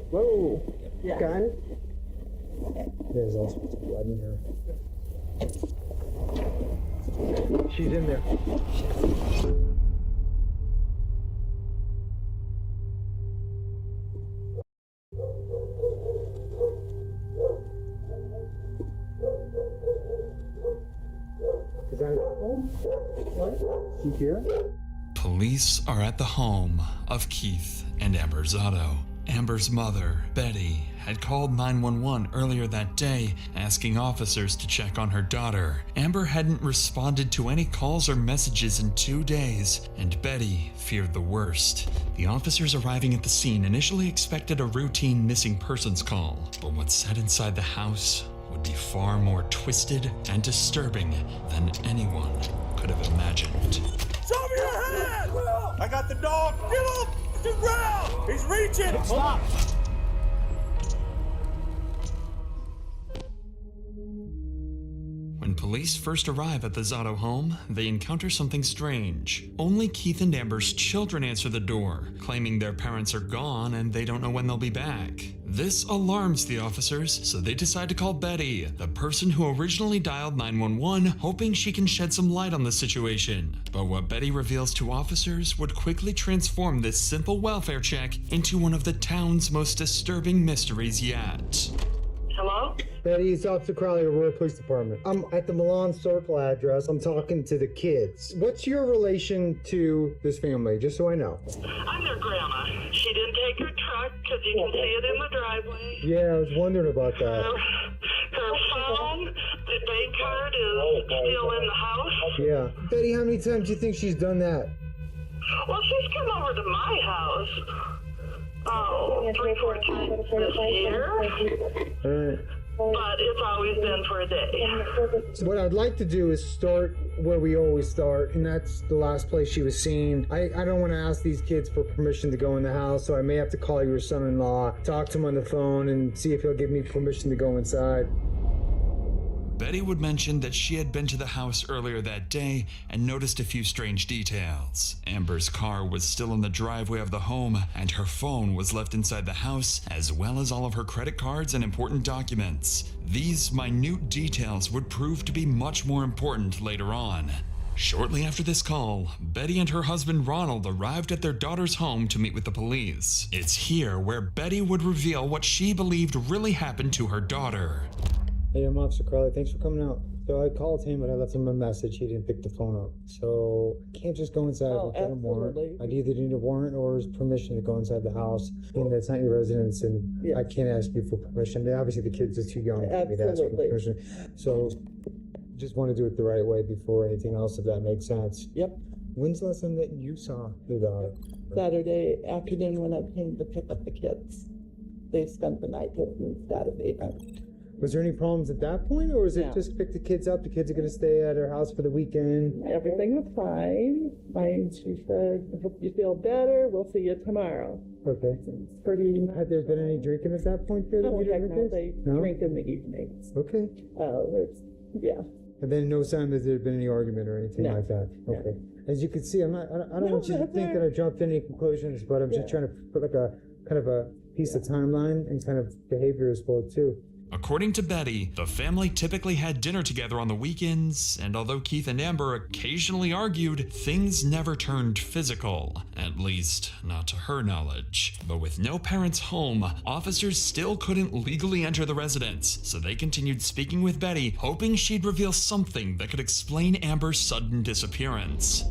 Whoa. Yeah. Gun? There's all sorts of blood in here. She's in there. Is that home? What? She here? Police are at the home of Keith and Amber Zotto. Amber's mother, Betty, had called 911 earlier that day, asking officers to check on her daughter. Amber hadn't responded to any calls or messages in 2 days, and Betty feared the worst. The officers arriving at the scene initially expected a routine missing persons call, but what's said inside the house would be far more twisted and disturbing than anyone could have imagined. Show me your hand! I got the dog! Get him! To the ground! He's reaching! Stop! When police first arrive at the Zotto home, they encounter something strange. Only Keith and Amber's children answer the door, claiming their parents are gone and they don't know when they'll be back. This alarms the officers, so they decide to call Betty, the person who originally dialed 911, hoping she can shed some light on the situation. But what Betty reveals to officers would quickly transform this simple welfare check into one of the town's most disturbing mysteries yet. Hello? Betty, it's Officer Crowley of Aurora Police Department. I'm at the Milan Circle address. I'm talking to the kids. What's your relation to this family, just so I know? I'm their grandma. She didn't take her truck because you can see it in the driveway. Yeah, I was wondering about that. Her phone, the bank card is still in the house. Yeah. Betty, how many times do you think she's done that? Well, she's come over to my house. Oh, 3-4 times this year. All right. But it's always been for a day. So what I'd like to do is start where we always start, and that's the last place she was seen. I don't want to ask these kids for permission to go in the house, so I may have to call your son-in-law, talk to him on the phone, and see if he'll give me permission to go inside. Betty would mention that she had been to the house earlier that day and noticed a few strange details. Amber's car was still in the driveway of the home, and her phone was left inside the house, as well as all of her credit cards and important documents. These minute details would prove to be much more important later on. Shortly after this call, Betty and her husband Ronald arrived at their daughter's home to meet with the police. It's here where Betty would reveal what she believed really happened to her daughter. Hey, I'm Officer Crowley. Thanks for coming out. So I called him, but I left him a message. He didn't pick the phone up. So I can't just go inside without a warrant. I'd either need a warrant or his permission to go inside the house. And that's not your residence, and I can't ask you for permission. Obviously, the kids are too young for me to ask for permission. So just want to do it the right way before anything else, if that makes sense. Yep. When's the last time that you saw your daughter? Saturday afternoon when I came to pick up the kids. They spent the night with me Saturday night. Was there any problems at that point, or was it No. just pick the kids up? The kids are going to stay at our house for the weekend. Everything was fine. She said, I hope you feel better. We'll see you tomorrow. Okay. It's pretty. Had there been any drinking at that point? There Oh, that you heck heard no, this? they No? drink in the evenings. Okay. Yeah. And then no sign that there had been any argument or anything No. like that. No. Okay. As you can see, I don't No, want you to that's think all that I right. jumped to any conclusions, but I'm just trying to put like a kind of a piece of timeline and kind of behavior as well too. According to Betty, the family typically had dinner together on the weekends, and although Keith and Amber occasionally argued, things never turned physical, at least not to her knowledge. But with no parents home, officers still couldn't legally enter the residence, so they continued speaking with Betty, hoping she'd reveal something that could explain Amber's sudden disappearance.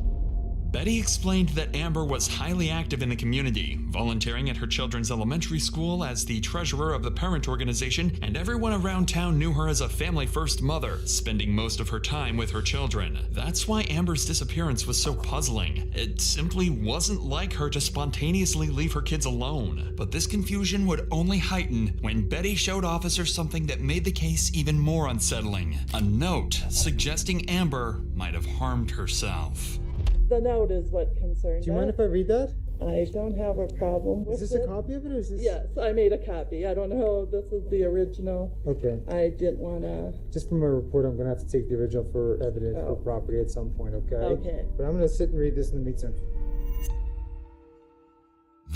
Betty explained that Amber was highly active in the community, volunteering at her children's elementary school as the treasurer of the parent organization, and everyone around town knew her as a family-first mother, spending most of her time with her children. That's why Amber's disappearance was so puzzling. It simply wasn't like her to spontaneously leave her kids alone. But this confusion would only heighten when Betty showed officers something that made the case even more unsettling. A note suggesting Amber might have harmed herself. The note is what concerned Do you mind if I read that? I don't have a problem with Is this it. a copy of it, or is this? Yes, I made a copy. I don't know if this is the original. Okay. I didn't want to. Just from my report, I'm going to have to take the original for evidence for property at some point, okay? Okay. But I'm going to sit and read this in the meantime.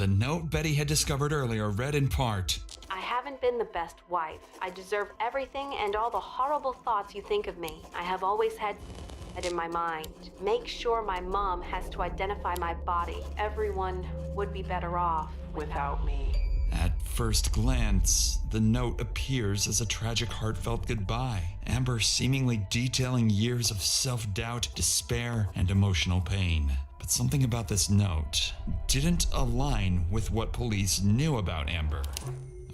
The note Betty had discovered earlier read in part, I haven't been the best wife. I deserve everything and all the horrible thoughts you think of me. I have always had it in my mind. Make sure my mom has to identify my body. Everyone would be better off without me. At first glance, the note appears as a tragic, heartfelt goodbye. Amber seemingly detailing years of self-doubt, despair, and emotional pain. But something about this note didn't align with what police knew about Amber.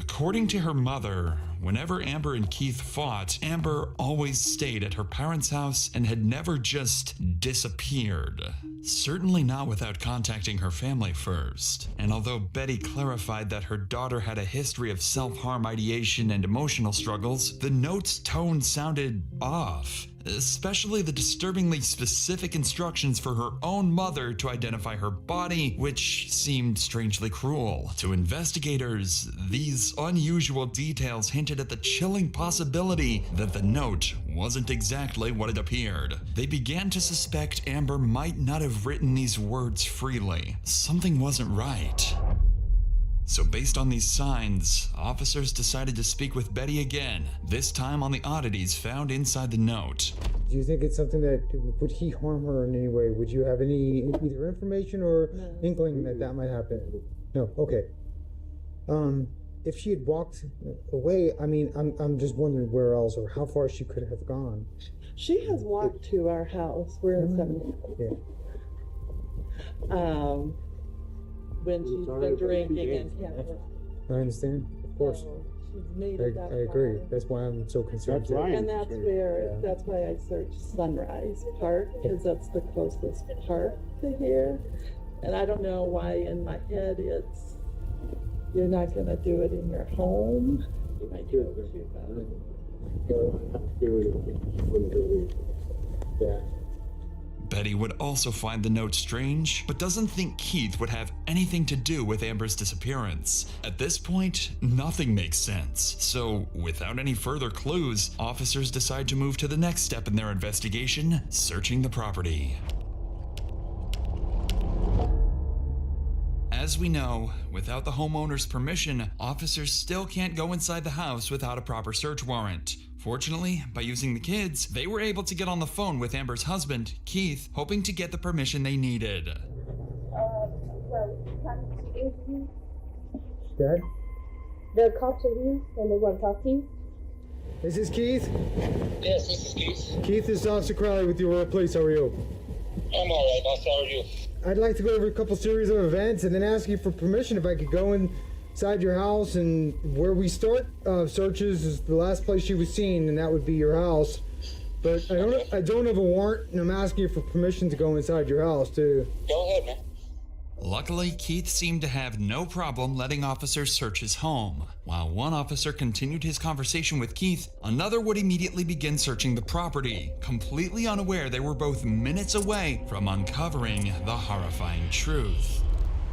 According to her mother, whenever Amber and Keith fought, Amber always stayed at her parents' house and had never just disappeared. Certainly not without contacting her family first. And although Betty clarified that her daughter had a history of self-harm ideation and emotional struggles, the note's tone sounded off. Especially the disturbingly specific instructions for her own mother to identify her body, which seemed strangely cruel. To investigators, these unusual details hinted at the chilling possibility that the note wasn't exactly what it appeared. They began to suspect Amber might not have written these words freely. Something wasn't right. So based on these signs, officers decided to speak with Betty again, this time on the oddities found inside the note. Do you think it's something that, would he harm her in any way? Would you have any either information or inkling that that might happen? No, okay. If she had walked away, I mean, I'm just wondering where else or how far she could have gone. She has walked to our house. We're in 70. Yeah. When she's been drinking and I understand, of course. she's made it that I agree. far. That's why I'm so concerned. That's right. And that's where, that's why I searched Sunrise Park, because that's the closest park to here. And I don't know why in my head it's, you're not gonna do it in your home. You might do it Yeah. Betty would also find the note strange, but doesn't think Keith would have anything to do with Amber's disappearance. At this point, nothing makes sense. So, without any further clues, officers decide to move to the next step in their investigation, searching the property. As we know, without the homeowner's permission, officers still can't go inside the house without a proper search warrant. Fortunately, by using the kids, they were able to get on the phone with Amber's husband, Keith, hoping to get the permission they needed. Dad? The cops are here and they want to talk to you. Is this Keith? Yes, this is Keith. Keith, this is Officer Crowley with your police. How are you? I'm alright, boss. How are you? I'd like to go over a couple series of events and then ask you for permission if I could go inside your house. And where we start searches is the last place she was seen, and that would be your house. But I don't have a warrant, and I'm asking you for permission to go inside your house too. Go ahead, man. Luckily, Keith seemed to have no problem letting officers search his home. While one officer continued his conversation with Keith, another would immediately begin searching the property, completely unaware they were both minutes away from uncovering the horrifying truth.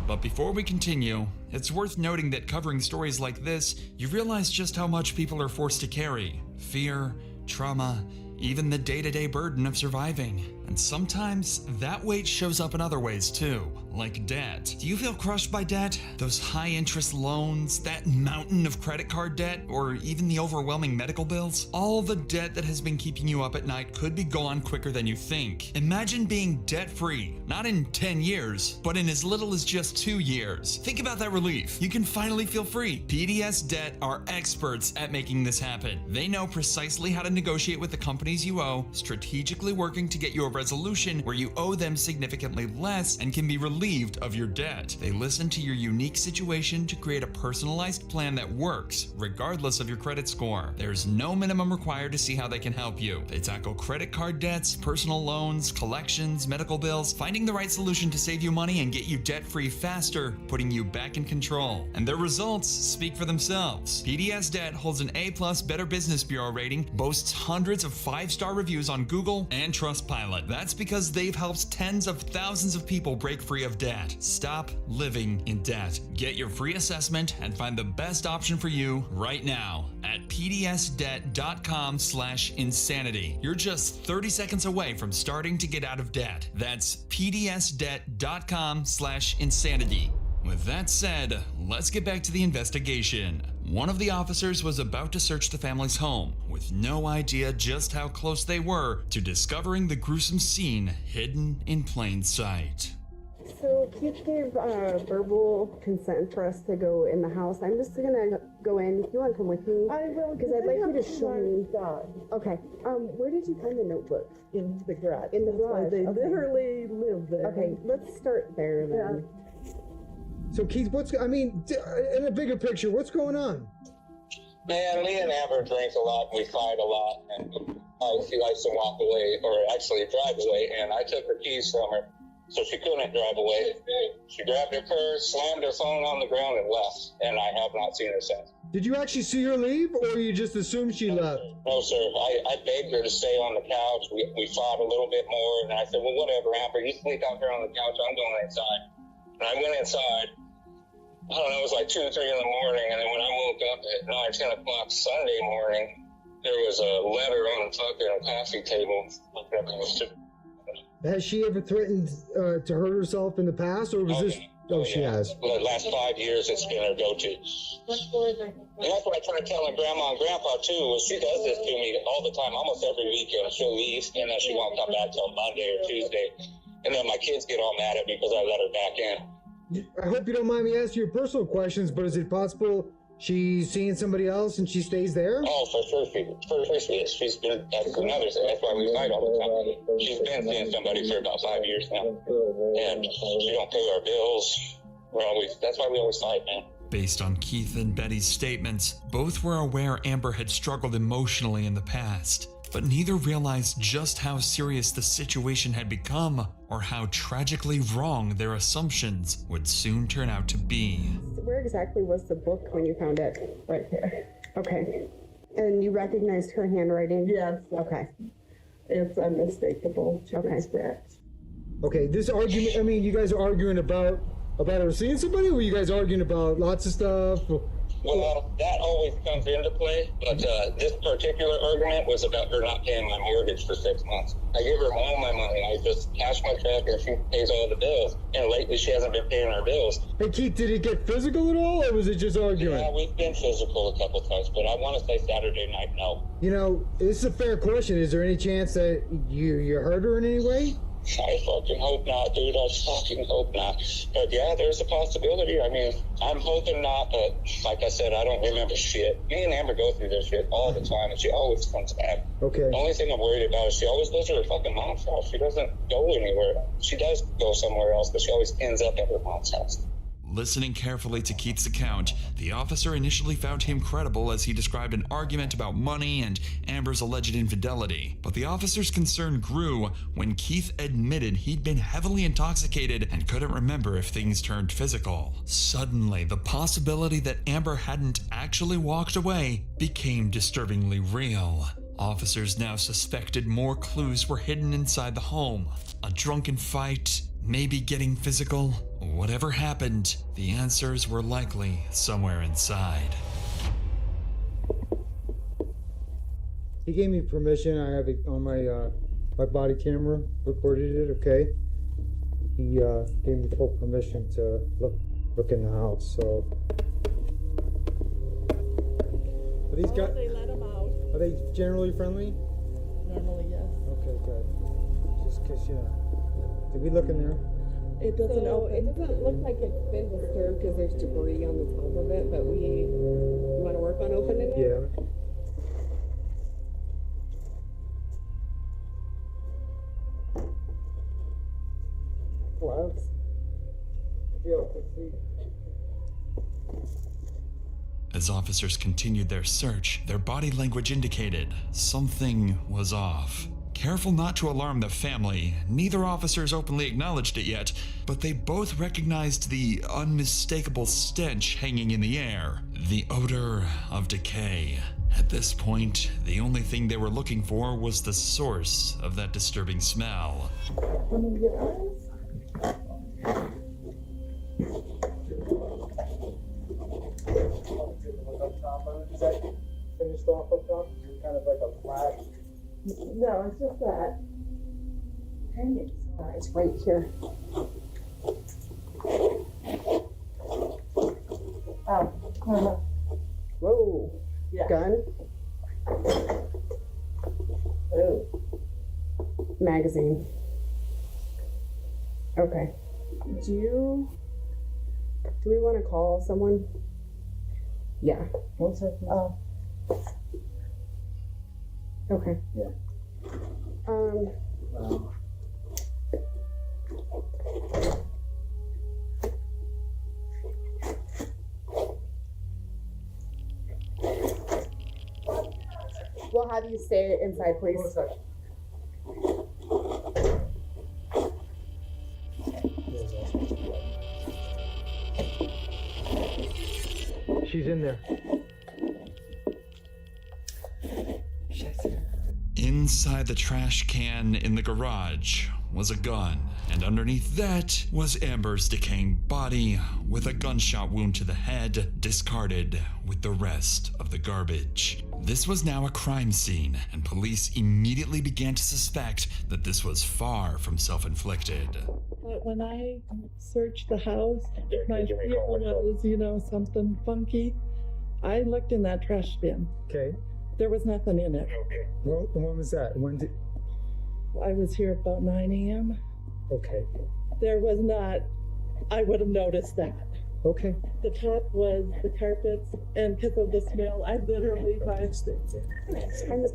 But before we continue, it's worth noting that covering stories like this, you realize just how much people are forced to carry. Fear, trauma, even the day-to-day burden of surviving. And sometimes that weight shows up in other ways too, like debt. Do you feel crushed by debt? Those high-interest loans, that mountain of credit card debt, or even the overwhelming medical bills? All the debt that has been keeping you up at night could be gone quicker than you think. Imagine being debt-free, not in 10 years, but in as little as just 2 years. Think about that relief. You can finally feel free. PDS Debt are experts at making this happen. They know precisely how to negotiate with the companies you owe, strategically working to get you a resolution where you owe them significantly less and can be relieved of your debt. They listen to your unique situation to create a personalized plan that works, regardless of your credit score. There's no minimum required to see how they can help you. They tackle credit card debts, personal loans, collections, medical bills, finding the right solution to save you money and get you debt-free faster, putting you back in control. And their results speak for themselves. PDS Debt holds an A+ Better Business Bureau rating, boasts hundreds of 5-star reviews on Google and Trustpilot. That's because they've helped tens of thousands of people break free of debt. Stop living in debt. Get your free assessment and find the best option for you right now at pdsdebt.com/insanity. You're just 30 seconds away from starting to get out of debt. That's pdsdebt.com/insanity. With that said, let's get back to the investigation. One of the officers was about to search the family's home, with no idea just how close they were to discovering the gruesome scene hidden in plain sight. So Keith gave verbal consent for us to go in the house. I'm just gonna go in. If you want to come with me, I will, because I'd like you to show me. dog Okay. Where did you find the notebook? in the garage. In the That's why garage, they okay. literally live there. Okay, let's start there then. So Keith, in a bigger picture, what's going on? Man, me and Amber drink a lot, and we fight a lot, and she likes to walk away, or actually drive away, and I took her keys from her, so she couldn't drive away. She grabbed her purse, slammed her phone on the ground, and left, and I have not seen her since. Did you actually see her leave, or you just assumed she left? No, sir. I begged her to stay on the couch. We fought a little bit more, and I said, well, whatever, Amber, you sleep out there on the couch, I'm going inside. And I went inside. I don't know, it was like 2 or 3 in the morning, and then when I woke up at 9, 10 o'clock Sunday morning, there was a letter on the fucking coffee table. Has she ever threatened to hurt herself in the past, or was this? Oh, she has. For the last 5 years, it's been her go-to. And that's what I try to tell her grandma and grandpa, too, is she does this to me all the time, almost every weekend. She'll leave, and then she won't come back till Monday or Tuesday. And then my kids get all mad at me because I let her back in. I hope you don't mind me asking you personal questions, but is it possible she's seeing somebody else and she stays there? Oh, for sure she is. She's been, that's another thing. That's why we fight all the time. She's been seeing somebody for about 5 years now. And she don't pay our bills. That's why we always fight, man. Based on Keith and Betty's statements, both were aware Amber had struggled emotionally in the past, but neither realized just how serious the situation had become or how tragically wrong their assumptions would soon turn out to be. Where exactly was the book when you found it? Right there. Okay. And you recognized her handwriting? Yes. Okay. It's unmistakable. Okay. Okay, this argument, you guys are arguing about her seeing somebody, or were you guys arguing about lots of stuff? Well, that always comes into play, but this particular argument was about her not paying my mortgage for 6 months. I give her all my money. I just cash my check and she pays all the bills. And lately she hasn't been paying our bills. Hey Keith, did it get physical at all, or was it just arguing? Yeah, we've been physical a couple times, but I want to say Saturday night, no. This is a fair question. Is there any chance that you hurt her in any way? I fucking hope not, dude. I fucking hope not. But yeah, there's a possibility. I mean, I'm hoping not, but like I said, I don't remember shit. Me and Amber go through this shit all the time, and she always comes back. Okay. The only thing I'm worried about is she always goes to her fucking mom's house. She doesn't go anywhere. She does go somewhere else, but she always ends up at her mom's house. Listening carefully to Keith's account, the officer initially found him credible as he described an argument about money and Amber's alleged infidelity. But the officer's concern grew when Keith admitted he'd been heavily intoxicated and couldn't remember if things turned physical. Suddenly, the possibility that Amber hadn't actually walked away became disturbingly real. Officers now suspected more clues were hidden inside the home. A drunken fight, maybe getting physical. Whatever happened, the answers were likely somewhere inside. He gave me permission. I have it on my body camera, recorded it, okay? He gave me full permission to look in the house, so. Are these guys, They let them out. are they generally friendly? Normally, yes. Okay, good. Just 'cause, did we look in there? It doesn't open. It doesn't look like it's been disturbed because there's debris on the top of it, but you want to work on opening it? Yeah. Gloves. As officers continued their search, their body language indicated something was off. Careful not to alarm the family, neither officers openly acknowledged it yet, but they both recognized the unmistakable stench hanging in the air, the odor of decay. At this point, the only thing they were looking for was the source of that disturbing smell. Is that finished off up top? Kind of like a flat. No, it's just that. It's right here. Whoa. Yeah. Gun. Oh. Magazine. Okay. Do we want to call someone? Yeah. 1 second. Oh. Okay. Yeah. We'll have you stay inside, please. She's in there. Inside the trash can in the garage was a gun, and underneath that was Amber's decaying body with a gunshot wound to the head, discarded with the rest of the garbage. This was now a crime scene, and police immediately began to suspect that this was far from self-inflicted. But when I searched the house, my fear was, something funky. I looked in that trash bin. Okay. There was nothing in it. Well, when was that? When did? I was here about 9 a.m. Okay. There was not, I would have noticed that. Okay. The top was the carpets, and because of the smell, I literally I'm just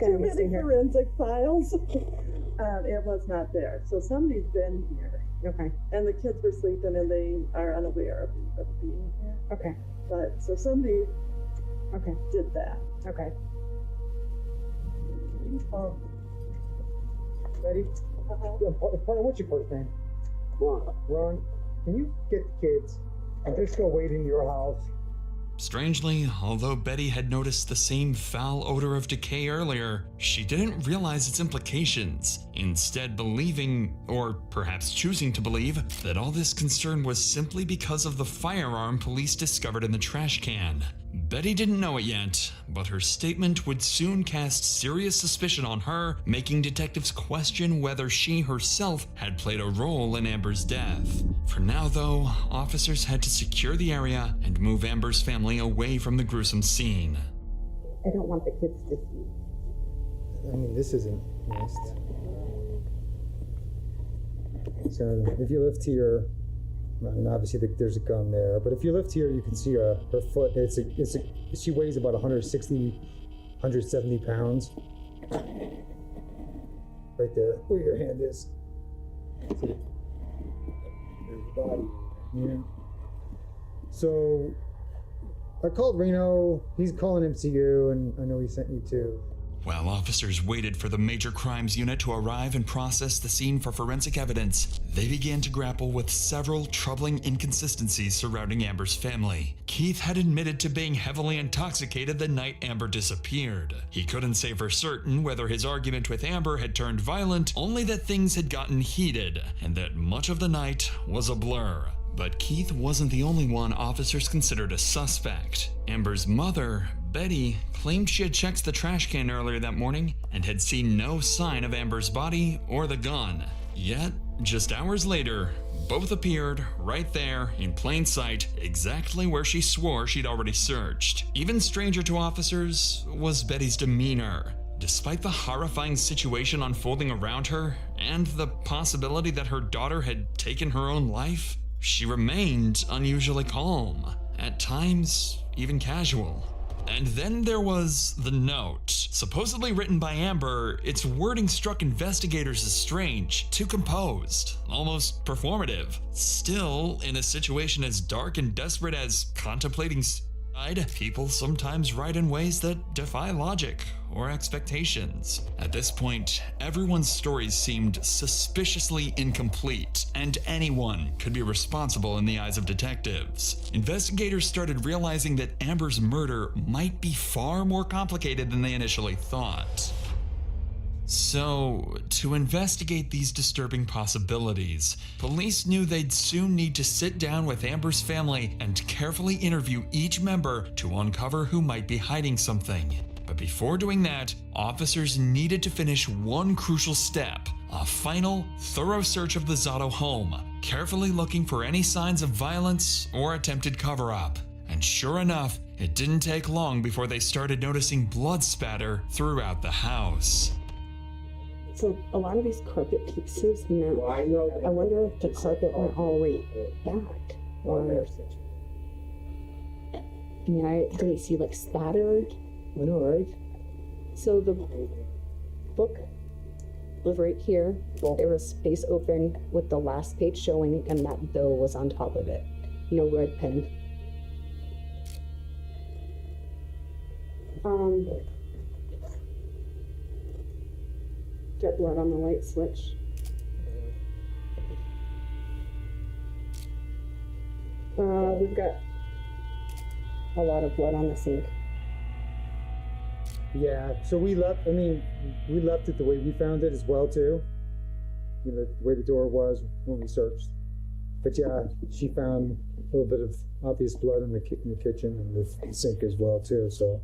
gonna too many stay here. forensic files. It was not there. So somebody's been here, Okay. and the kids were sleeping, and they are unaware of being here. Okay. But so somebody Okay. did that. Okay. Ready? Yeah, partner, what's your first name? Ron. Ron, can you get the kids and just go wait in your house? Strangely, although Betty had noticed the same foul odor of decay earlier, she didn't realize its implications, instead believing, or perhaps choosing to believe, that all this concern was simply because of the firearm police discovered in the trash can. Betty didn't know it yet, but her statement would soon cast serious suspicion on her, making detectives question whether she herself had played a role in Amber's death. For now, though, officers had to secure the area and move Amber's family away from the gruesome scene. I don't want the kids to see. I mean, this isn't nice. So if you lift here, I mean, obviously there's a gun there, but if you lift here, you can see her foot. She weighs about 160, 170 pounds. Right there, where your hand is. See? There's the body. Yeah. So I called Reno. He's calling MCU, and I know he sent you too. While officers waited for the Major Crimes Unit to arrive and process the scene for forensic evidence, they began to grapple with several troubling inconsistencies surrounding Amber's family. Keith had admitted to being heavily intoxicated the night Amber disappeared. He couldn't say for certain whether his argument with Amber had turned violent, only that things had gotten heated, and that much of the night was a blur. But Keith wasn't the only one officers considered a suspect. Amber's mother, Betty, claimed she had checked the trash can earlier that morning and had seen no sign of Amber's body or the gun. Yet, just hours later, both appeared right there in plain sight, exactly where she swore she'd already searched. Even stranger to officers was Betty's demeanor. Despite the horrifying situation unfolding around her and the possibility that her daughter had taken her own life, she remained unusually calm, at times even casual. And then there was the note. Supposedly written by Amber, its wording struck investigators as strange, too composed, almost performative. Still, in a situation as dark and desperate as contemplating suicide, people sometimes write in ways that defy logic or expectations. At this point, everyone's stories seemed suspiciously incomplete, and anyone could be responsible in the eyes of detectives. Investigators started realizing that Amber's murder might be far more complicated than they initially thought. So, to investigate these disturbing possibilities, police knew they'd soon need to sit down with Amber's family and carefully interview each member to uncover who might be hiding something. But before doing that, officers needed to finish one crucial step: a final, thorough search of the Zotto home, carefully looking for any signs of violence or attempted cover-up. And And sure enough, it didn't take long before they started noticing blood spatter throughout the house. So a lot of these carpet pieces, I wonder if the carpet went all the way back. Or, I didn't see like spatter. I know, right? So the book was right here. There was space open with the last page showing, and that bill was on top of it. No red pen. Jet blood on the light switch. We've got a lot of blood on the sink. Yeah, so we left it the way we found it as well too. The way the door was when we searched. But yeah, she found a little bit of obvious blood in the kitchen and the sink as well too, so.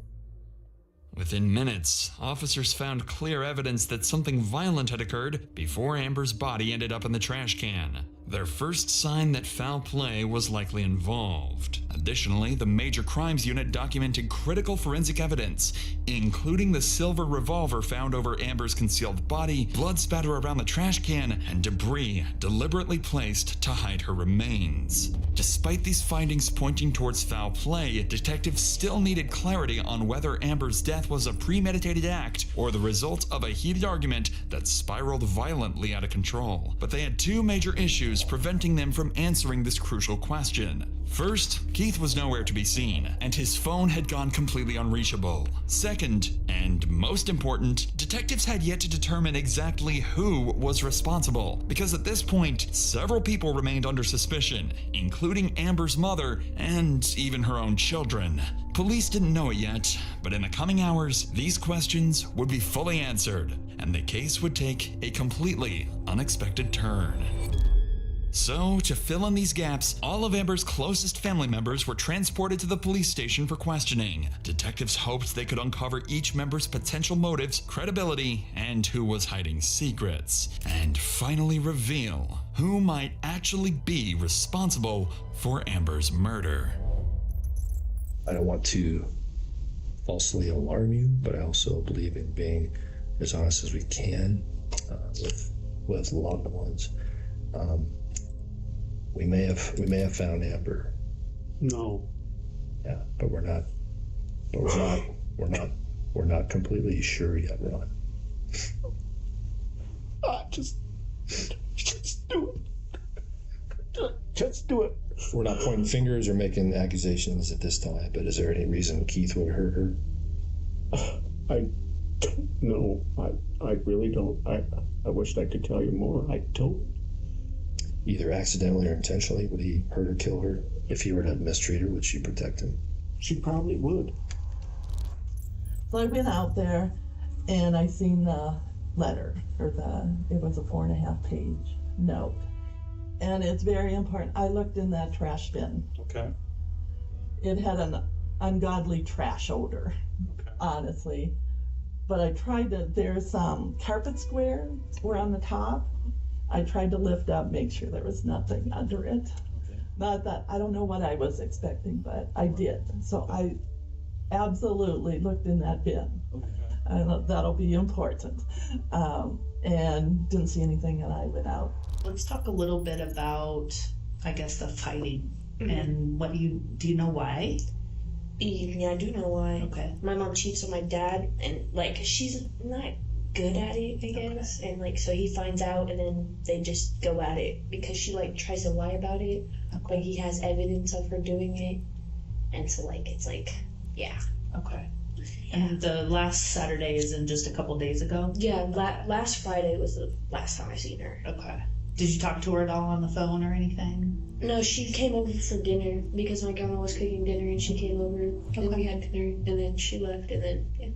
Within minutes, officers found clear evidence that something violent had occurred before Amber's body ended up in the trash can. Their first sign that foul play was likely involved. Additionally, the Major Crimes Unit documented critical forensic evidence, including the silver revolver found over Amber's concealed body, blood spatter around the trash can, and debris deliberately placed to hide her remains. Despite these findings pointing towards foul play, detectives still needed clarity on whether Amber's death was a premeditated act or the result of a heated argument that spiraled violently out of control. But they had two major issues preventing them from answering this crucial question. First, Keith was nowhere to be seen, and his phone had gone completely unreachable. Second, and most important, detectives had yet to determine exactly who was responsible, because at this point, several people remained under suspicion, including Amber's mother and even her own children. Police didn't know it yet, but in the coming hours, these questions would be fully answered, and the case would take a completely unexpected turn. So, to fill in these gaps, all of Amber's closest family members were transported to the police station for questioning. Detectives hoped they could uncover each member's potential motives, credibility, and who was hiding secrets, and finally reveal who might actually be responsible for Amber's murder. I don't want to falsely alarm you, but I also believe in being as honest as we can with loved ones. We may have found Amber. No. Yeah, but we're not completely sure yet, Ron. Just do it. Just do it. We're not pointing fingers or making accusations at this time, but is there any reason Keith would hurt her? I don't know. I really don't. I wished I could tell you more. I don't. Either accidentally or intentionally, would he hurt or kill her? If he were to mistreat her, would she protect him? She probably would. So I went out there and I seen the letter, it was a 4.5 page note. And it's very important. I looked in that trash bin. Okay. It had an ungodly trash odor, honestly. But I tried to, there's some carpet squares were on the top. I tried to lift up, make sure there was nothing under it. Okay. Not that, I don't know what I was expecting, but I did. So I absolutely looked in that bin. Okay. And that'll be important. And didn't see anything, and I went out. Let's talk a little bit about, I guess, the fighting and do you know why? Yeah, I do know why. Okay. My mom cheats on my dad, and she's not good at it, I guess. Okay. And so he finds out, and then they just go at it because she tries to lie about it. Okay. He has evidence of her doing it, and so it's yeah. Okay. And the last Saturday is in just a couple days ago? Yeah, last Friday was the last time I seen her. Okay. Did you talk to her at all on the phone or anything? No, she came over for dinner because my grandma was cooking dinner, and she came over, and we had dinner, and then she left, and then, yeah.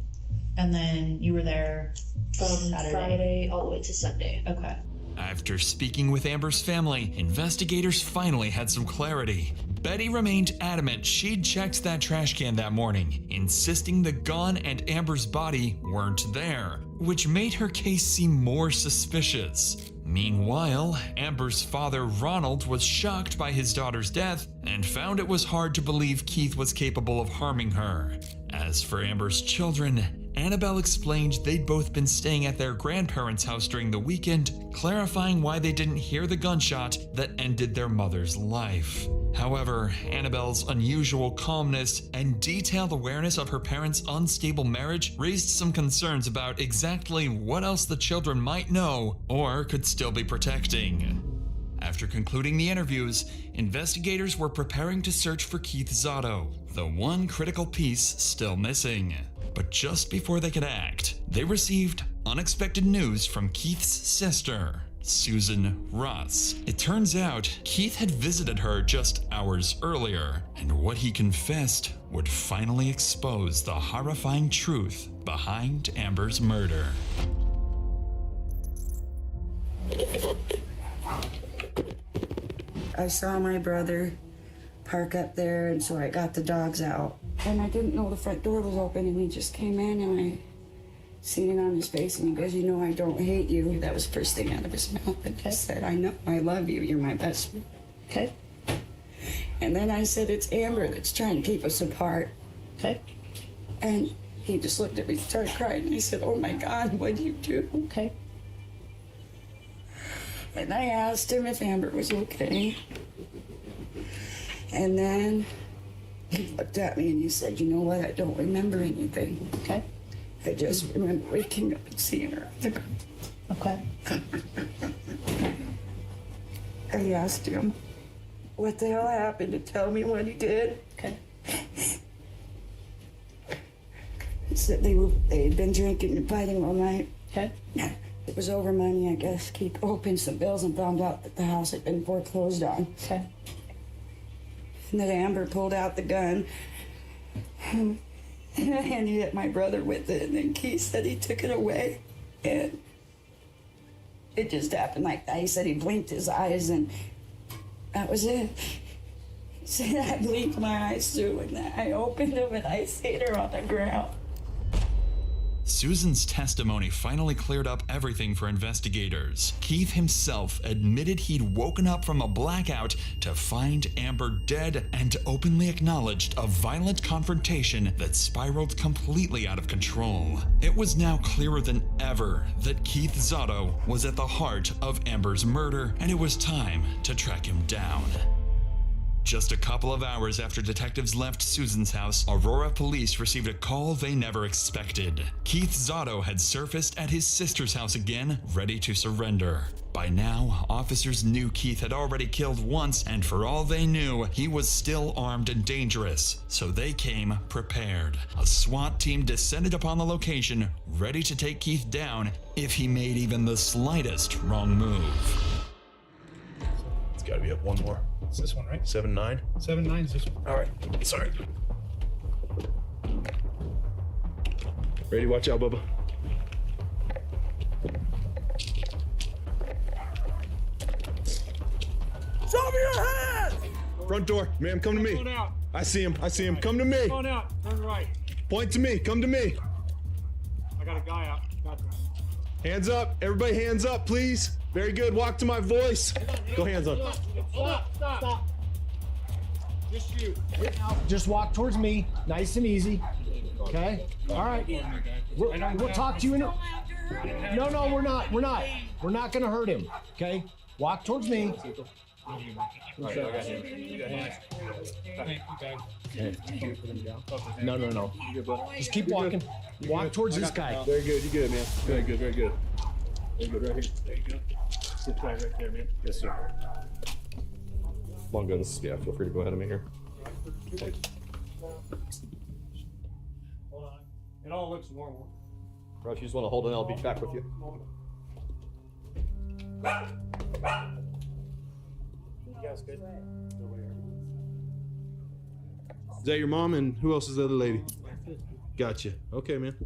And then you were there from Saturday. Friday all the way to Sunday. Okay. After speaking with Amber's family, investigators finally had some clarity. Betty remained adamant she'd checked that trash can that morning, insisting the gun and Amber's body weren't there, which made her case seem more suspicious. Meanwhile, Amber's father, Ronald, was shocked by his daughter's death and found it was hard to believe Keith was capable of harming her. As for Amber's children, Annabelle explained they'd both been staying at their grandparents' house during the weekend, clarifying why they didn't hear the gunshot that ended their mother's life. However, Annabelle's unusual calmness and detailed awareness of her parents' unstable marriage raised some concerns about exactly what else the children might know or could still be protecting. After concluding the interviews, investigators were preparing to search for Keith Zotto, the one critical piece still missing. But just before they could act, they received unexpected news from Keith's sister, Susan Russ. It turns out Keith had visited her just hours earlier, and what he confessed would finally expose the horrifying truth behind Amber's murder. I saw my brother park up there, and so I got the dogs out. And I didn't know the front door was open, and he just came in, and I seen it on his face, and he goes, "You know, I don't hate you." That was the first thing out of his mouth. And I said, "I know, I love you. You're my best friend." Okay. And then I said, "It's Amber that's trying to keep us apart." Okay. And he just looked at me, started crying, and he said, "Oh my God, what did you do?" Okay. And I asked him if Amber was okay. And then he looked at me and he said, "You know what? I don't remember anything." Okay. I just remember waking up and seeing her. Okay. I asked him what the hell happened to tell me what he did. Okay. He said they had been drinking and fighting all night. Okay. It was over money, I guess. Keith opened some bills and found out that the house had been foreclosed on. Okay. And then Amber pulled out the gun and he hit my brother with it. And then Keith said he took it away. And it just happened like that. He said he blinked his eyes and that was it. He said I blinked my eyes too and I opened them and I seen her on the ground. Susan's testimony finally cleared up everything for investigators. Keith himself admitted he'd woken up from a blackout to find Amber dead and openly acknowledged a violent confrontation that spiraled completely out of control. It was now clearer than ever that Keith Zotto was at the heart of Amber's murder, and it was time to track him down. Just a couple of hours after detectives left Susan's house, Aurora police received a call they never expected. Keith Zotto had surfaced at his sister's house again, ready to surrender. By now, officers knew Keith had already killed once, and for all they knew, he was still armed and dangerous. So they came prepared. A SWAT team descended upon the location, ready to take Keith down if he made even the slightest wrong move. It's gotta be up one more. It's this one, right? 7-9? 7-9 is this one. All right. Sorry. Ready? Watch out, Bubba. Show me your hands! Front door. Ma'am, come to me. Going out. I see him. I see him. Come to me. Going out. Turn right. Point to me. Come to me. I got a guy out. Gotcha. Hands up. Everybody hands up, please. Very good. Walk to my voice. Go hands up. Stop. Just shoot. Just walk towards me, nice and easy. Okay? All right. We'll talk to you in a... No, we're not. We're not going to hurt him. Okay? Walk towards me. No. Just keep walking. Walk towards this guy. Very good. You good, man. Very good. Very good. Very good. Right here. There you go. Sit right there, man. Yes, sir. Long guns. Yeah, feel free to go ahead of me here. Hold on. It all looks normal. Bro, if you just want to hold it, I'll be back with you. You guys good? Is that your mom, and who else is the other lady? Gotcha. Okay, man.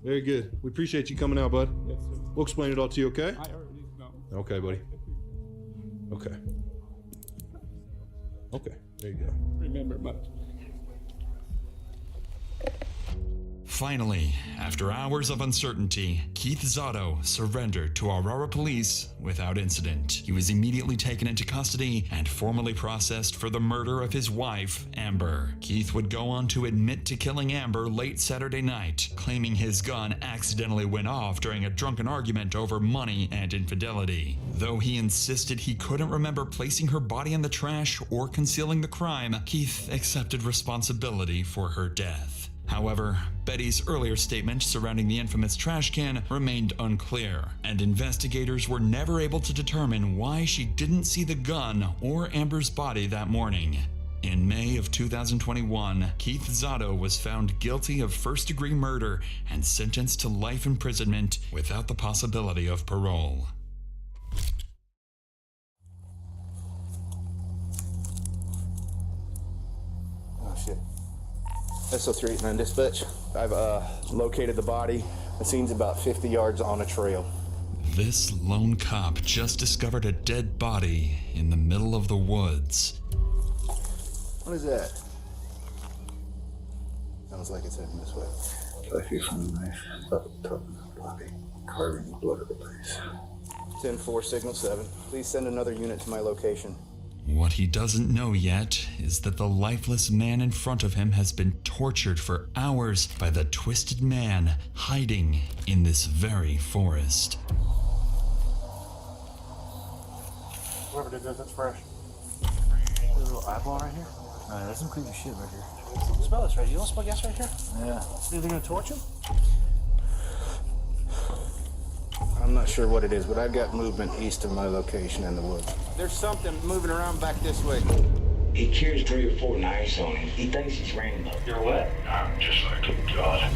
Very good. We appreciate you coming out, bud. We'll explain it all to you, okay? Okay, buddy. Okay. Okay, there you go. Remember much. Finally, after hours of uncertainty, Keith Zotto surrendered to Aurora police without incident. He was immediately taken into custody and formally processed for the murder of his wife, Amber. Keith would go on to admit to killing Amber late Saturday night, claiming his gun accidentally went off during a drunken argument over money and infidelity. Though he insisted he couldn't remember placing her body in the trash or concealing the crime, Keith accepted responsibility for her death. However, Betty's earlier statement surrounding the infamous trash can remained unclear, and investigators were never able to determine why she didn't see the gun or Amber's body that morning. In May of 2021, Keith Zotto was found guilty of first-degree murder and sentenced to life imprisonment without the possibility of parole. Oh shit. SO389 dispatch. I've located the body. The scene's about 50 yards on a trail. This lone cop just discovered a dead body in the middle of the woods. What is that? Sounds like it's heading this way. I feel some knife up top of the body, carving the blood of the place. 10-4, signal 7. Please send another unit to my location. What he doesn't know yet is that the lifeless man in front of him has been tortured for hours by the twisted man hiding in this very forest. Whoever did this, that's fresh. There's a little eyeball right here. That's some creepy shit right here. Smell this right here. You don't smell gas right here? Yeah. Are they gonna torch him? I'm not sure what it is, but I've got movement east of my location in the woods. There's something moving around back this way. He carries 3 or 4 knives on him. He thinks he's Rambo. You're what? I'm just like a god.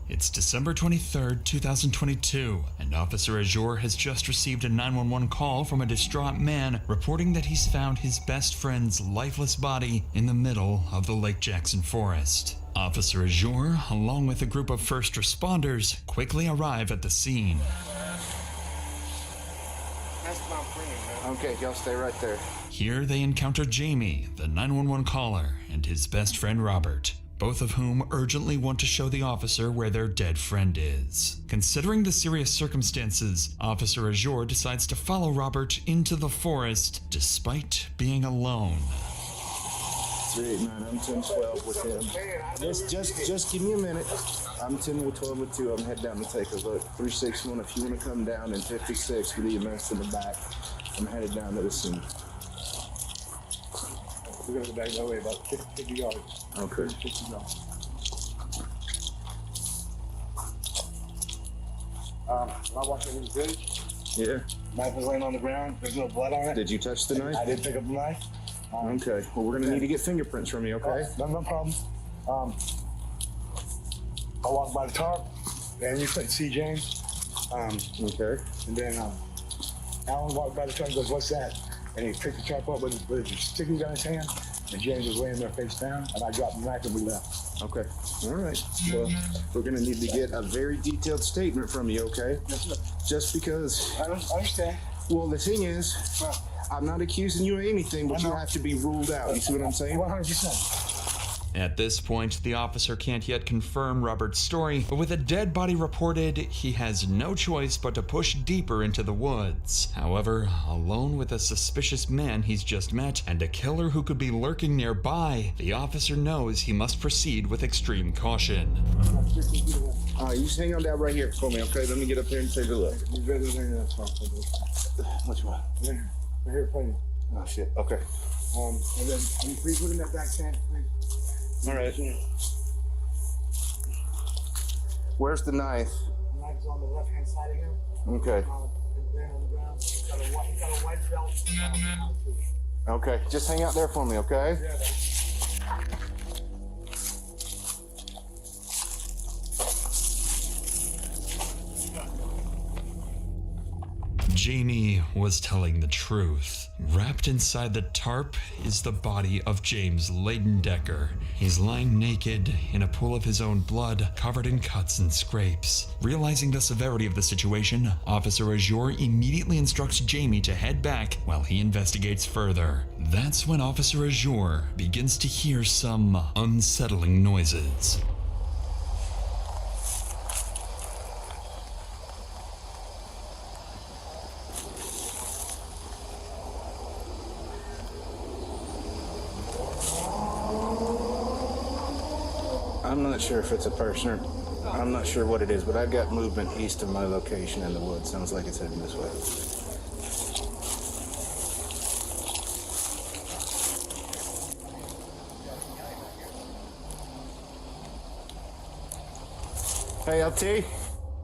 It's December 23rd, 2022, and Officer Azure has just received a 911 call from a distraught man reporting that he's found his best friend's lifeless body in the middle of the Lake Jackson forest. Officer Azure, along with a group of first responders, quickly arrive at the scene. That's my friend, man. Okay, y'all stay right there. Here they encounter Jamie, the 911 caller, and his best friend Robert, both of whom urgently want to show the officer where their dead friend is. Considering the serious circumstances, Officer Azure decides to follow Robert into the forest despite being alone. 389, I'm 10-12 with him. Just give me a minute. I'm 10-12 with 2. I'm head down to take a look. 361, if you want to come down, and 56 with the EMS in the back. I'm headed down to the scene. We're gonna go back that way about 50 yards. Okay. 50 yards. When I walked in the bridge, Yeah. knife was laying on the ground. There's no blood on it. Did you touch the knife? I did pick up the knife. Okay. Well, we're gonna need to get fingerprints from you, okay? No problem. I walked by the tarp, and you couldn't see James. Okay. And then Alan walked by the tarp and goes, "What's that?" And he picked the tarp up with his sticky gun in his hand, and James was laying there face down, and I dropped the knife and we left. Okay. All right. Well, we're gonna need to get a very detailed statement from you, okay? Yes, sir. Just because. I understand. Well, the thing is, I'm not accusing you of anything, but you have to be ruled out. You see what I'm saying? 100%. At this point, the officer can't yet confirm Robert's story, but with a dead body reported, he has no choice but to push deeper into the woods. However, alone with a suspicious man he's just met and a killer who could be lurking nearby, the officer knows he must proceed with extreme caution. You just hang on down right here for me, okay? Let me get up there and take a look. Which one? Right here, playing. Oh, shit. Okay. And then, can you please look in that back tent, please? All right. Where's the knife? The knife's on the left-hand side of him. Okay. On the ground. He's got a white belt. Okay. Just hang out there for me, okay? Yeah. Jamie was telling the truth. Wrapped inside the tarp is the body of James Leidendecker. He's lying naked in a pool of his own blood, covered in cuts and scrapes. Realizing the severity of the situation, Officer Azure immediately instructs Jamie to head back while he investigates further. That's when Officer Azure begins to hear some unsettling noises. I'm not sure if it's a person or I'm not sure what it is, but I've got movement east of my location in the woods. Sounds like it's heading this way. Hey, LT.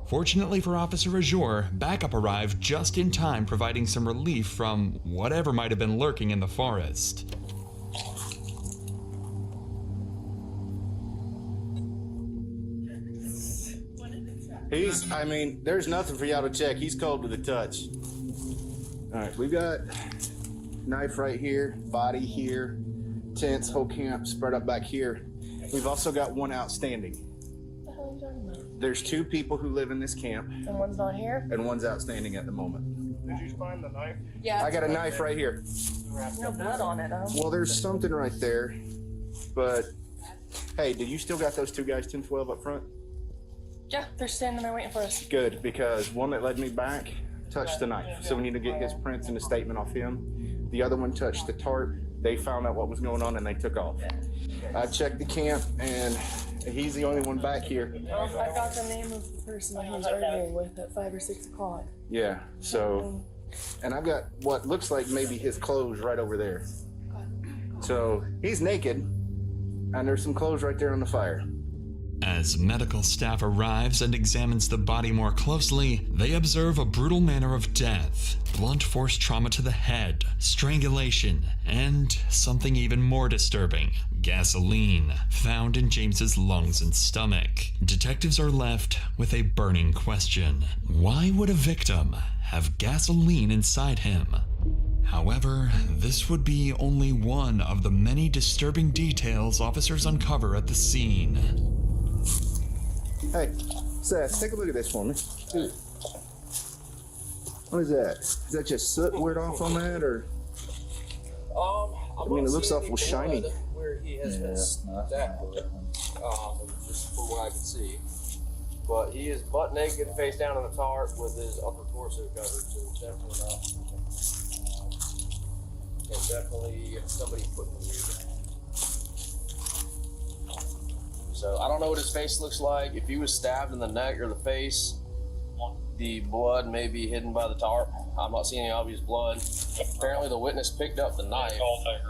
Fortunately for Officer Azure, backup arrived just in time, providing some relief from whatever might have been lurking in the forest. There's nothing for y'all to check. He's cold to the touch. All right, we've got knife right here, body here, tents, whole camp spread up back here. We've also got one outstanding. What the hell are you talking about? There's 2 people who live in this camp. And one's not here? And one's outstanding at the moment. Did you find the knife? Yeah. I got a knife right here. No blood on it, though. Well, there's something right there, but hey, did you still got those 2 guys 10-12 up front? Yeah, they're standing there waiting for us. Good, because one that led me back touched the knife, so we need to get his prints and a statement off him. The other one touched the tarp. They found out what was going on and they took off. I checked the camp and he's the only one back here. Well, I got the name of the person that he was arguing with at 5 or 6 o'clock. Yeah, so, and I've got what looks like maybe his clothes right over there. So he's naked and there's some clothes right there on the fire. As medical staff arrives and examines the body more closely, they observe a brutal manner of death, blunt force trauma to the head, strangulation, and something even more disturbing, gasoline, found in James's lungs and stomach. Detectives are left with a burning question. Why would a victim have gasoline inside him? However, this would be only one of the many disturbing details officers uncover at the scene. Hey, Seth, take a look at this for me. What is that? Is that just soot weared off on that, or? I mean, it looks awful shiny. Where he has been stabbed, just from what I can see. But he is butt naked, face down on the tarp with his upper torso covered, so definitely not. And definitely somebody put him in here. So I don't know what his face looks like. If he was stabbed in the neck or the face, the blood may be hidden by the tarp. I'm not seeing any obvious blood. Apparently the witness picked up the knife,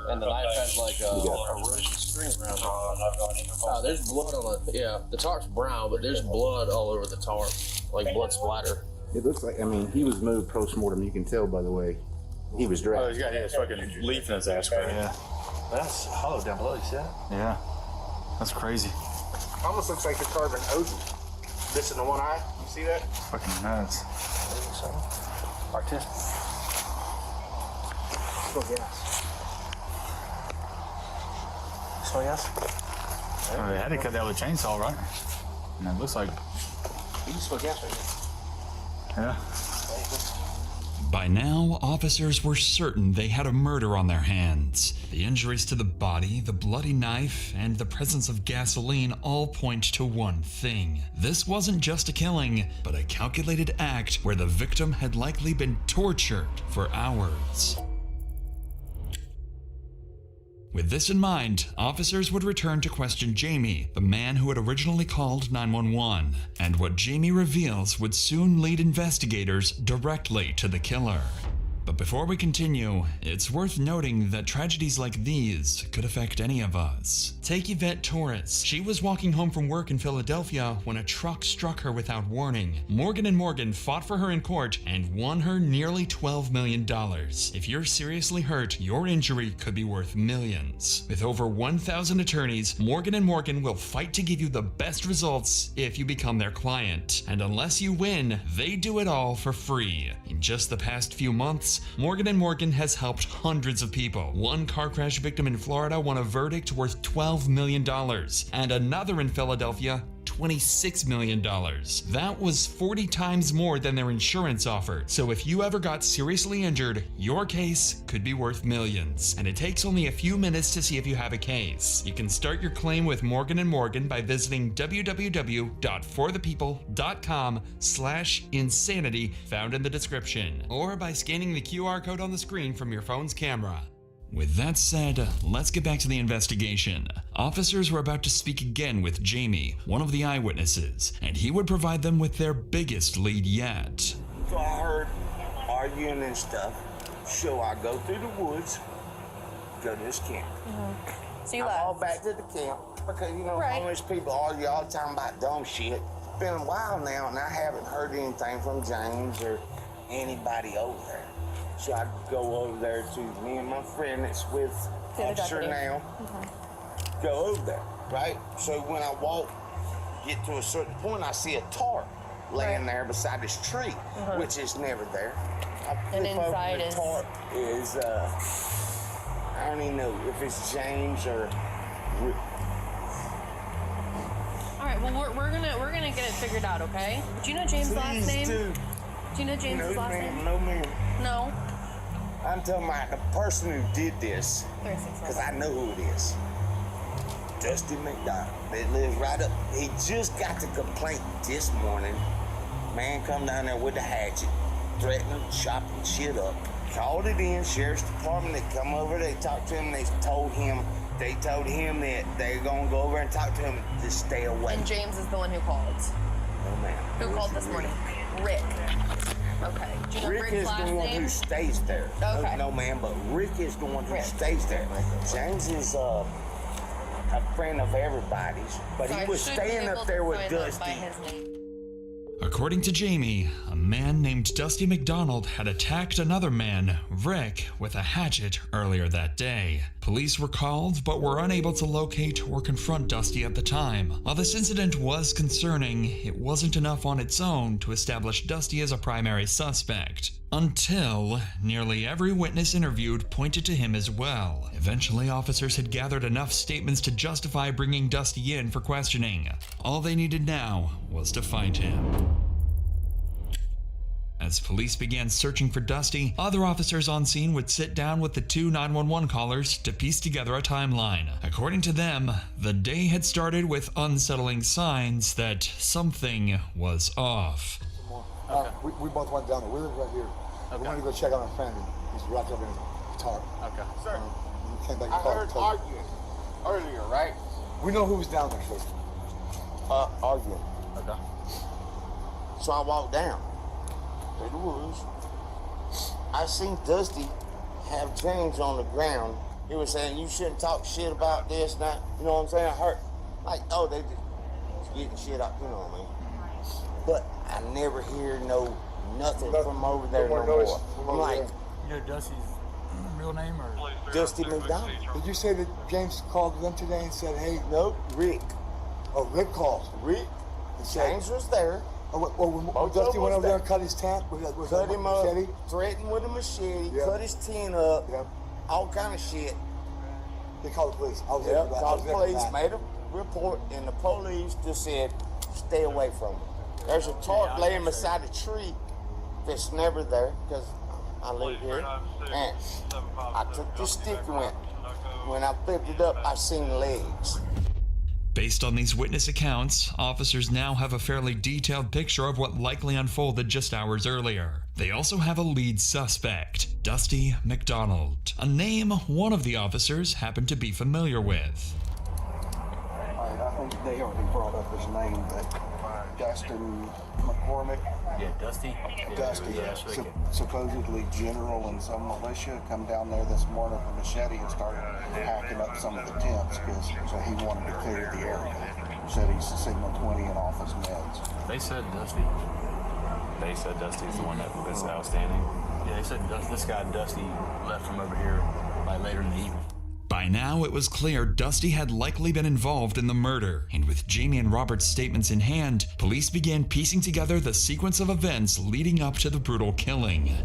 and the knife has like a Russian string around it. There's blood on the, the tarp's brown, but there's blood all over the tarp, like blood splatter. It looks like, he was moved post-mortem. You can tell by the way he was dressed. Oh, he's got his fucking leaf in his ass crack. Yeah. That's hollow down below, you see that? Yeah. That's crazy. Almost looks like they're carving Odin. This in the one eye. You see that? Fucking nuts. Artistic. Smell gas. Smell gas? Oh, they had to cut that with a chainsaw, right? And it looks like. You can smell gas right here. Yeah. By now, officers were certain they had a murder on their hands. The injuries to the body, the bloody knife, and the presence of gasoline all point to one thing. This wasn't just a killing, but a calculated act where the victim had likely been tortured for hours. With this in mind, officers would return to question Jamie, the man who had originally called 911, and what Jamie reveals would soon lead investigators directly to the killer. But before we continue, it's worth noting that tragedies like these could affect any of us. Take Yvette Torres. She was walking home from work in Philadelphia when a truck struck her without warning. Morgan & Morgan fought for her in court and won her nearly $12 million. If you're seriously hurt, your injury could be worth millions. With over 1,000 attorneys, Morgan & Morgan will fight to give you the best results if you become their client. And unless you win, they do it all for free. In just the past few months, Morgan & Morgan has helped hundreds of people. One car crash victim in Florida won a verdict worth $12 million, and another in Philadelphia, $26 million. That was 40 times more than their insurance offered. So if you ever got seriously injured, your case could be worth millions. And it takes only a few minutes to see if you have a case. You can start your claim with Morgan & Morgan by visiting www.forthepeople.com/insanity found in the description, or by scanning the QR code on the screen from your phone's camera. With that said, let's get back to the investigation. Officers were about to speak again with Jamie, one of the eyewitnesses, and he would provide them with their biggest lead yet. So I heard arguing and stuff. So I go through the woods, go to this camp. So you I left. fall back to the camp because, you know, homeless people argue all the time about dumb shit. It's been a while now, and I haven't heard anything from James or anybody over there. So I go over there to me and my friend that's with officer now. Go over there, right? So when I get to a certain point, I see a tarp laying there beside this tree, which is never there. I And flip over inside the is- tarp is, I don't even know if it's James or All right. Well, we're gonna get it figured out, okay? Do you know James' last name? Do you know James' last name? No, ma'am. No. I'm talking about the person who did this, because I know who it is. Dusty McDonald. They live right up. He just got the complaint this morning. Man come down there with a hatchet, threatening, chopping shit up. Called it in, sheriff's department. They come over, they talked to him, they told him that they're gonna go over and talk to him to stay away. And James is the one who called. No, ma'am. Who called this morning? Rick. Okay. Do you know Rick Rick's is last the one name? who stays there. Okay. No, ma'am, but Rick is the one who stays there. James is a friend of everybody's, but So he I was should be staying able up to there with find out Dusty. by his name. According to Jamie, a man named Dusty McDonald had attacked another man, Rick, with a hatchet earlier that day. Police were called, but were unable to locate or confront Dusty at the time. While this incident was concerning, it wasn't enough on its own to establish Dusty as a primary suspect. Until nearly every witness interviewed pointed to him as well. Eventually, officers had gathered enough statements to justify bringing Dusty in for questioning. All they needed now was to find him. As police began searching for Dusty, other officers on scene would sit down with the two 911 callers to piece together a timeline. According to them, the day had started with unsettling signs that something was off. We both went down there. We live right here. We wanted to go check on our family. He's wrapped up in a tarp. Okay. Sir, we came back and I called heard and told us. arguing earlier, right? We know who was down there, sir. Arguing. Okay. So I walked down through the woods. I seen Dusty have James on the ground. He was saying, you shouldn't talk shit about this, not, you know what I'm saying? I heard, like, oh, they just getting shit up, you know what I mean? But I never hear nothing from over there no more. I'm like, You know Dusty's real name or? Dusty McDonald. Did you say that James called them today and said, hey? Nope, Rick. Oh, Rick called. Rick. James was there. When Dusty went over there and cut his tent with cut him up, machete? threatened with a machete, Yeah. cut his tent up, Yeah. all kind of shit. They called the police. I was there for that. I Called was the there for police, that. made a report, and the police just said, stay away from him. There's a tarp laying beside a tree that's never there, because I live here. And I took this stick and when I flipped it up, I seen legs. Based on these witness accounts, officers now have a fairly detailed picture of what likely unfolded just hours earlier. They also have a lead suspect, Dusty McDonald, a name one of the officers happened to be familiar with. I think they already brought up his name, but Dustin McCormick. Yeah, Dusty. Dusty. Yeah, Supposedly general and some militia come down there this morning with a machete and started hacking up some of the tents so he wanted to clear the area. Said he's signal 20 and off his meds. They said Dusty. They said Dusty's the one that's outstanding. Yeah, they said this guy Dusty left from over here like later in the evening. By now, it was clear Dusty had likely been involved in the murder, and with Jamie and Robert's statements in hand, police began piecing together the sequence of events leading up to the brutal killing.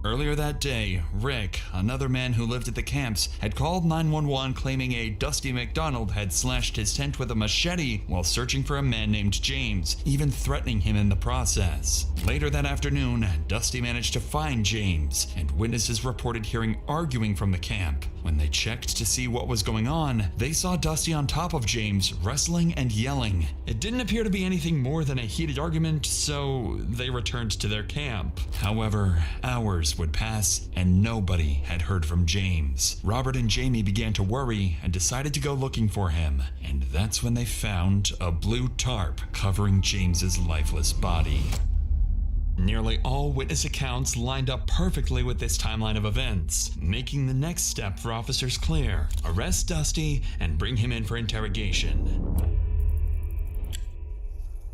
Earlier that day, Rick, another man who lived at the camps, had called 911 claiming a Dusty McDonald had slashed his tent with a machete while searching for a man named James, even threatening him in the process. Later that afternoon, Dusty managed to find James, and witnesses reported hearing arguing from the camp. When they checked to see what was going on, they saw Dusty on top of James, wrestling and yelling. It didn't appear to be anything more than a heated argument, so they returned to their camp. However, hours would pass, and nobody had heard from James. Robert and Jamie began to worry and decided to go looking for him, and that's when they found a blue tarp covering James's lifeless body. Nearly all witness accounts lined up perfectly with this timeline of events, making the next step for officers clear: arrest Dusty and bring him in for interrogation.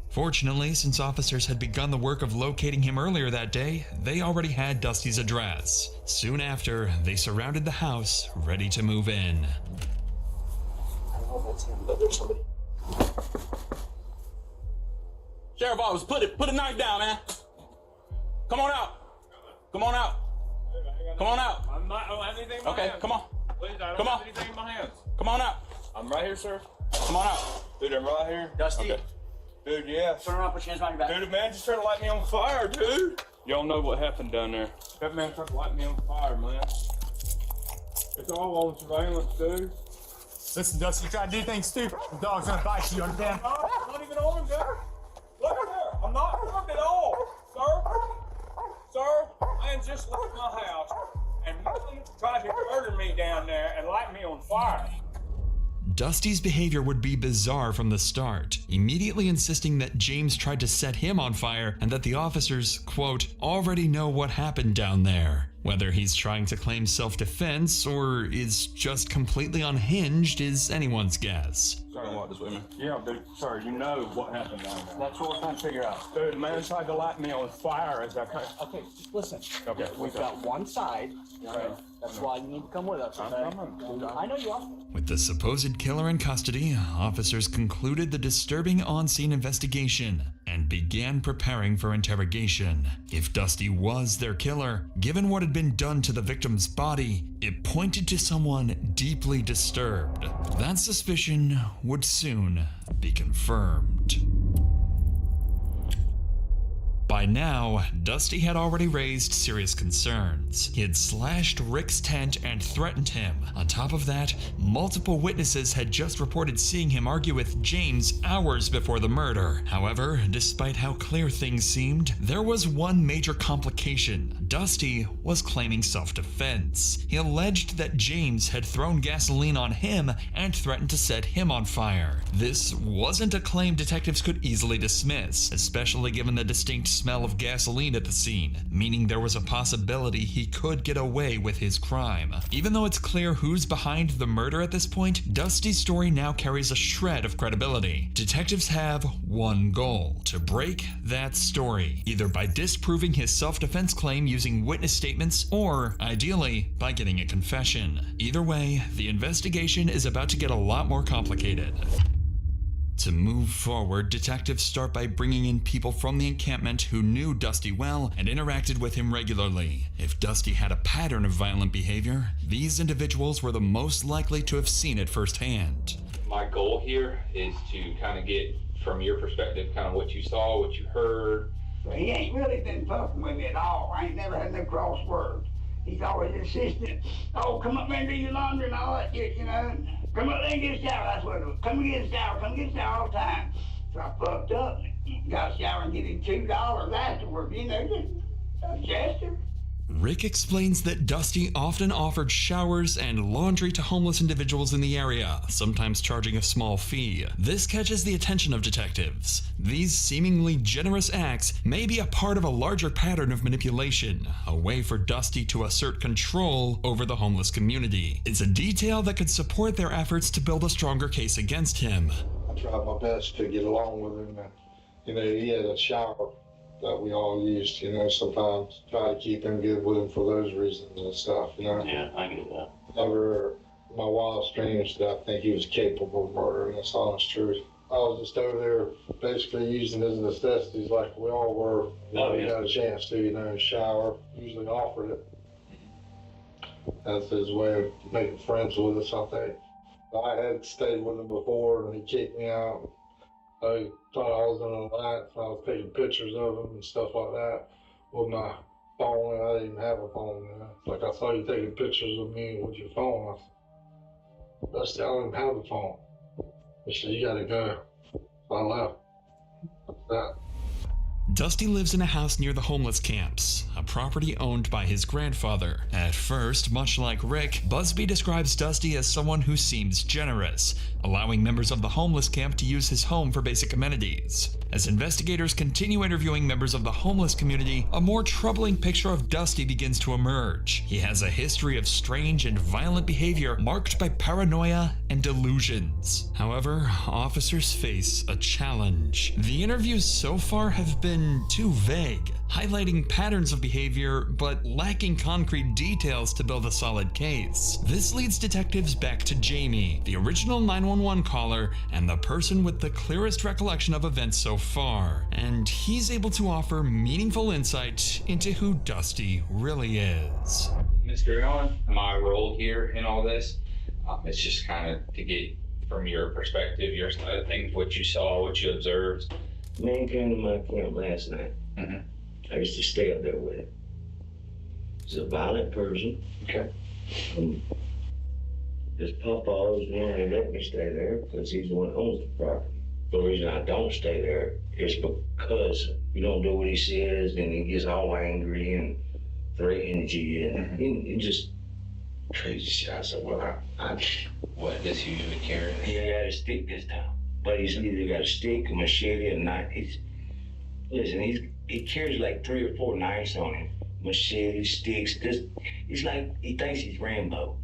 Fortunately, since officers had begun the work of locating him earlier that day, they already had Dusty's address. Soon after, they surrounded the house, ready to move in. I don't know if that's him, but there's somebody. Sheriff Office, put a knife down, man. Come on out. Come on out. Come on out. I don't have anything in my hands. Okay, come on. Please, I don't Come on. have anything in my hands. Come on out. I'm right here, sir. Come on out. Dude, I'm right here. Dusty. Okay. Dude, yeah. Turn around, put your hands behind your back. Dude, the man just tried to light me on fire, dude. Y'all know what happened down there. That man tried to light me on fire, man. It's all on surveillance, dude. Listen, Dusty, you try to do things stupid, the dog's gonna bite you, understand? No, I'm not even armed, sir. Look at there. I'm not armed at all, sir. Sir, man just left my house and tried to murder me down there and light me on fire. Dusty's behavior would be bizarre from the start, immediately insisting that James tried to set him on fire and that the officers, quote, already know what happened down there. Whether he's trying to claim self-defense or is just completely unhinged is anyone's guess. Sorry, walk this with me. Yeah, dude, sir, you know what happened down there. That's what we're trying to figure out. Dude, the man tried to light me on fire as I came. Okay, just listen. Okay, we've got one side. Right? That's why you need to come with us. Okay? I know you are. With the supposed killer in custody, officers concluded the disturbing on-scene investigation and began preparing for interrogation. If Dusty was their killer, given what had been done to the victim's body, it pointed to someone deeply disturbed. That suspicion would soon be confirmed. By now, Dusty had already raised serious concerns. He had slashed Rick's tent and threatened him. On top of that, multiple witnesses had just reported seeing him argue with James hours before the murder. However, despite how clear things seemed, there was one major complication. Dusty was claiming self-defense. He alleged that James had thrown gasoline on him and threatened to set him on fire. This wasn't a claim detectives could easily dismiss, especially given the distinct smell of gasoline at the scene, meaning there was a possibility he could get away with his crime. Even though it's clear who's behind the murder at this point, Dusty's story now carries a shred of credibility. Detectives have one goal: to break that story, either by disproving his self-defense claim using witness statements or, ideally, by getting a confession. Either way, the investigation is about to get a lot more complicated. To move forward, detectives start by bringing in people from the encampment who knew Dusty well and interacted with him regularly. If Dusty had a pattern of violent behavior, these individuals were the most likely to have seen it firsthand. My goal here is to kind of get, from your perspective, kind of what you saw, what you heard. He ain't really been fucking with me at all. I ain't never had no cross words. He's always insistent, oh, come up there and do your laundry and all that shit, you know. Come up there and get a shower. That's what it was. Come and get a shower. Come get a shower all the time. So I fucked up and got a shower and get him $2 afterwards, you know, just a gesture. Rick explains that Dusty often offered showers and laundry to homeless individuals in the area, sometimes charging a small fee. This catches the attention of detectives. These seemingly generous acts may be a part of a larger pattern of manipulation, a way for Dusty to assert control over the homeless community. It's a detail that could support their efforts to build a stronger case against him. I tried my best to get along with him. You know, he had a shower that we all used, you know, sometimes try to keep him good with him for those reasons and stuff, you know. Yeah, I get that. Never, my wildest dreams that I think he was capable of murder, and that's the honest truth. I was just over there basically using his necessities like we all were. You know, Oh, yeah. He got a chance to, you know, shower, usually offered it. That's his way of making friends with us, I think. I had stayed with him before and he kicked me out. I thought I was in a light, so I was taking pictures of him and stuff like that with my phone, and I didn't even have a phone, you know. Like, I saw you taking pictures of me with your phone. I said, Dusty, I don't even have a phone. He said, you gotta go. So I left. That's that. Dusty lives in a house near the homeless camps, a property owned by his grandfather. At first, much like Rick, Busby describes Dusty as someone who seems generous, allowing members of the homeless camp to use his home for basic amenities. As investigators continue interviewing members of the homeless community, a more troubling picture of Dusty begins to emerge. He has a history of strange and violent behavior marked by paranoia and delusions. However, officers face a challenge. The interviews so far have been too vague, highlighting patterns of behavior but lacking concrete details to build a solid case. This leads detectives back to Jamie, the original 911 caller and the person with the clearest recollection of events so far, and he's able to offer meaningful insight into who Dusty really is. Mr. Allen, my role here in all this, it's just kind of to get from your perspective, your side of things, what you saw, what you observed. Man came to my camp last night. I used to stay up there with him. He's a violent person. Okay. His papa always wanted to let me stay there because he's the one that owns the property. The reason I don't stay there is because you don't do what he says, and he gets all angry and threatens you, and he just crazy shit. I said, well, What does he usually carry? he got a stick this time. But he's either got a stick, a machete, or a knife. He carries like 3 or 4 knives on him. Machete, sticks, he's like, he thinks he's Rambo.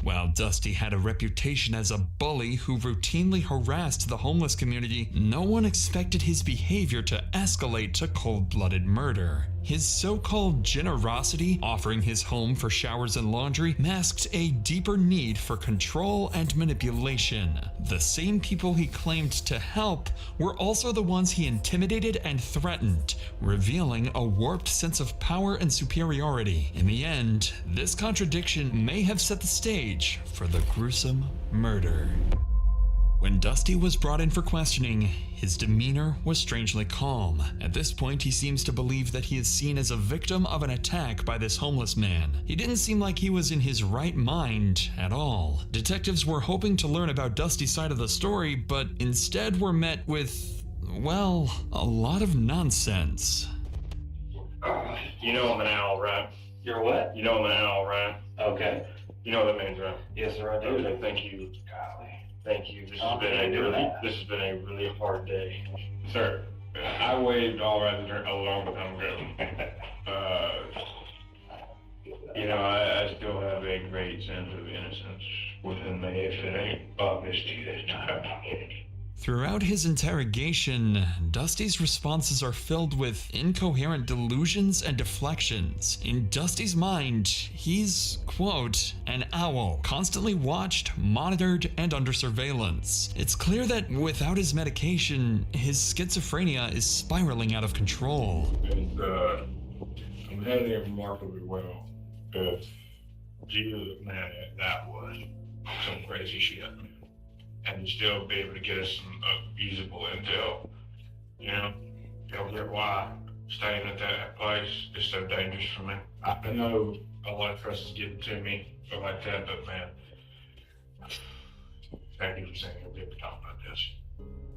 While Dusty had a reputation as a bully who routinely harassed the homeless community, no one expected his behavior to escalate to cold-blooded murder. His so-called generosity, offering his home for showers and laundry, masked a deeper need for control and manipulation. The same people he claimed to help were also the ones he intimidated and threatened, revealing a warped sense of power and superiority. In the end, this contradiction may have set the stage for the gruesome murder. When Dusty was brought in for questioning, his demeanor was strangely calm. At this point, he seems to believe that he is seen as a victim of an attack by this homeless man. He didn't seem like he was in his right mind at all. Detectives were hoping to learn about Dusty's side of the story, but instead were met with, well, a lot of nonsense. You know I'm an owl, right? You're what? You know I'm an owl, right? Okay. You know what that means, right? Yes, sir, I do. Okay, thank you. Golly. Thank you. This Oh, has been a really hard day. Sir, I waved all around the a long time ago. You know, I still have a great sense of innocence within me if it ain't obvious to you this time. Throughout his interrogation, Dusty's responses are filled with incoherent delusions and deflections. In Dusty's mind, he's, quote, an owl, constantly watched, monitored, and under surveillance. It's clear that without his medication, his schizophrenia is spiraling out of control. And I'm handling it remarkably well. Jesus, man, that was some crazy shit, man. And still be able to get us some usable intel. You know, you'll get why staying at that place is so dangerous for me. I know a lot of trust is getting to me or like that, but man, thank you for saying you'll be able to talk about this.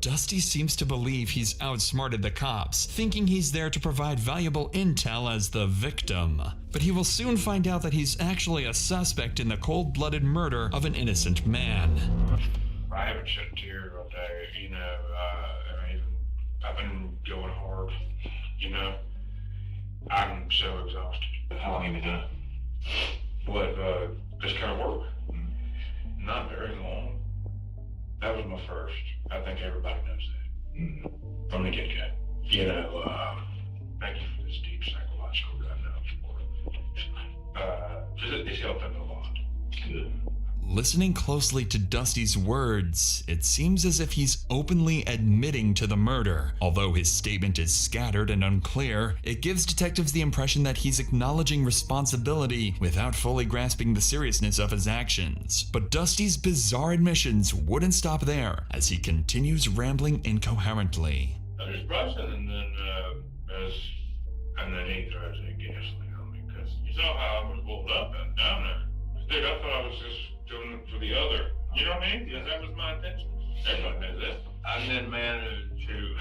Dusty seems to believe he's outsmarted the cops, thinking he's there to provide valuable intel as the victim. But he will soon find out that he's actually a suspect in the cold-blooded murder of an innocent man. I haven't shed a tear all day, you know. I've been going hard, you know. I'm so exhausted. How long have you done it? This kind of work? Not very long. That was my first. I think everybody knows that. From the get-go. You know, thank you for this deep psychological diagnosis. It's helping a lot. Good. Listening closely to Dusty's words, it seems as if he's openly admitting to the murder. Although his statement is scattered and unclear, it gives detectives the impression that he's acknowledging responsibility without fully grasping the seriousness of his actions. But Dusty's bizarre admissions wouldn't stop there, as he continues rambling incoherently. I was brushing and then he throws that gasoline on me because you saw how I was rolled up and down there. Dude, I thought I was just doing it for the other. You know what I mean? Because that was my intention. Everybody knows that. I then managed to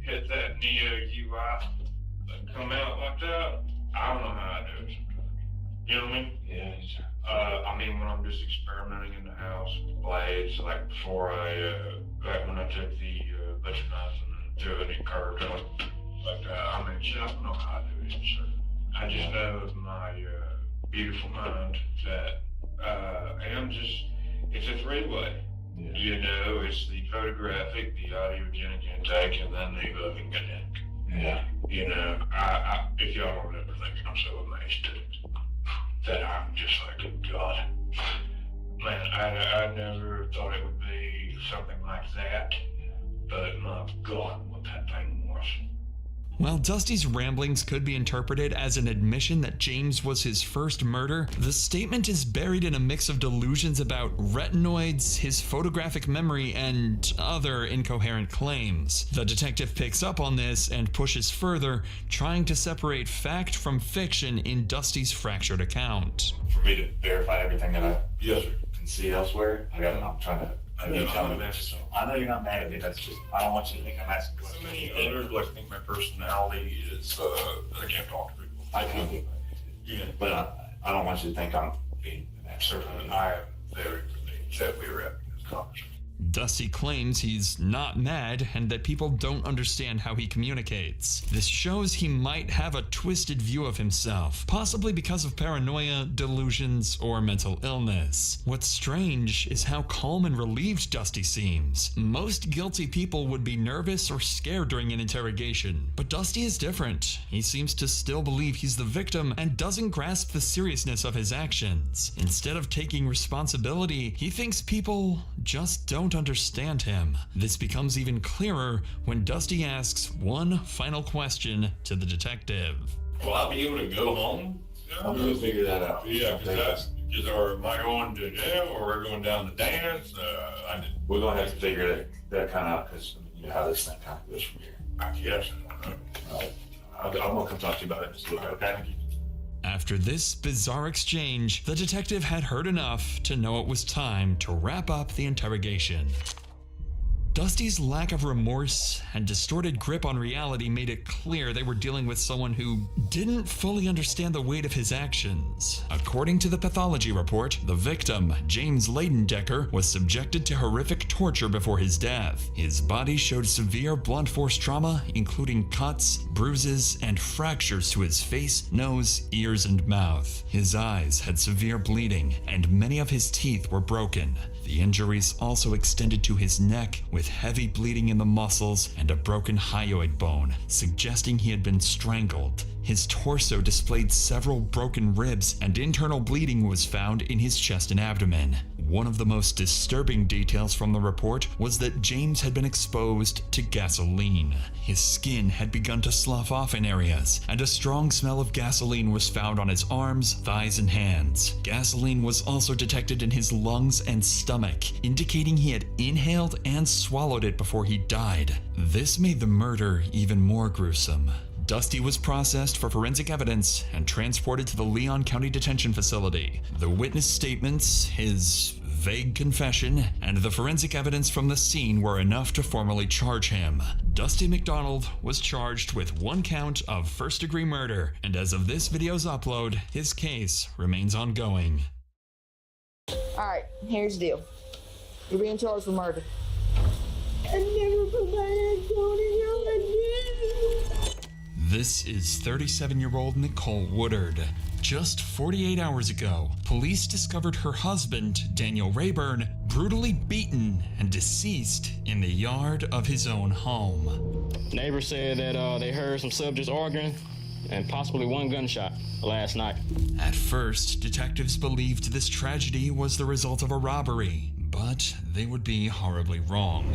hit that Neo UI and come out like that. I don't know how I do it sometimes. You know what I mean? Yeah. I mean, when I'm just experimenting in the house with blades, like before like when I took the butcher knife and threw it in curved on like that. I mean, shit, I don't know how I do it, sir. I just know with my beautiful mind that it's a three-way. Yeah. You know, it's the photographic, the audiogenic intake, and then the living intake. Yeah. You know, if y'all don't ever think I'm so amazed that I'm just like, God. Man, I never thought it would be something like that, but my God, what that thing was. While Dusty's ramblings could be interpreted as an admission that James was his first murder, the statement is buried in a mix of delusions about retinoids, his photographic memory, and other incoherent claims. The detective picks up on this and pushes further, trying to separate fact from fiction in Dusty's fractured account. For me to verify everything that I can see elsewhere, I'm trying to. I know you're not mad at me. That's just, I don't want you to think I'm asking questions. So many others like think my personality is, I can't talk to people. I can do it. But I don't want you to think I'm being an expert. I am very relieved that we were having this conversation. Dusty claims he's not mad and that people don't understand how he communicates. This shows he might have a twisted view of himself, possibly because of paranoia, delusions, or mental illness. What's strange is how calm and relieved Dusty seems. Most guilty people would be nervous or scared during an interrogation, but Dusty is different. He seems to still believe he's the victim and doesn't grasp the seriousness of his actions. Instead of taking responsibility, he thinks people just don't understand him. This becomes even clearer when Dusty asks one final question to the detective. Will I be able to go home? I'm going to figure that out. Yeah, because am I going to jail or we're going down to dance? We're going to have to figure that kind of out because you know how this thing kind of goes from here. I guess. I'm going to come talk to you about it. Just look, okay? After this bizarre exchange, the detective had heard enough to know it was time to wrap up the interrogation. Dusty's lack of remorse and distorted grip on reality made it clear they were dealing with someone who didn't fully understand the weight of his actions. According to the pathology report, the victim, James Leidendecker, was subjected to horrific torture before his death. His body showed severe blunt force trauma, including cuts, bruises, and fractures to his face, nose, ears, and mouth. His eyes had severe bleeding, and many of his teeth were broken. The injuries also extended to his neck, with heavy bleeding in the muscles and a broken hyoid bone, suggesting he had been strangled. His torso displayed several broken ribs, and internal bleeding was found in his chest and abdomen. One of the most disturbing details from the report was that James had been exposed to gasoline. His skin had begun to slough off in areas, and a strong smell of gasoline was found on his arms, thighs, and hands. Gasoline was also detected in his lungs and stomach, indicating he had inhaled and swallowed it before he died. This made the murder even more gruesome. Dusty was processed for forensic evidence and transported to the Leon County Detention Facility. The witness statements, his vague confession and the forensic evidence from the scene were enough to formally charge him. Dusty McDonald was charged with 1 count of first-degree murder, and as of this video's upload, his case remains ongoing. Alright, here's the deal. You're being charged for murder. I never put my hands on it again. This is 37-year-old Nicole Woodard. Just 48 hours ago, police discovered her husband, Daniel Rayburn, brutally beaten and deceased in the yard of his own home. Neighbors said that they heard some subjects arguing and possibly 1 gunshot last night. At first, detectives believed this tragedy was the result of a robbery, but they would be horribly wrong.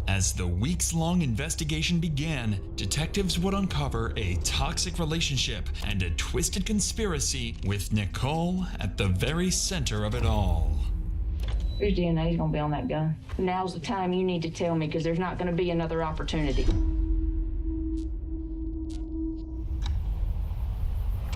As the weeks-long investigation began, detectives would uncover a toxic relationship and a twisted conspiracy with Nicole at the very center of it all. Whose DNA is going to be on that gun? Now's the time you need to tell me, because there's not going to be another opportunity.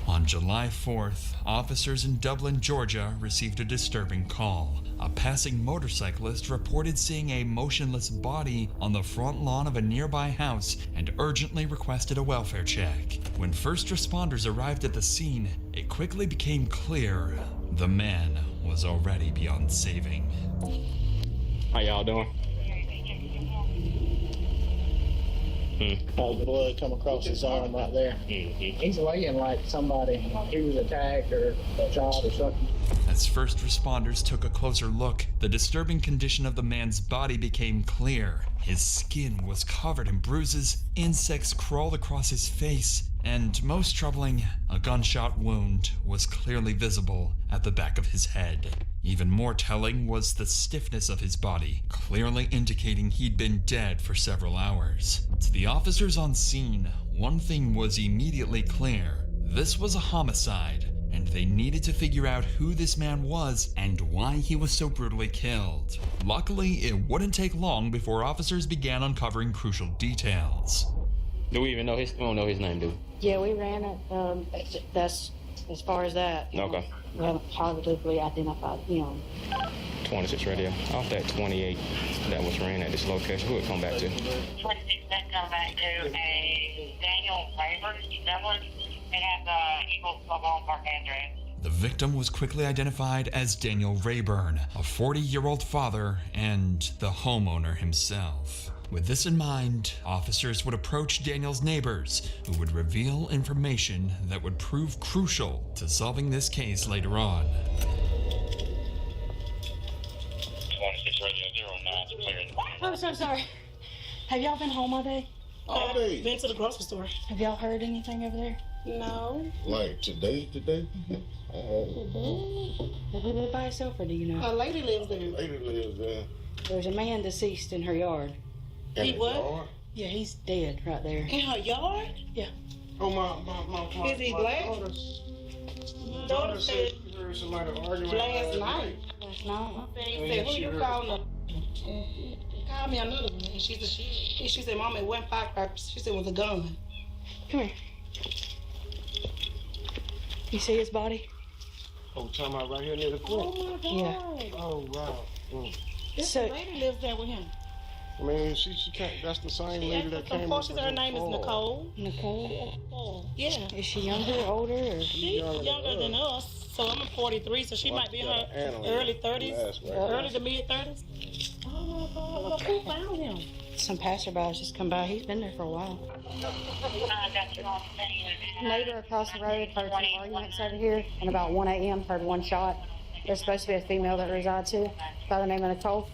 On July 4th, officers in Dublin, Georgia received a disturbing call. A passing motorcyclist reported seeing a motionless body on the front lawn of a nearby house and urgently requested a welfare check. When first responders arrived at the scene, it quickly became clear the man was already beyond saving. How y'all doing? All the blood come across his arm right there. He's laying like somebody, he was attacked or shot or something. As first responders took a closer look, the disturbing condition of the man's body became clear. His skin was covered in bruises, insects crawled across his face, and most troubling, a gunshot wound was clearly visible at the back of his head. Even more telling was the stiffness of his body, clearly indicating he'd been dead for several hours. To the officers on scene, one thing was immediately clear. This was a homicide, and they needed to figure out who this man was and why he was so brutally killed. Luckily, it wouldn't take long before officers began uncovering crucial details. Do we even know his? We don't know his name, do we? Yeah, we ran it. That's as far as that. Okay. We haven't positively identified him. 26 radio. Off that 28 that was ran at this location, who would come back to? 26 that come back to a Daniel Rayburn, Dublin. It has Eagle Club Park address. The victim was quickly identified as Daniel Rayburn, a 40-year-old father and the homeowner himself. With this in mind, officers would approach Daniel's neighbors, who would reveal information that would prove crucial to solving this case later on. 26 radio 09's cleared. I'm so sorry. Have y'all been home all day? All day. Been to the grocery store. Have y'all heard anything over there? No. Like today? Does he live by himself or do you know? A lady lives there. Lady lives there. There's a man deceased in her yard. He what? Yard? Yeah, he's dead right there. In her yard? Yeah. Oh, my. Is he black? My daughter said she heard somebody arguing last night. Last night. He said, who you calling? Call me another one. And she said, Mom, it wasn't firecrackers. She said it was a gun. Come here. You see his body? Oh, talking about right here near the front? Oh, my God. Yeah. Oh, wow. This lady lives there with him. I mean, she can't, that's the same lady that came up. Her name is Nicole. Nicole? Yeah. Is she younger, older? Or? She's younger than us. So I'm 43, so she might be in her early 30s, early to mid 30s. Oh, who found him? Some passerbys just come by. He's been there for a while. Neighbor across the road heard some arguments over here, and about 1 a.m. heard one shot. There's supposed to be a female that resides here by the name of Nicole.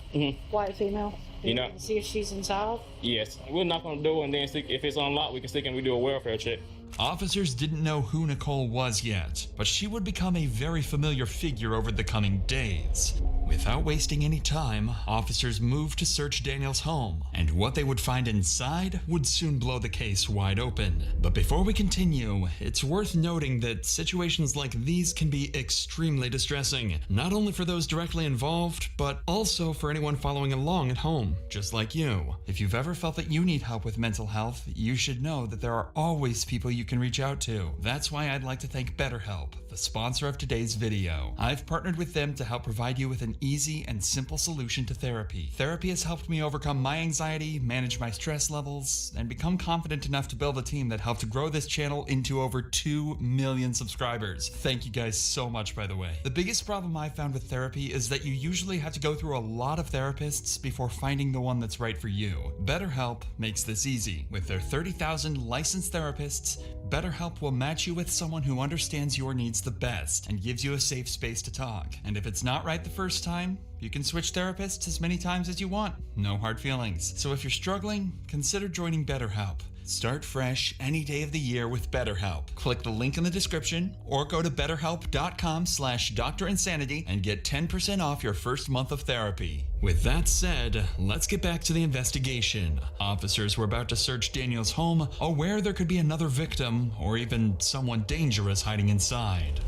White female. You know, see if she's inside. Yes, we'll knock on the door and then if it's unlocked, we can stick and we do a welfare check. Officers didn't know who Nicole was yet, but she would become a very familiar figure over the coming days. Without wasting any time, officers moved to search Daniel's home, and what they would find inside would soon blow the case wide open. But before we continue, it's worth noting that situations like these can be extremely distressing, not only for those directly involved, but also for anyone following along at home, just like you. If you've ever felt that you need help with mental health, you should know that there are always people you can reach out to. That's why I'd like to thank BetterHelp, the the sponsor of today's video. I've partnered with them to help provide you with an easy and simple solution to therapy. Therapy has helped me overcome my anxiety, manage my stress levels, and become confident enough to build a team that helped grow this channel into over 2 million subscribers. Thank you guys so much, by the way. The biggest problem I found with therapy is that you usually have to go through a lot of therapists before finding the one that's right for you. BetterHelp makes this easy. With their 30,000 licensed therapists, BetterHelp will match you with someone who understands your needs the best and gives you a safe space to talk. And if it's not right the first time, you can switch therapists as many times as you want. No hard feelings. So if you're struggling, consider joining BetterHelp. Start fresh any day of the year with BetterHelp. Click the link in the description or go to betterhelp.com/DrInsanity and get 10% off your first month of therapy. With that said, let's get back to the investigation. Officers were about to search Daniel's home, aware there could be another victim or even someone dangerous hiding inside.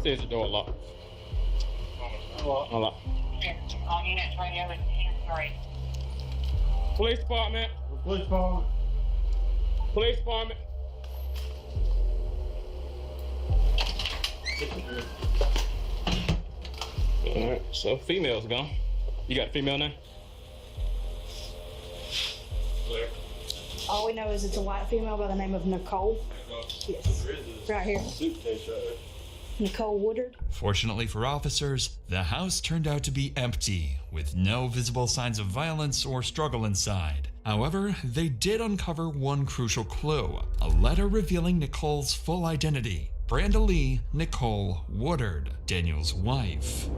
Says the door locked. Unlocked. On unit 3. Police department. Police department. Police department. Alright, so female's gone. You got a female name? Clear. All we know is it's a white female by the name of Nicole. Yes. Right here. Nicole Woodard. Fortunately for officers, the house turned out to be empty, with no visible signs of violence or struggle inside. However, they did uncover one crucial clue, a letter revealing Nicole's full identity. Brandalee Nicole Woodard, Daniel's wife.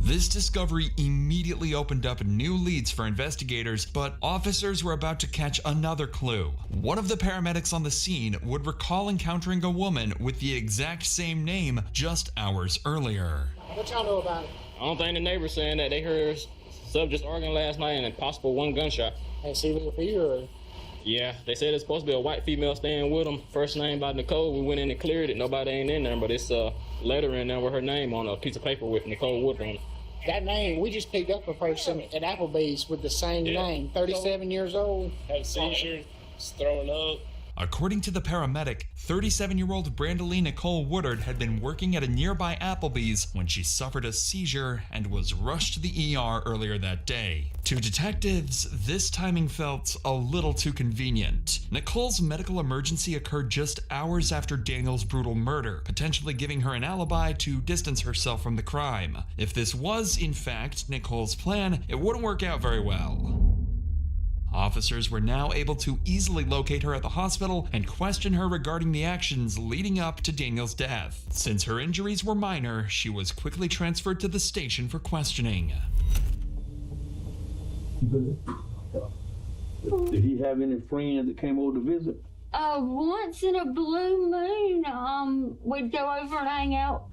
This discovery immediately opened up new leads for investigators, but officers were about to catch another clue. One of the paramedics on the scene would recall encountering a woman with the exact same name just hours earlier. What y'all know about it? I don't think the neighbors saying that they heard subjects arguing last night and a possible one gunshot. Ain't seen it here or? Yeah, they said it's supposed to be a white female staying with them. First name by Nicole. We went in and cleared it. Nobody ain't in there, but it's a letter in there with her name on a piece of paper with Nicole Woodard on it. That name, we just picked up a person at Applebee's with the same name, 37 years old. Had a seizure, throwing up. According to the paramedic, 37-year-old Brandalee Nicole Woodard had been working at a nearby Applebee's when she suffered a seizure and was rushed to the ER earlier that day. To detectives, this timing felt a little too convenient. Nicole's medical emergency occurred just hours after Daniel's brutal murder, potentially giving her an alibi to distance herself from the crime. If this was, in fact, Nicole's plan, it wouldn't work out very well. Officers were now able to easily locate her at the hospital and question her regarding the actions leading up to Daniel's death. Since her injuries were minor, she was quickly transferred to the station for questioning. Did he have any friends that came over to visit? Once in a blue moon, we'd go over and hang out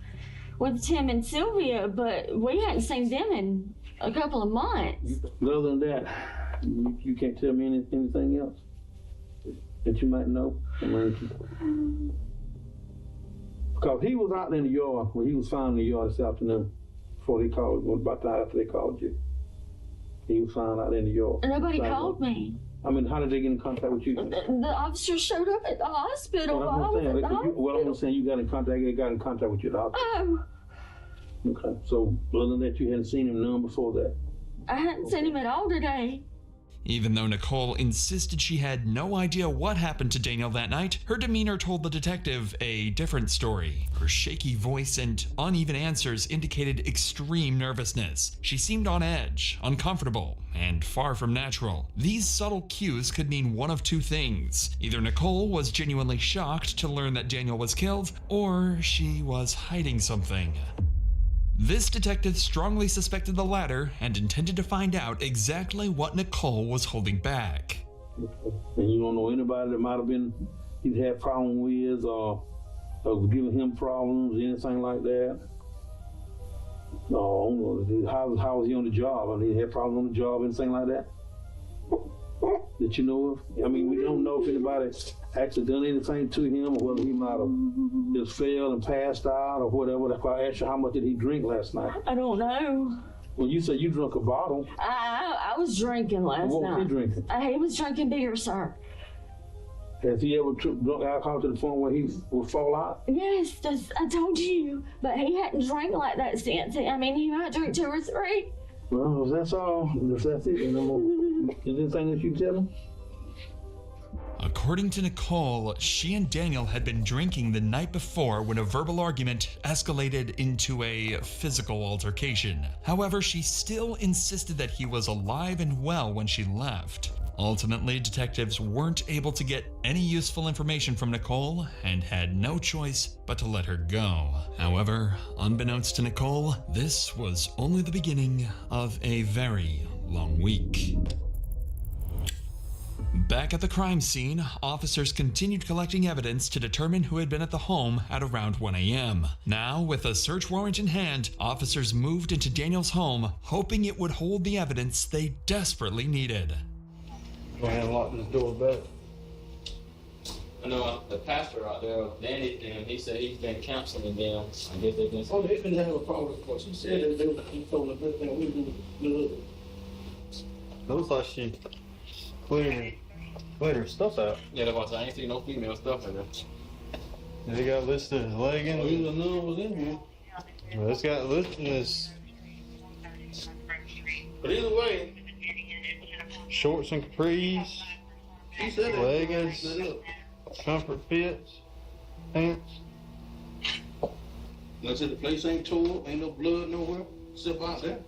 with Tim and Sylvia, but we hadn't seen them in a couple of months. Other than that, you can't tell me anything else that you might know? Because he was out in the yard, when he was found in the yard this afternoon, before they called, about the time after they called you. He was found out in the yard. Nobody called me. I mean, how did they get in contact with you? The officer showed up at the hospital. What I'm saying, you got in contact, they got in contact with you at the hospital. Oh. Okay, so other than that, you hadn't seen him none before that? I hadn't seen him at all today. Even though Nicole insisted she had no idea what happened to Daniel that night, her demeanor told the detective a different story. Her shaky voice and uneven answers indicated extreme nervousness. She seemed on edge, uncomfortable, and far from natural. These subtle cues could mean one of two things. Either Nicole was genuinely shocked to learn that Daniel was killed, or she was hiding something. This detective strongly suspected the latter and intended to find out exactly what Nicole was holding back. And you don't know anybody that might have been, he'd had problems with or giving him problems, anything like that? No, how was he on the job? I mean, he had problems on the job, anything like that? That you know of? I mean, we don't know if anybody actually done anything to him or whether he might have just fell and passed out or whatever. That's why I asked you how much did he drink last night? I don't know. Well, you said you drank a bottle. I was drinking last night. What was he drinking? He was drinking beer, sir. Has he ever drunk alcohol to the point where he would fall out? Yes, I told you. But he hadn't drank like that since. I mean, he might drink 2 or 3. Well, if that's all, if that's it, is there anything that you tell him? According to Nicole, she and Daniel had been drinking the night before when a verbal argument escalated into a physical altercation. However, she still insisted that he was alive and well when she left. Ultimately, detectives weren't able to get any useful information from Nicole and had no choice but to let her go. However, unbeknownst to Nicole, this was only the beginning of a very long week. Back at the crime scene, officers continued collecting evidence to determine who had been at the home at around 1 a.m. Now, with a search warrant in hand, officers moved into Daniel's home, hoping it would hold the evidence they desperately needed. Go ahead and lock this door back. I know the pastor out there, Danny, he said he's been counseling them. I guess they've been. Oh, they didn't have a problem because he said that he told them everything we do good. Looks like she cleared her stuff out. Yeah, that's why I ain't seen no female stuff in there. They got listed as leggings. Oh, you know was in here. Well, it's got listed as. But either way, Shorts and capris, he said it. leggings, comfort fits, pants. Like I said, the place ain't tore, ain't no blood nowhere, except out there.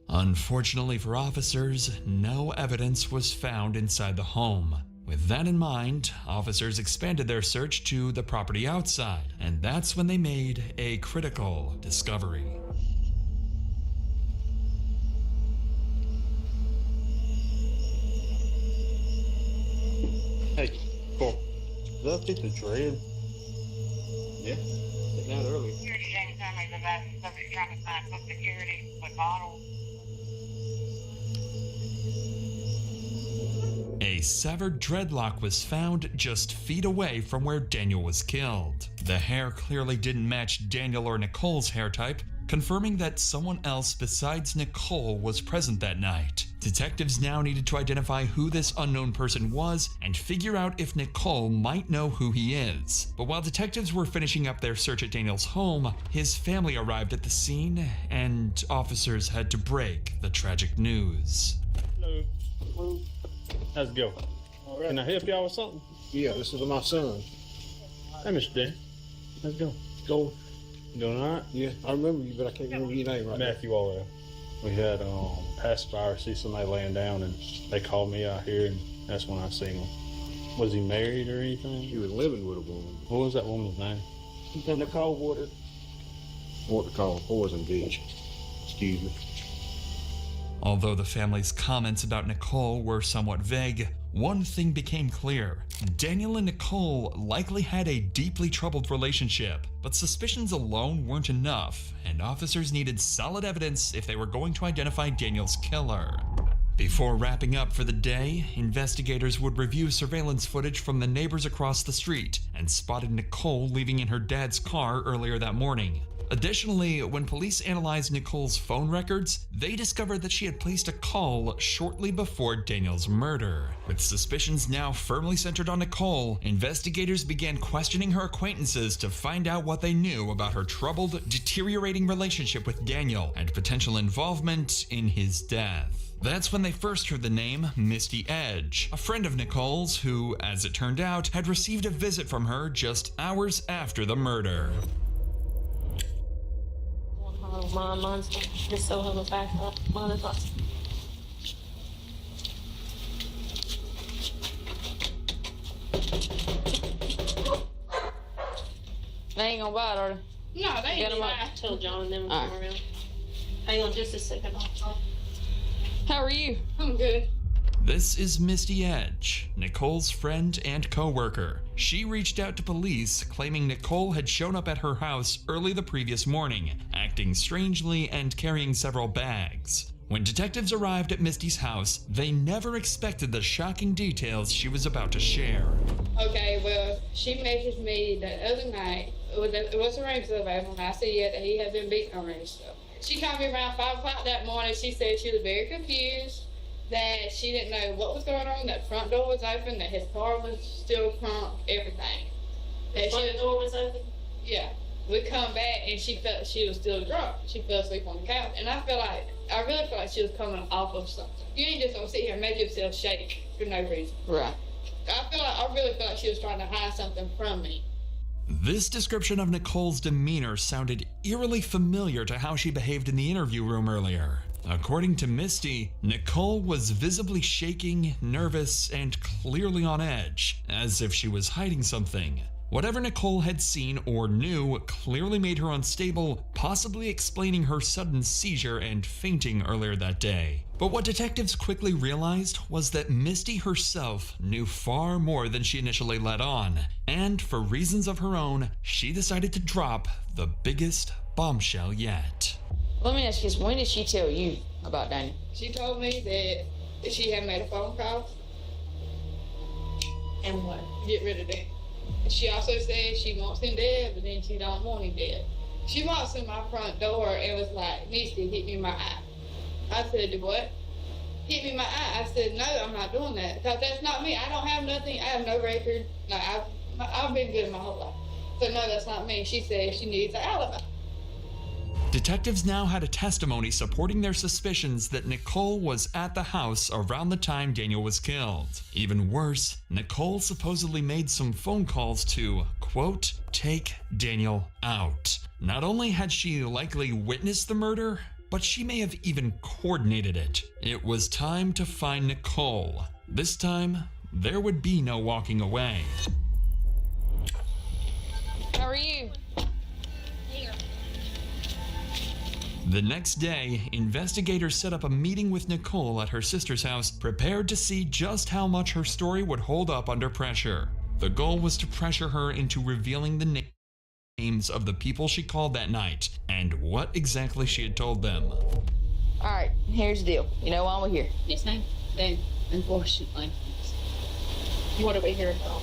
Unfortunately for officers, no evidence was found inside the home. With that in mind, officers expanded their search to the property outside, and that's when they made a critical discovery. Hey, cool. Did I fit the dread? Yeah, took that earlier. Security didn't tell me that somebody's trying to find some security with bottles. A severed dreadlock was found just feet away from where Daniel was killed. The hair clearly didn't match Daniel or Nicole's hair type, confirming that someone else besides Nicole was present that night. Detectives now needed to identify who this unknown person was and figure out if Nicole might know who he is. But while detectives were finishing up their search at Daniel's home, his family arrived at the scene and officers had to break the tragic news. Hello. How's it go? All right. Can I help y'all with something? Yeah, this is my son. Hey, Mr. Dan. How's it go? Go. You doing all right? Yeah, I remember you, but I can't remember your name right now. Matthew Allwell. We had pacifier see somebody laying down, and they called me out here, and that's when I seen him. Was he married or anything? He was living with a woman. What was that woman's name? Nicole Water. What to call Poison Beach. Excuse me. Although the family's comments about Nicole were somewhat vague, one thing became clear. Daniel and Nicole likely had a deeply troubled relationship, but suspicions alone weren't enough, and officers needed solid evidence if they were going to identify Daniel's killer. Before wrapping up for the day, investigators would review surveillance footage from the neighbors across the street and spotted Nicole leaving in her dad's car earlier that morning. Additionally, when police analyzed Nicole's phone records, they discovered that she had placed a call shortly before Daniel's murder. With suspicions now firmly centered on Nicole, investigators began questioning her acquaintances to find out what they knew about her troubled, deteriorating relationship with Daniel and potential involvement in his death. That's when they first heard the name Misty Edge, a friend of Nicole's who, as it turned out, had received a visit from her just hours after the murder. Mine's just so hella back up. Mine is lost. They ain't gonna bite, are they? No, they ain't Get 'em gonna up. bite. Tell John and them to come around. Hang on just a second. How are you? I'm good. This is Misty Edge, Nicole's friend and co-worker. She reached out to police claiming Nicole had shown up at her house early the previous morning, acting strangely and carrying several bags. When detectives arrived at Misty's house, they never expected the shocking details she was about to share. Okay, well, she messaged me the other night. What's the ring stuff? And I said, yeah, that he had been beaten on her and stuff. She called me around 5 o'clock that morning. She said she was very confused. that she didn't know what was going on, that front door was open, that his car was still crunk, everything. The front door was open? Yeah. We come back and she felt she was still drunk. She fell asleep on the couch. And I really feel like she was coming off of something. You ain't just gonna sit here and make yourself shake for no reason. Right. I really feel like she was trying to hide something from me. This description of Nicole's demeanor sounded eerily familiar to how she behaved in the interview room earlier. According to Misty, Nicole was visibly shaking, nervous, and clearly on edge, as if she was hiding something. Whatever Nicole had seen or knew clearly made her unstable, possibly explaining her sudden seizure and fainting earlier that day. But what detectives quickly realized was that Misty herself knew far more than she initially let on, and for reasons of her own, she decided to drop the biggest bombshell yet. Let me ask you this, when did she tell you about Daniel? She told me that she had made a phone call. And what? Get rid of that. She also said she wants him dead, but then she don't want him dead. She walks in my front door and was like, Misty, hit me in my eye. I said, what? Hit me in my eye. I said, no, I'm not doing that. Because that's not me. I don't have nothing. I have no record. No, I've been good my whole life. So no, that's not me. She said she needs an alibi. Detectives now had a testimony supporting their suspicions that Nicole was at the house around the time Daniel was killed. Even worse, Nicole supposedly made some phone calls to, quote, take Daniel out. Not only had she likely witnessed the murder, but she may have even coordinated it. It was time to find Nicole. This time, there would be no walking away. How are you? The next day, investigators set up a meeting with Nicole at her sister's house, prepared to see just how much her story would hold up under pressure. The goal was to pressure her into revealing the names of the people she called that night, and what exactly she had told them. Alright, here's the deal. You know why we're here? Yes, ma'am. Then, unfortunately, What are we here about?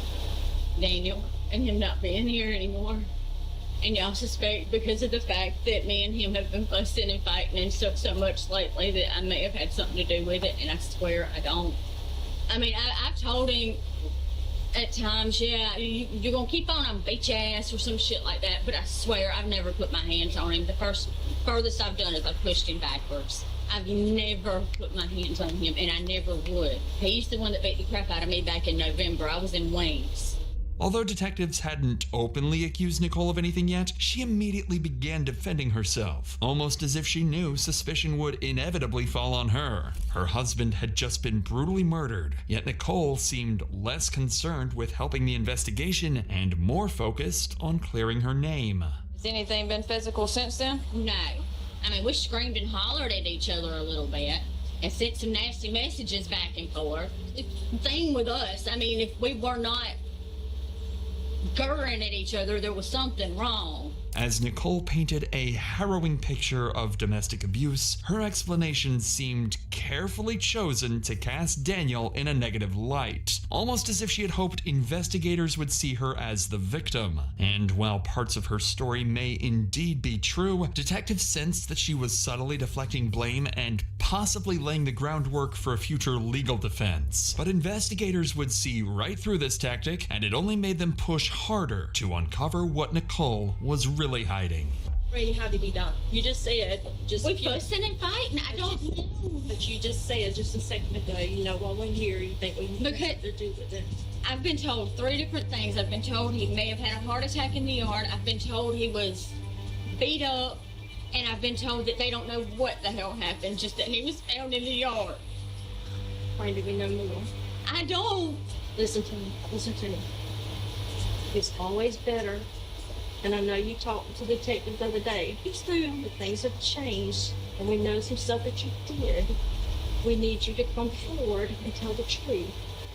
Daniel and him not being here anymore. And y'all suspect because of the fact that me and him have been fussing and fighting and stuff so much lately that I may have had something to do with it, and I swear I don't. I mean, I've told him at times, yeah, you're gonna keep on beat your ass or some shit like that, but I swear I've never put my hands on him. The furthest I've done is I've pushed him backwards. I've never put my hands on him, and I never would. He's the one that beat the crap out of me back in November. I was in Wings. Although detectives hadn't openly accused Nicole of anything yet, she immediately began defending herself, almost as if she knew suspicion would inevitably fall on her. Her husband had just been brutally murdered, yet Nicole seemed less concerned with helping the investigation and more focused on clearing her name. Has anything been physical since then? No. I mean, we screamed and hollered at each other a little bit and sent some nasty messages back and forth. The thing with us, I mean, if we were not gurring at each other, there was something wrong. As Nicole painted a harrowing picture of domestic abuse, her explanation seemed carefully chosen to cast Daniel in a negative light, almost as if she had hoped investigators would see her as the victim. And while parts of her story may indeed be true, detectives sensed that she was subtly deflecting blame and possibly laying the groundwork for a future legal defense. But investigators would see right through this tactic, and it only made them push harder to uncover what Nicole was really hiding. Brady, how did he die? You just said we fussing and fighting. I don't know. But you just said just a second ago, you know, while we're here, you think we need to do with this. I've been told 3 different things. I've been told he may have had a heart attack in the yard. I've been told he was beat up, and I've been told that they don't know what the hell happened, just that he was found in the yard. Why do we know more? I don't. Listen to me. Listen to me. It's always better. And I know you talked to the detective the other day. It's true that things have changed, and we know some stuff that you did. We need you to come forward and tell the truth.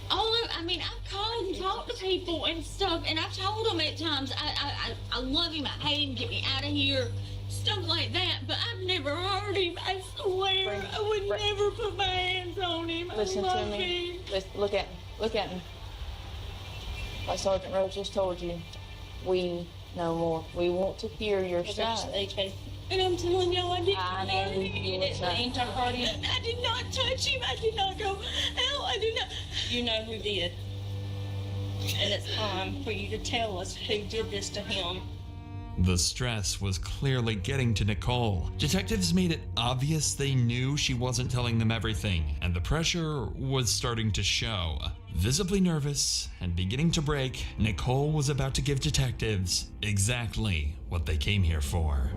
I mean, I've called and talked to people and stuff, and I've told them at times, I love him, I hate him, get me out of here, stuff like that, but I've never heard him. I swear, I would never put my hands on him. Listen to me. Look at me. Look at me. Like Sergeant Rose just told you, we know more. We want to hear your side. And I'm telling y'all, I didn't I hurt know him. you didn't mean to hurt him. I did not touch him. I did not go out. I did not. You know who did. And it's time for you to tell us who did this to him. The stress was clearly getting to Nicole. Detectives made it obvious they knew she wasn't telling them everything, and the pressure was starting to show. Visibly nervous and beginning to break, Nicole was about to give detectives exactly what they came here for.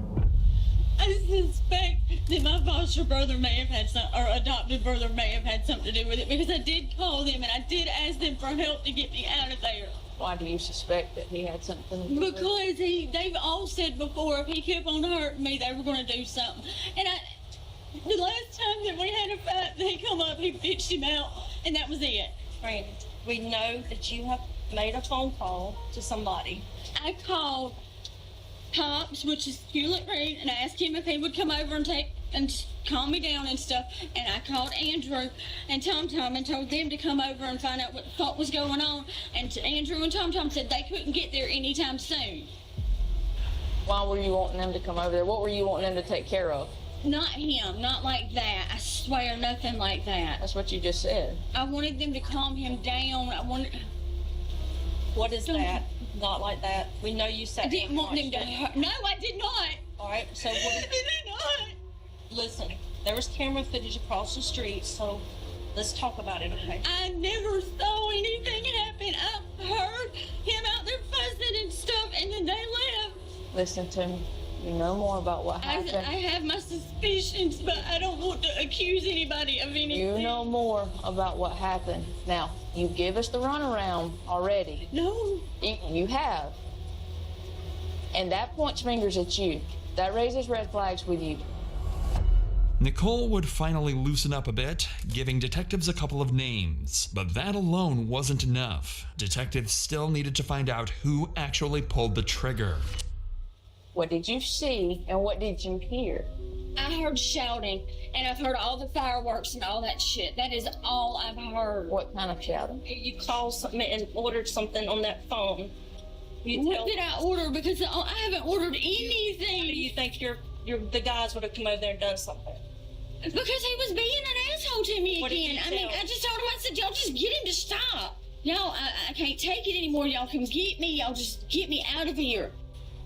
I suspect that my foster brother may have had or adopted brother may have had something to do with it, because I did call them and I did ask them for help to get me out of there. Why do you suspect that he had something to do with it? Because they've all said before if he kept on hurting me, they were going to do something. And the last time that we had a fight, they come up, he bitched him out, and that was it. Friend, we know that you have made a phone call to somebody. I called Pops, which is Hewlett Reed, and I asked him if he would come over and calm me down and stuff. And I called Andrew and Tom and told them to come over and find out what was going on. And Andrew and Tom said they couldn't get there anytime soon. Why were you wanting them to come over there? What were you wanting them to take care of? Not him, not like that. I swear, nothing like that. That's what you just said. I wanted them to calm him down. What is that? Not like that. We know you said. I didn't want them to hurt. No, I did not. All right, so what? I did not. Listen, there was camera footage across the street, so let's talk about it, okay? I never saw anything happen. I heard him out there fussing and stuff, and then they left. Listen to me. You know more about what happened. I have my suspicions, but I don't want to accuse anybody of anything. You know more about what happened. Now, you give us the runaround already. No. You have. And that points fingers at you. That raises red flags with you. Nicole would finally loosen up a bit, giving detectives a couple of names. But that alone wasn't enough. Detectives still needed to find out who actually pulled the trigger. What did you see and what did you hear? I heard shouting, and I've heard all the fireworks and all that shit. That is all I've heard. What kind of shouting? You called something and ordered something on that phone. What did I order? Because I haven't ordered anything. How do you think the guys would have come over there and done something? Because he was being an asshole to me again. I mean, I just told him, I said, y'all just get him to stop. Y'all, I can't take it anymore. Y'all come get me. Y'all just get me out of here.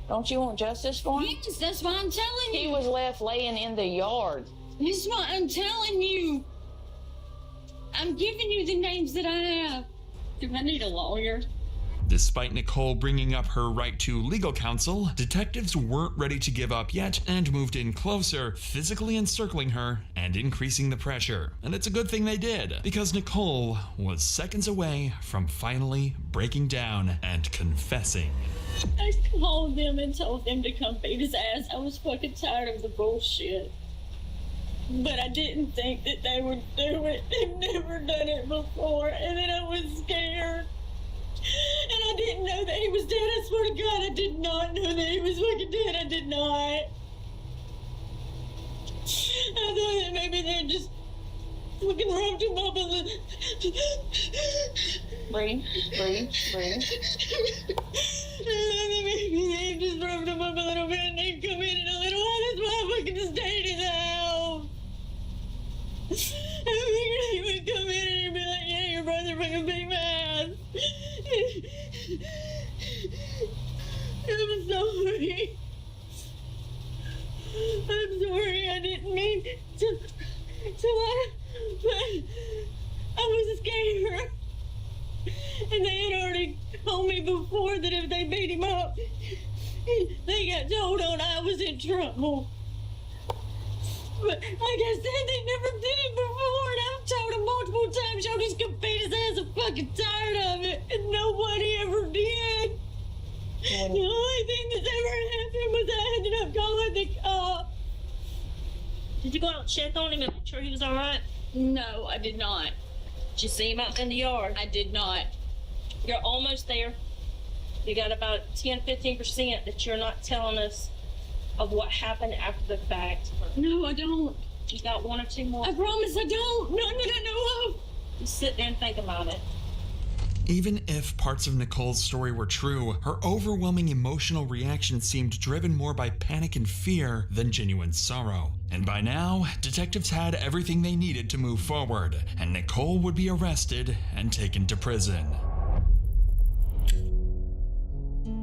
Don't you want justice for him? Yes, that's why I'm telling you. He was left laying in the yard. This is why I'm telling you. I'm giving you the names that I have. Do I need a lawyer? Despite Nicole bringing up her right to legal counsel, detectives weren't ready to give up yet and moved in closer, physically encircling her and increasing the pressure. And it's a good thing they did, because Nicole was seconds away from finally breaking down and confessing. I called them and told them to come beat his ass. I was fucking tired of the bullshit. But I didn't think that they would do it. They've never done it before. And then I was scared. And I didn't know that he was dead. I swear to God, I did not know that he was fucking dead. I did not. I thought that maybe they just fucking rubbed him up and Breathe. Maybe they just rubbed him up a little bit and they'd come in a little while. That's why I fucking stayed in the house. I figured he would come in and he'd be like, yeah, your brother fucking beat my ass. I'm sorry. I'm sorry, I didn't mean to lie, but I was scared. And they had already told me before that if they beat him up, they got told on I was in trouble. But like I said, they never did it before, and I've told him multiple times, y'all just come beat his ass. I'm fucking tired of it, and nobody ever did. The only thing that's ever happened was I ended up calling the cops. Did you go out and check on him and make sure he was all right? No, I did not. Did you see him out in the yard? I did not. You're almost there. You got about 10-15% that you're not telling us of what happened after the fact. No, I don't. You got one or two more? I promise I don't. None that I know of. Just sit there and think about it. Even if parts of Nicole's story were true, her overwhelming emotional reaction seemed driven more by panic and fear than genuine sorrow. And by now, detectives had everything they needed to move forward, and Nicole would be arrested and taken to prison.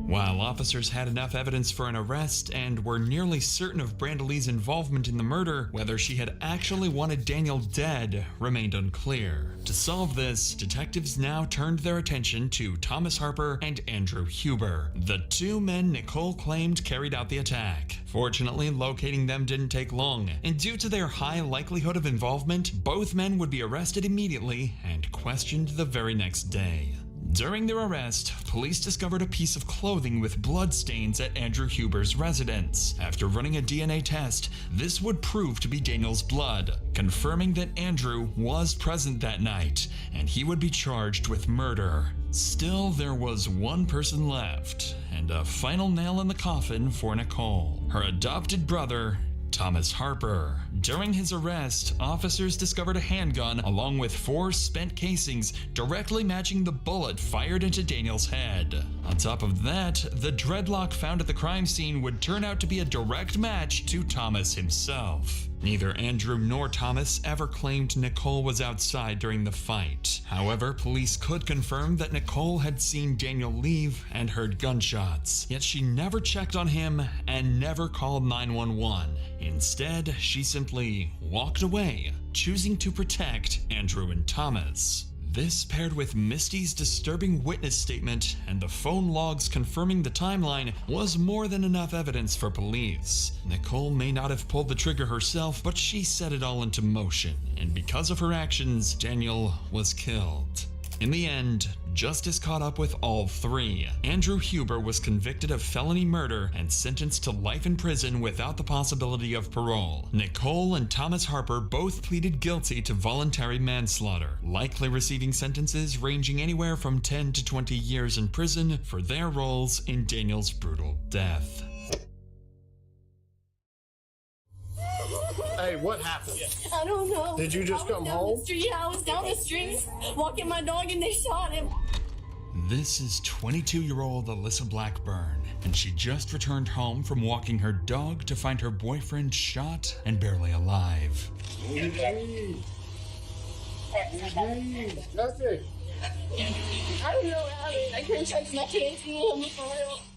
While officers had enough evidence for an arrest and were nearly certain of Brandalee's involvement in the murder, whether she had actually wanted Daniel dead remained unclear. To solve this, detectives now turned their attention to Thomas Harper and Andrew Huber, the two men Nicole claimed carried out the attack. Fortunately, locating them didn't take long, and due to their high likelihood of involvement, both men would be arrested immediately and questioned the very next day. During their arrest, police discovered a piece of clothing with bloodstains at Andrew Huber's residence. After running a DNA test, this would prove to be Daniel's blood, confirming that Andrew was present that night, and he would be charged with murder. Still, there was one person left, and a final nail in the coffin for Nicole, her adopted brother, Thomas Harper. During his arrest, officers discovered a handgun along with 4 spent casings directly matching the bullet fired into Daniel's head. On top of that, the dreadlock found at the crime scene would turn out to be a direct match to Thomas himself. Neither Andrew nor Thomas ever claimed Nicole was outside during the fight. However, police could confirm that Nicole had seen Daniel leave and heard gunshots, yet she never checked on him and never called 911. Instead, she simply walked away, choosing to protect Andrew and Thomas. This, paired with Misty's disturbing witness statement and the phone logs confirming the timeline, was more than enough evidence for police. Nicole may not have pulled the trigger herself, but she set it all into motion, and because of her actions, Daniel was killed. In the end, justice caught up with all 3. Andrew Huber was convicted of felony murder and sentenced to life in prison without the possibility of parole. Nicole and Thomas Harper both pleaded guilty to voluntary manslaughter, likely receiving sentences ranging anywhere from 10 to 20 years in prison for their roles in Daniel's brutal death. Hey, what happened? I don't know. Did you just come home? Yeah, I was down the street walking my dog and they shot him. This is 22-year-old Alyssa Blackburn, and she just returned home from walking her dog to find her boyfriend shot and barely alive. Jesse. I don't know how I couldn't touch my kids.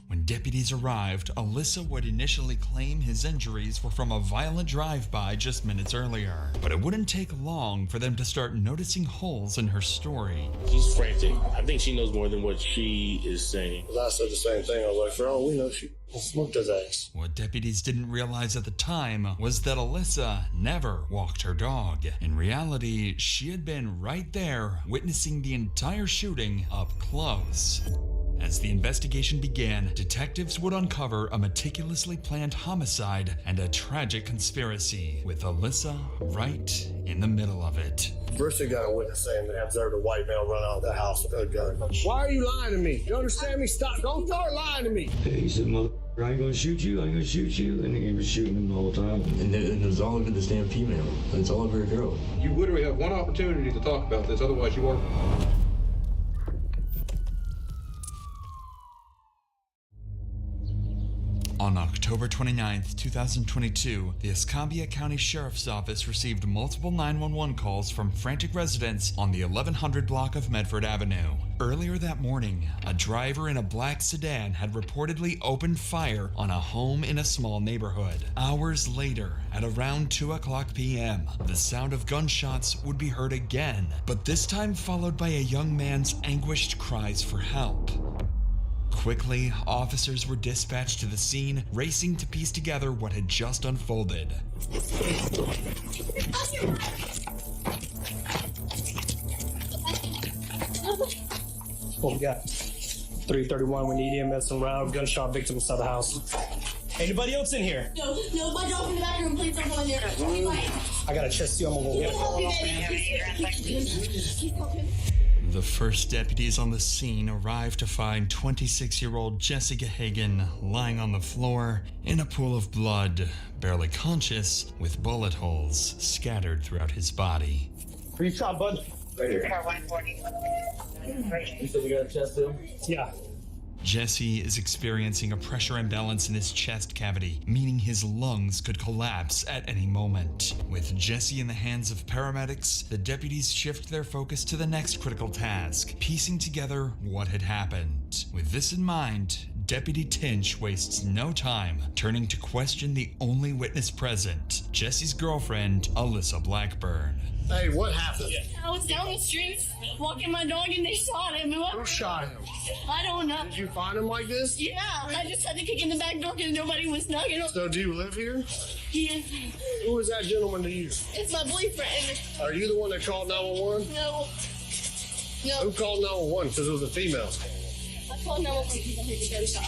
When deputies arrived, Alyssa would initially claim his injuries were from a violent drive-by just minutes earlier. But it wouldn't take long for them to start noticing holes in her story. She's frantic. I think she knows more than what she is saying. I said the same thing. I was like, for all we know, she smoked his ass. What deputies didn't realize at the time was that Alyssa never walked her dog. In reality, she had been right there, witnessing the entire shooting up close. As the investigation began, detectives would uncover a meticulously planned homicide and a tragic conspiracy, with Alyssa right in the middle of it. First, they got a witness saying they observed a white male run out of the house with a gun. Why are you lying to me? You understand me? Stop. Don't start lying to me. He said, mother, I ain't gonna shoot you, I ain't gonna shoot you. And he was shooting him the whole time. And it was all over this damn female. And it's all over a girl. You literally have one opportunity to talk about this, otherwise you are. On October 29, 2022, the Escambia County Sheriff's Office received multiple 911 calls from frantic residents on the 1100 block of Medford Avenue. Earlier that morning, a driver in a black sedan had reportedly opened fire on a home in a small neighborhood. Hours later, at around 2:00 p.m., the sound of gunshots would be heard again, but this time followed by a young man's anguished cries for help. Quickly, officers were dispatched to the scene, racing to piece together what had just unfolded. What we got? 331, we need EMS and round gunshot victim inside the house. Anybody else in here? No, my dog's in the back room. Please don't go in there. I got a chest seal. I'm gonna go get it. The first deputies on the scene arrived to find 26-year-old Jessica Hagan lying on the floor in a pool of blood, barely conscious, with bullet holes scattered throughout his body. Where you shot, bud? Right here. Car 140. You said you got a chest film? Yeah. Jesse is experiencing a pressure imbalance in his chest cavity, meaning his lungs could collapse at any moment. With Jesse in the hands of paramedics, the deputies shift their focus to the next critical task, piecing together what had happened. With this in mind, Deputy Tinch wastes no time turning to question the only witness present, Jesse's girlfriend, Alyssa Blackburn. Hey, what happened? I was down the street walking my dog and they shot him. Who shot him? I don't know. Did you find him like this? Yeah, I just had to kick in the back door because nobody was knocking. So do you live here? Yeah. Who is that gentleman to you? It's my boyfriend. Are you the one that called 911? No. Who called 911? Because it was a female. I called 911 because I heard the gunshot.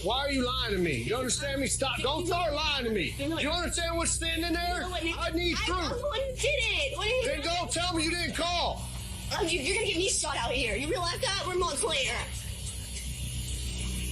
Why are you lying to me? You understand me? Stop. Don't start lying to me. You understand what's standing there? I need proof. I'm the one who did it. Then go tell me you didn't call. You're going to get me shot out here. You realize that? We're Montclair.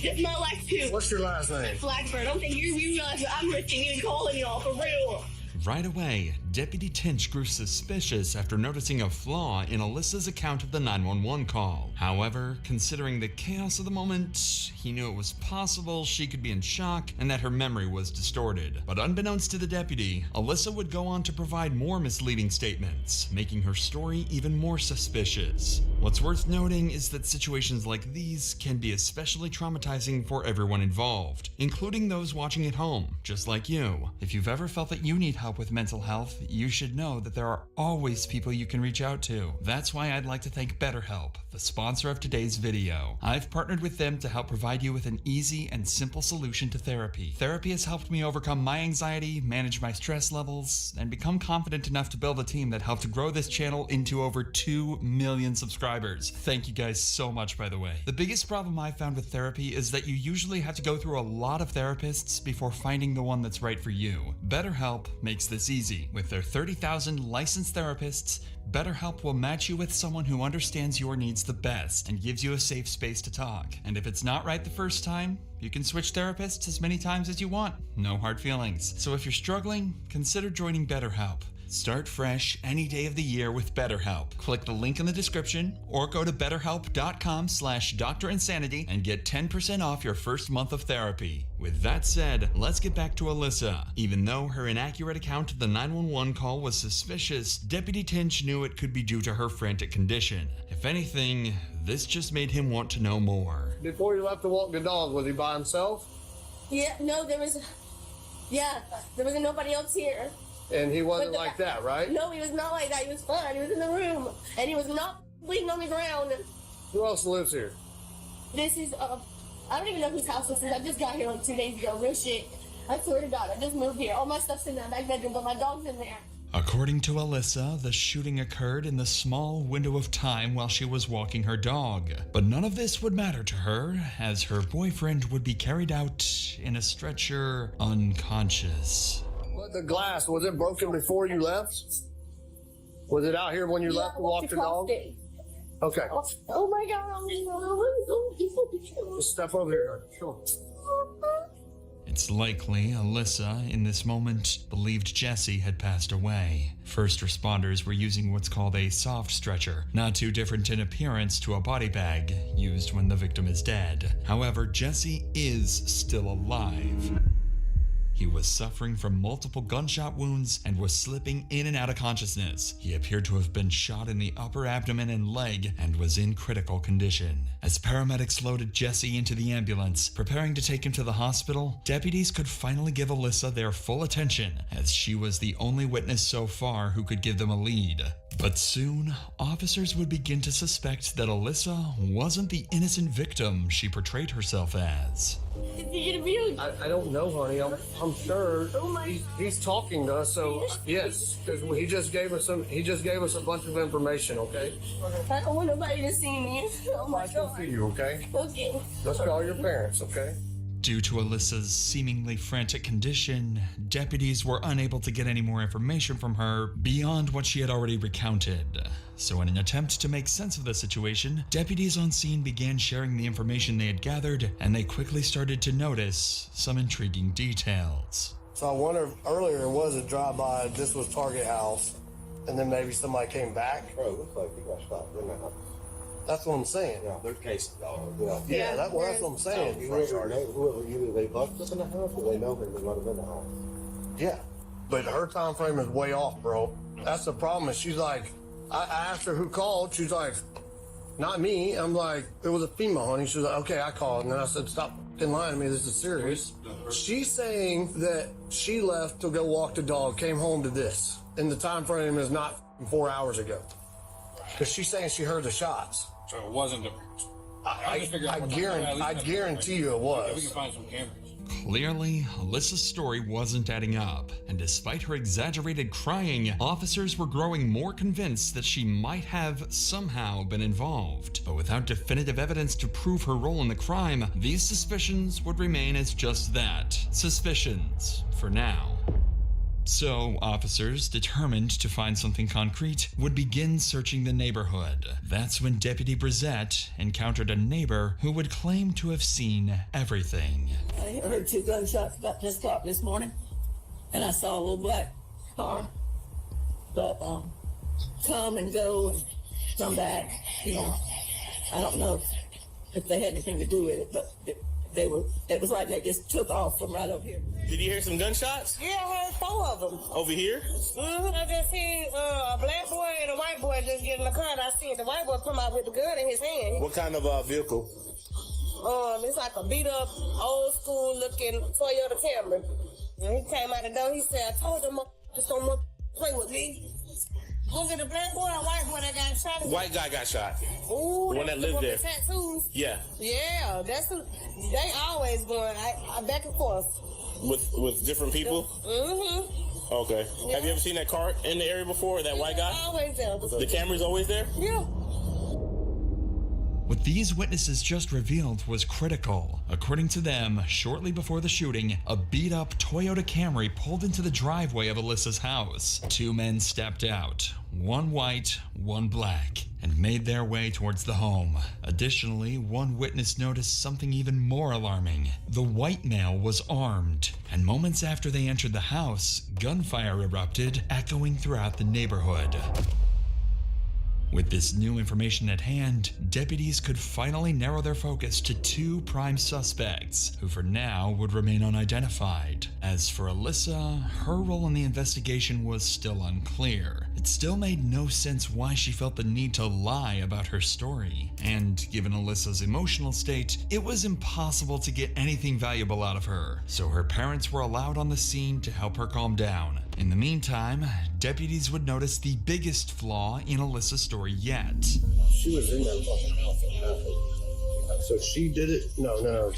It's my life, too. What's your last name? Blackburn. I don't think you realize that I'm risking you and calling y'all for real. Right away, Deputy Tinch grew suspicious after noticing a flaw in Alyssa's account of the 911 call. However, considering the chaos of the moment, he knew it was possible she could be in shock and that her memory was distorted. But unbeknownst to the deputy, Alyssa would go on to provide more misleading statements, making her story even more suspicious. What's worth noting is that situations like these can be especially traumatizing for everyone involved, including those watching at home, just like you. If you've ever felt that you need help with mental health, you should know that there are always people you can reach out to. That's why I'd like to thank BetterHelp, the sponsor of today's video. I've partnered with them to help provide you with an easy and simple solution to therapy. Therapy has helped me overcome my anxiety, manage my stress levels, and become confident enough to build a team that helped grow this channel into over 2 million subscribers. Thank you guys so much, by the way. The biggest problem I found with therapy is that you usually have to go through a lot of therapists before finding the one that's right for you. BetterHelp makes this easy. With their 30,000 licensed therapists, BetterHelp will match you with someone who understands your needs the best and gives you a safe space to talk. And if it's not right the first time, you can switch therapists as many times as you want. No hard feelings. So if you're struggling, consider joining BetterHelp. Start fresh any day of the year with BetterHelp. Click the link in the description or go to betterhelp.com/DrInsanity and get 10% off your first month of therapy. With that said, let's get back to Alyssa. Even though her inaccurate account of the 911 call was suspicious, Deputy Tinch knew it could be due to her frantic condition. If anything, this just made him want to know more. Before you left to walk the dog, was he by himself? Yeah, no, there was nobody else here. And he wasn't like that, right? No, he was not like that. He was fine. He was in the room. And he was not bleeding on the ground. Who else lives here? This is, I don't even know whose house this is. I just got here like 2 days ago. Real shit. I swear to God, I just moved here. All my stuff's in that back bedroom, but my dog's in there. According to Alyssa, the shooting occurred in the small window of time while she was walking her dog. But none of this would matter to her, as her boyfriend would be carried out in a stretcher unconscious. But the glass, was it broken before you left? Was it out here when you left to walk the dog? Okay. Oh my God. Just step over here. Come on. It's likely Alyssa, in this moment, believed Jesse had passed away. First responders were using what's called a soft stretcher, not too different in appearance to a body bag used when the victim is dead. However, Jesse is still alive. He was suffering from multiple gunshot wounds and was slipping in and out of consciousness. He appeared to have been shot in the upper abdomen and leg and was in critical condition. As paramedics loaded Jesse into the ambulance, preparing to take him to the hospital, deputies could finally give Alyssa their full attention, as she was the only witness so far who could give them a lead. But soon, officers would begin to suspect that Alyssa wasn't the innocent victim she portrayed herself as. Is he gonna be okay? I don't know, honey. I'm sure he's talking to us. So yes, because he just gave us a bunch of information. Okay. I don't want nobody to see me. Oh my God. I can see you. Okay. Okay. Let's call your parents. Okay. Due to Alyssa's seemingly frantic condition, deputies were unable to get any more information from her beyond what she had already recounted. So in an attempt to make sense of the situation, deputies on scene began sharing the information they had gathered, and they quickly started to notice some intriguing details. So I wonder if earlier it was a drive-by, this was Target House, and then maybe somebody came back. Bro, looks like he got shot in the house. That's what I'm saying. Yeah, their case is gone. Yeah, that's what I'm saying. Either they bucked us in the house or they know him and let him in the house. Yeah, but her time frame is way off, bro. That's the problem. Is she's like, I asked her who called. She's like, not me. I'm like, it was a female, honey. She's like, okay, I called. And then I said, stop fucking lying to me. This is serious. She's saying that she left to go walk the dog, came home to this. And the time frame is not 4 hours ago. Because she's saying she heard the shots. So it wasn't I guarantee you it was. We can find some cameras. Clearly, Alyssa's story wasn't adding up, and despite her exaggerated crying, officers were growing more convinced that she might have somehow been involved. But without definitive evidence to prove her role in the crime, these suspicions would remain as just that, suspicions, for now. So, officers, determined to find something concrete, would begin searching the neighborhood. That's when Deputy Brissette encountered a neighbor who would claim to have seen everything. I heard 2 gunshots about 10 o'clock this morning, and I saw a little black car that come and go and come back. You know, I don't know if they had anything to do with it, but it was like they just took off from right over here. Did you hear some gunshots? Yeah, I heard 4 of them. Over here? I just seen a black boy and a white boy just get in the car, and I seen the white boy come out with the gun in his hand. What kind of vehicle? It's like a beat up, old school looking Toyota Camry. And he came out the door, he said, I told them, just don't play with me. Was it a black boy or a white boy that got shot? White guy got shot. Ooh, the one that lived there. Tattoos. Yeah. Yeah, they always going I back and forth. With different people? Mm-hmm. Okay. Yeah. Have you ever seen that car in the area before, that white guy? Always there. The camera's always there? Yeah. What these witnesses just revealed was critical. According to them, shortly before the shooting, a beat-up Toyota Camry pulled into the driveway of Alyssa's house. 2 men stepped out, one white, one black, and made their way towards the home. Additionally, one witness noticed something even more alarming. The white male was armed, and moments after they entered the house, gunfire erupted, echoing throughout the neighborhood. With this new information at hand, deputies could finally narrow their focus to 2 prime suspects, who for now would remain unidentified. As for Alyssa, her role in the investigation was still unclear. It still made no sense why she felt the need to lie about her story. And given Alyssa's emotional state, it was impossible to get anything valuable out of her, so her parents were allowed on the scene to help her calm down. In the meantime, deputies would notice the biggest flaw in Alyssa's story yet. She was in that fucking house and happened. So she did it? No.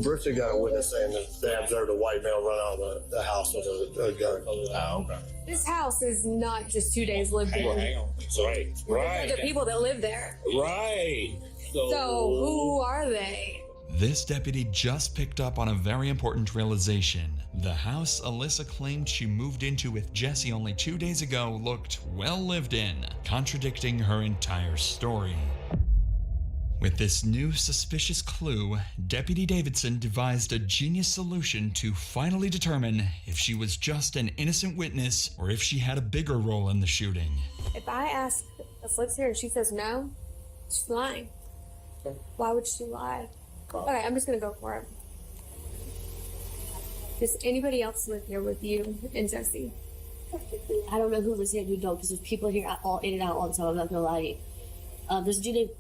Bristol got a witness saying that they observed a white male run out of the house with a gun. Oh, okay. This house is not just 2 days lived in. Hang on. Right. There's other people that live there. Right. So who are they? This deputy just picked up on a very important realization. The house Alyssa claimed she moved into with Jesse only 2 days ago looked well lived in, contradicting her entire story. With this new suspicious clue, Deputy Davidson devised a genius solution to finally determine if she was just an innocent witness or if she had a bigger role in the shooting. If I ask if lives here and she says no, she's lying. Why would she lie? Okay, I'm just gonna go for it. Does anybody else live here with you and Jesse? I don't know who lives here and who don't, because there's people here all in and out all the time. I'm not gonna lie to you. There's a dude named,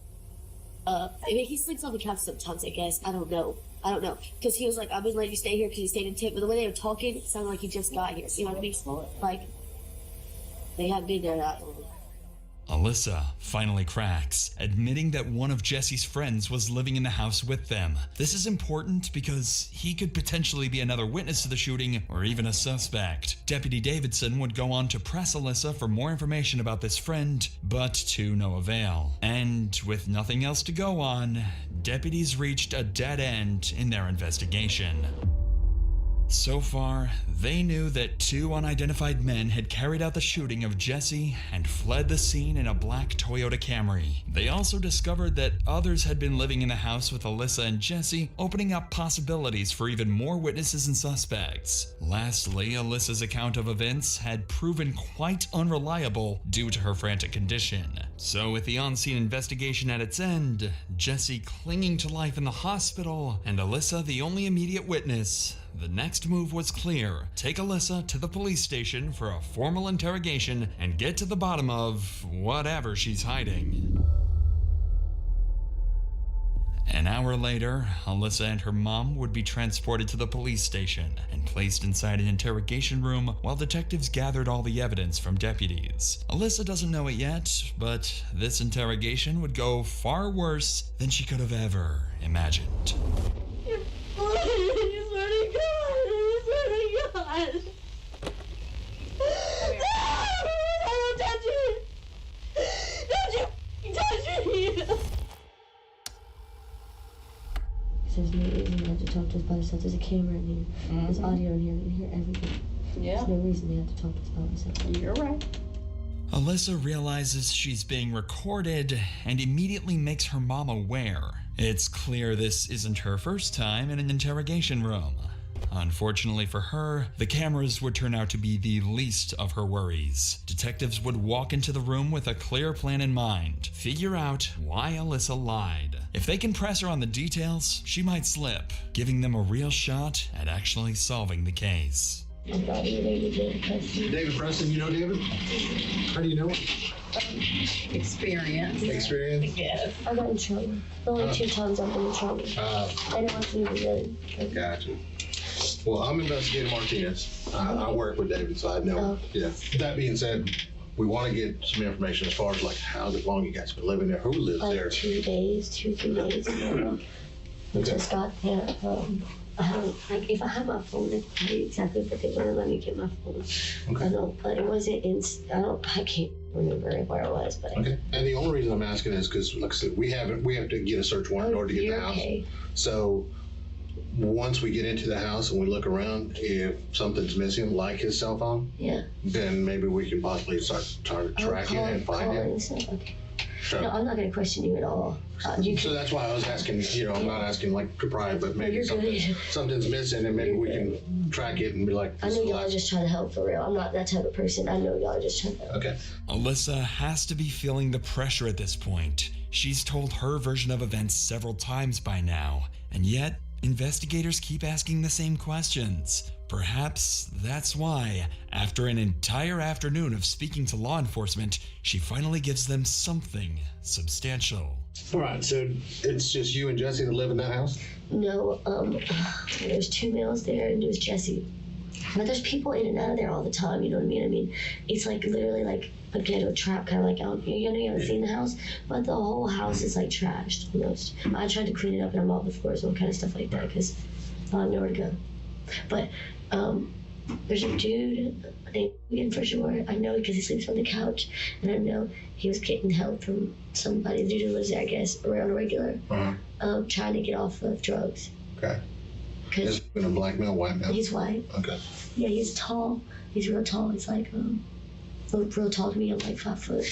I mean, he sleeps on the couch sometimes, I guess. I don't know. Because he was like, I've been letting you stay here because he stayed in tent. But the way they were talking, it sounded like he just got here. You know what I mean? Like, they haven't been there that long. Alyssa finally cracks, admitting that one of Jesse's friends was living in the house with them. This is important because he could potentially be another witness to the shooting or even a suspect. Deputy Davidson would go on to press Alyssa for more information about this friend, but to no avail. And with nothing else to go on, deputies reached a dead end in their investigation. So far, they knew that 2 unidentified men had carried out the shooting of Jesse and fled the scene in a black Toyota Camry. They also discovered that others had been living in the house with Alyssa and Jesse, opening up possibilities for even more witnesses and suspects. Lastly, Alyssa's account of events had proven quite unreliable due to her frantic condition. So with the on-scene investigation at its end, Jesse clinging to life in the hospital, and Alyssa the only immediate witness, the next move was clear. Take Alyssa to the police station for a formal interrogation and get to the bottom of whatever she's hiding. An hour later, Alyssa and her mom would be transported to the police station and placed inside an interrogation room while detectives gathered all the evidence from deputies. Alyssa doesn't know it yet, but this interrogation would go far worse than she could have ever imagined. I swear to God. I swear to God. Don't touch me. Don't you touch me. There's no reason they have to talk to us by themselves. There's a camera in here. There's audio in here. We can hear everything. Yeah. There's no reason they have to talk to us by themselves. You're right. Alyssa realizes she's being recorded and immediately makes her mom aware. It's clear this isn't her first time in an interrogation room. Unfortunately for her, the cameras would turn out to be the least of her worries. Detectives would walk into the room with a clear plan in mind, figure out why Alyssa lied. If they can press her on the details, she might slip, giving them a real shot at actually solving the case. David Preston, you know David? How do you know him? Experience. Experience? Yes. I got in trouble. Only 2 times I've been in trouble. I didn't want to even really. Gotcha. Well, I'm Investigator Martinez. I work with David, so I know. Yeah. That being said, we want to get some information as far as like how long you guys been living there, who lives like there. 2 days, 2-3 days. We just got there. I don't, like, if I had my phone, I'd tell you exactly what they wouldn't let me get my phone. Okay. I know, but it wasn't in, I can't remember where it was, but Okay. And the only reason I'm asking is because, like I said, we have to get a search warrant in order to get the house. Okay. So once we get into the house and we look around, if something's missing, like his cell phone, yeah, then maybe we can possibly start tracking and find him. Okay. So, No, I'm not going to question you at all. So that's why I was asking, I'm not asking like to pry, but maybe something's missing and maybe we can track it and be like, I know y'all are just trying to help for real. I'm not that type of person. I know y'all are just trying to help. Okay. Alyssa has to be feeling the pressure at this point. She's told her version of events several times by now, and yet investigators keep asking the same questions. Perhaps that's why, after an entire afternoon of speaking to law enforcement, she finally gives them something substantial. All right, so it's just you and Jesse that live in that house? No, there's 2 males there and there's Jesse. But there's people in and out of there all the time, you know what I mean? I mean, it's like literally like a ghetto trap, kind of like out here. You know, you haven't seen the house, but the whole house is like trashed. You know, I tried to clean it up and I mopped the floors and kind of stuff like that because I have nowhere to go. But there's a dude named Ian for sure. I know because he sleeps on the couch, and I know he was getting help from somebody. The dude who lives there, I guess, around a regular, trying to get off of drugs. Okay. Is he a black male, white male? He's white. Okay. Yeah, he's tall. He's real tall. He's like real tall to me. I'm like 5 foot.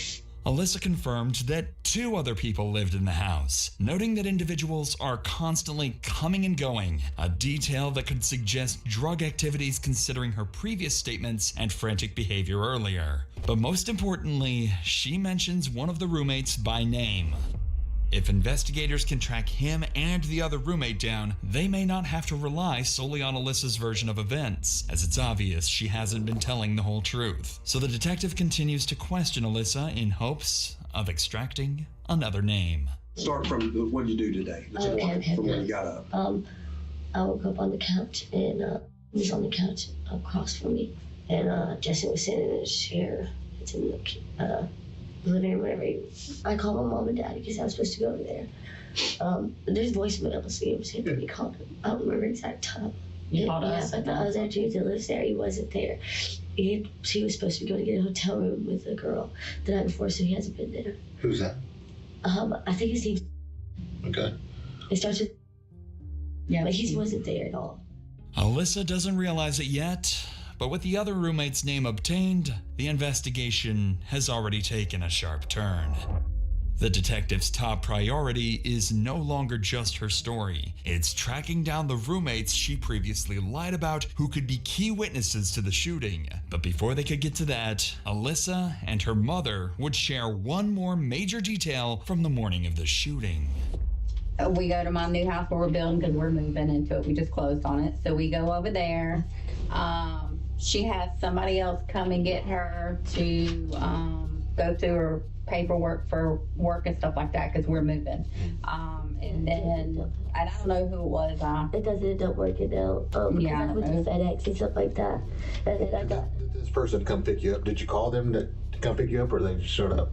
Alyssa confirmed that 2 other people lived in the house, noting that individuals are constantly coming and going, a detail that could suggest drug activities considering her previous statements and frantic behavior earlier. But most importantly, she mentions one of the roommates by name. If investigators can track him and the other roommate down, they may not have to rely solely on Alyssa's version of events, as it's obvious she hasn't been telling the whole truth. So the detective continues to question Alyssa in hopes of extracting another name. Start from what did you do today? Okay. From when you got up. I woke up on the couch and he was on the couch across from me, and Jesse was sitting in his chair. It's in the living room, whatever. I called my mom and dad because I was supposed to go over there. There's voicemail, so you see when we called him. I don't remember exact time. You called us? But the other dude that lives there, he wasn't there. He was supposed to go to get a hotel room with a girl the night before, so he hasn't been there. Who's that? I think his name's. Okay. It starts with. Yeah, but he wasn't there at all. Alyssa doesn't realize it yet, but with the other roommate's name obtained, the investigation has already taken a sharp turn. The detective's top priority is no longer just her story. It's tracking down the roommates she previously lied about who could be key witnesses to the shooting. But before they could get to that, Alyssa and her mother would share one more major detail from the morning of the shooting. We go to my new house where we're building because we're moving into it. We just closed on it. So we go over there. She has somebody else come and get her to go through her paperwork for work and stuff like that because we're moving. And then, I don't know who it was. It don't work it out. Yeah, I went to FedEx and stuff like that. And then I got... Did this person come pick you up? Did you call them to come pick you up, or they just showed up?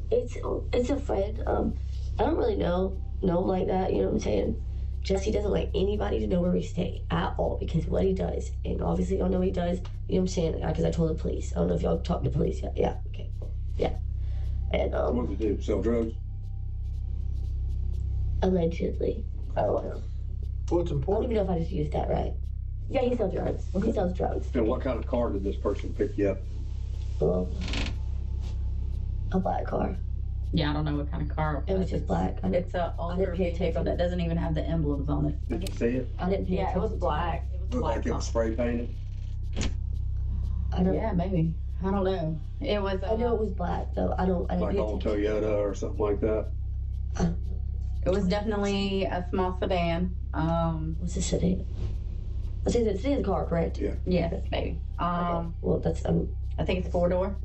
It's a friend. I don't really know like that, you know what I'm saying? Jesse doesn't like anybody to know where we stay at all because what he does, and obviously y'all know what he does, you know what I'm saying? Because I told the police. I don't know if y'all talked to the police yet. Yeah, okay. Yeah. And, what did he do? Sell drugs? Allegedly. I don't know. What's I don't important? even know if I just used that right. Yeah, he sells drugs. He sells drugs. And what kind of car did this person pick you up? A black car. Yeah, I don't know what kind of car It was just black. It's an older vehicle that doesn't even have the emblems on it. Did you see it? I didn't pay Yeah, it attention was to black. It was Looked black. like it was spray painted. Yeah, maybe. I don't know. It was. I know it was black though. I didn't Like pay old attention. Toyota or something like that. It was definitely a small sedan. What's a sedan? I think it's a car, correct? Yeah. Yes, maybe. Well, that's I think it's 4-door.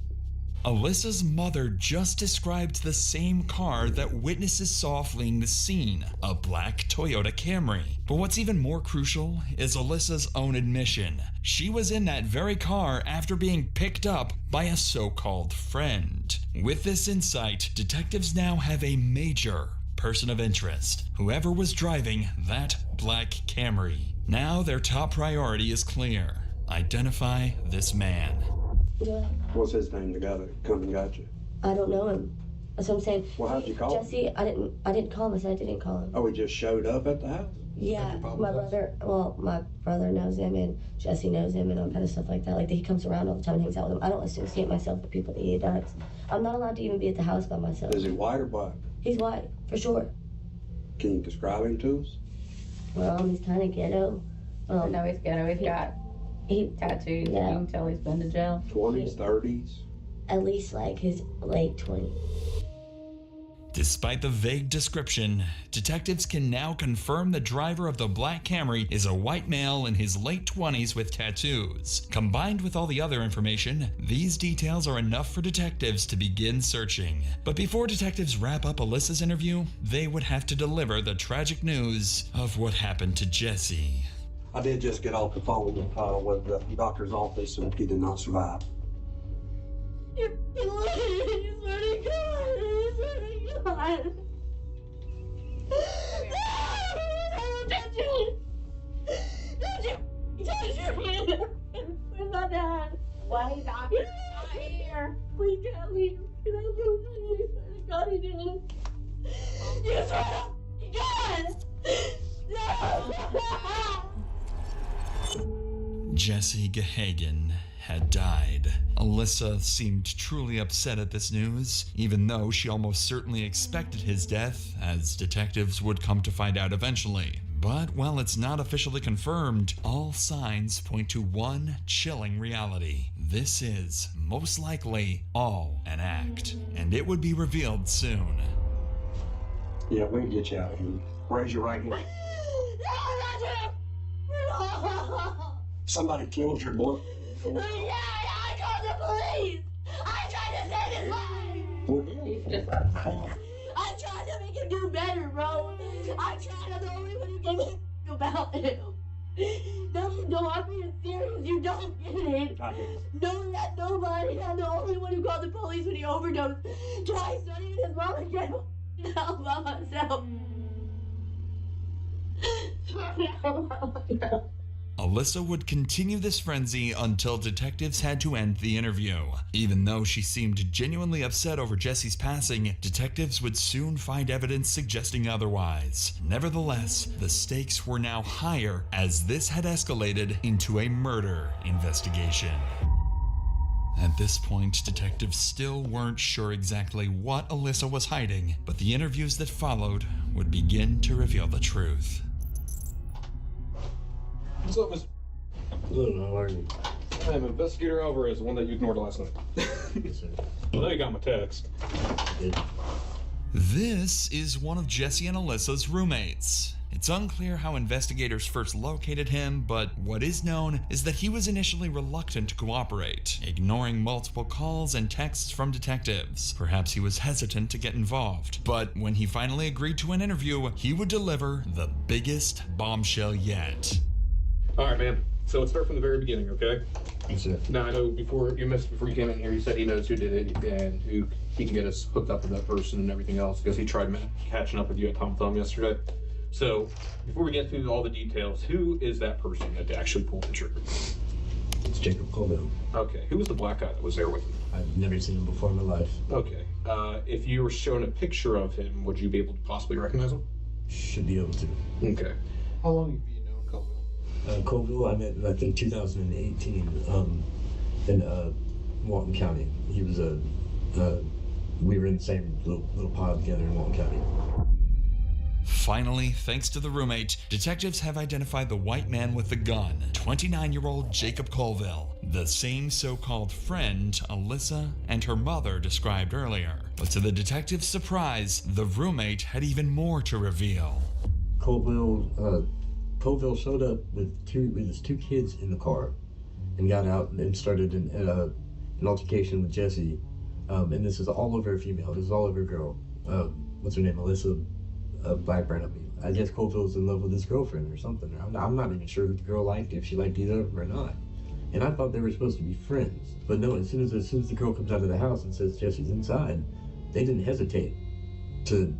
Alyssa's mother just described the same car that witnesses saw fleeing the scene, a black Toyota Camry. But what's even more crucial is Alyssa's own admission. She was in that very car after being picked up by a so-called friend. With this insight, detectives now have a major person of interest, whoever was driving that black Camry. Now their top priority is clear. Identify this man. Yeah. What's his name, the guy that come and got you? I don't know him. That's what I'm saying. Well, how'd you call him? Jesse, I didn't call him. I said I didn't call him. Oh, he just showed up at the house? Yeah, my brother knows him and Jesse knows him and all kind of stuff like that. Like he comes around all the time and hangs out with him. I don't associate myself with people that he does. I'm not allowed to even be at the house by myself. Is he white or black? He's white, for sure. Can you describe him to us? Well, he's kind of ghetto. No, he's ghetto. He's got tattoos. Yeah. You can tell he's been to jail. 20s, 30s? At least like his late 20s. Despite the vague description, detectives can now confirm the driver of the black Camry is a white male in his late 20s with tattoos. Combined with all the other information, these details are enough for detectives to begin searching. But before detectives wrap up Alyssa's interview, they would have to deliver the tragic news of what happened to Jesse. I did just get off the phone with the doctor's office, and he did not survive. Where's my dad? Why he's not here? We can't leave. God, he did. You swear to God! No! Jesse Gehagen had died. Alyssa seemed truly upset at this news, even though she almost certainly expected his death, as detectives would come to find out eventually. But while it's not officially confirmed, all signs point to one chilling reality. This is, most likely, all an act, and it would be revealed soon. Yeah, we can get you out of here. Raise your right hand. Somebody killed your boy. Yeah, I called the police. I tried to save his life. I tried to make him do better, bro. I tried. I'm the only one who gave a f about him. No, I'm being serious. You don't get it. No, that nobody. I'm the only one who called the police when he overdosed twice. Not even his mom and grandma. Now by myself. Alyssa would continue this frenzy until detectives had to end the interview. Even though she seemed genuinely upset over Jesse's passing, detectives would soon find evidence suggesting otherwise. Nevertheless, the stakes were now higher as this had escalated into a murder investigation. At this point, detectives still weren't sure exactly what Alyssa was hiding, but the interviews that followed would begin to reveal the truth. What's up, Mr. Good, how are you? I'm Investigator Alvarez, the one that you ignored last night. Yes, sir. I know you got my text. This is one of Jesse and Alyssa's roommates. It's unclear how investigators first located him, but what is known is that he was initially reluctant to cooperate, ignoring multiple calls and texts from detectives. Perhaps he was hesitant to get involved, but when he finally agreed to an interview, he would deliver the biggest bombshell yet. All right, man. So let's start from the very beginning, okay? Yes, sir. Now, I know before you came in here, you said he knows who did it and who he can get us hooked up with that person and everything else because he tried catching up with you at Tom Thumb yesterday. So, before we get through all the details, who is that person that actually pulled the trigger? It's Jacob Colville. Okay. Who was the black guy that was there with him? I've never seen him before in my life. Okay. If you were shown a picture of him, would you be able to possibly recognize him? Should be able to. Okay. How long have you known Colville? Colville, I met like in 2018 in Walton County. He was we were in the same little pod together in Walton County. Finally, thanks to the roommate, detectives have identified the white man with the gun, 29-year-old Jacob Colville, the same so-called friend Alyssa and her mother described earlier. But to the detectives' surprise, the roommate had even more to reveal. Colville showed up with his two kids in the car and got out and started an altercation with Jesse. And this is all over a female. This is all over a girl. What's her name? Alyssa Blackburn. I guess Colville's in love with his girlfriend or something. I'm not even sure who the girl liked, if she liked either of them or not. And I thought they were supposed to be friends. But no, as soon as the girl comes out of the house and says Jesse's inside, they didn't hesitate to,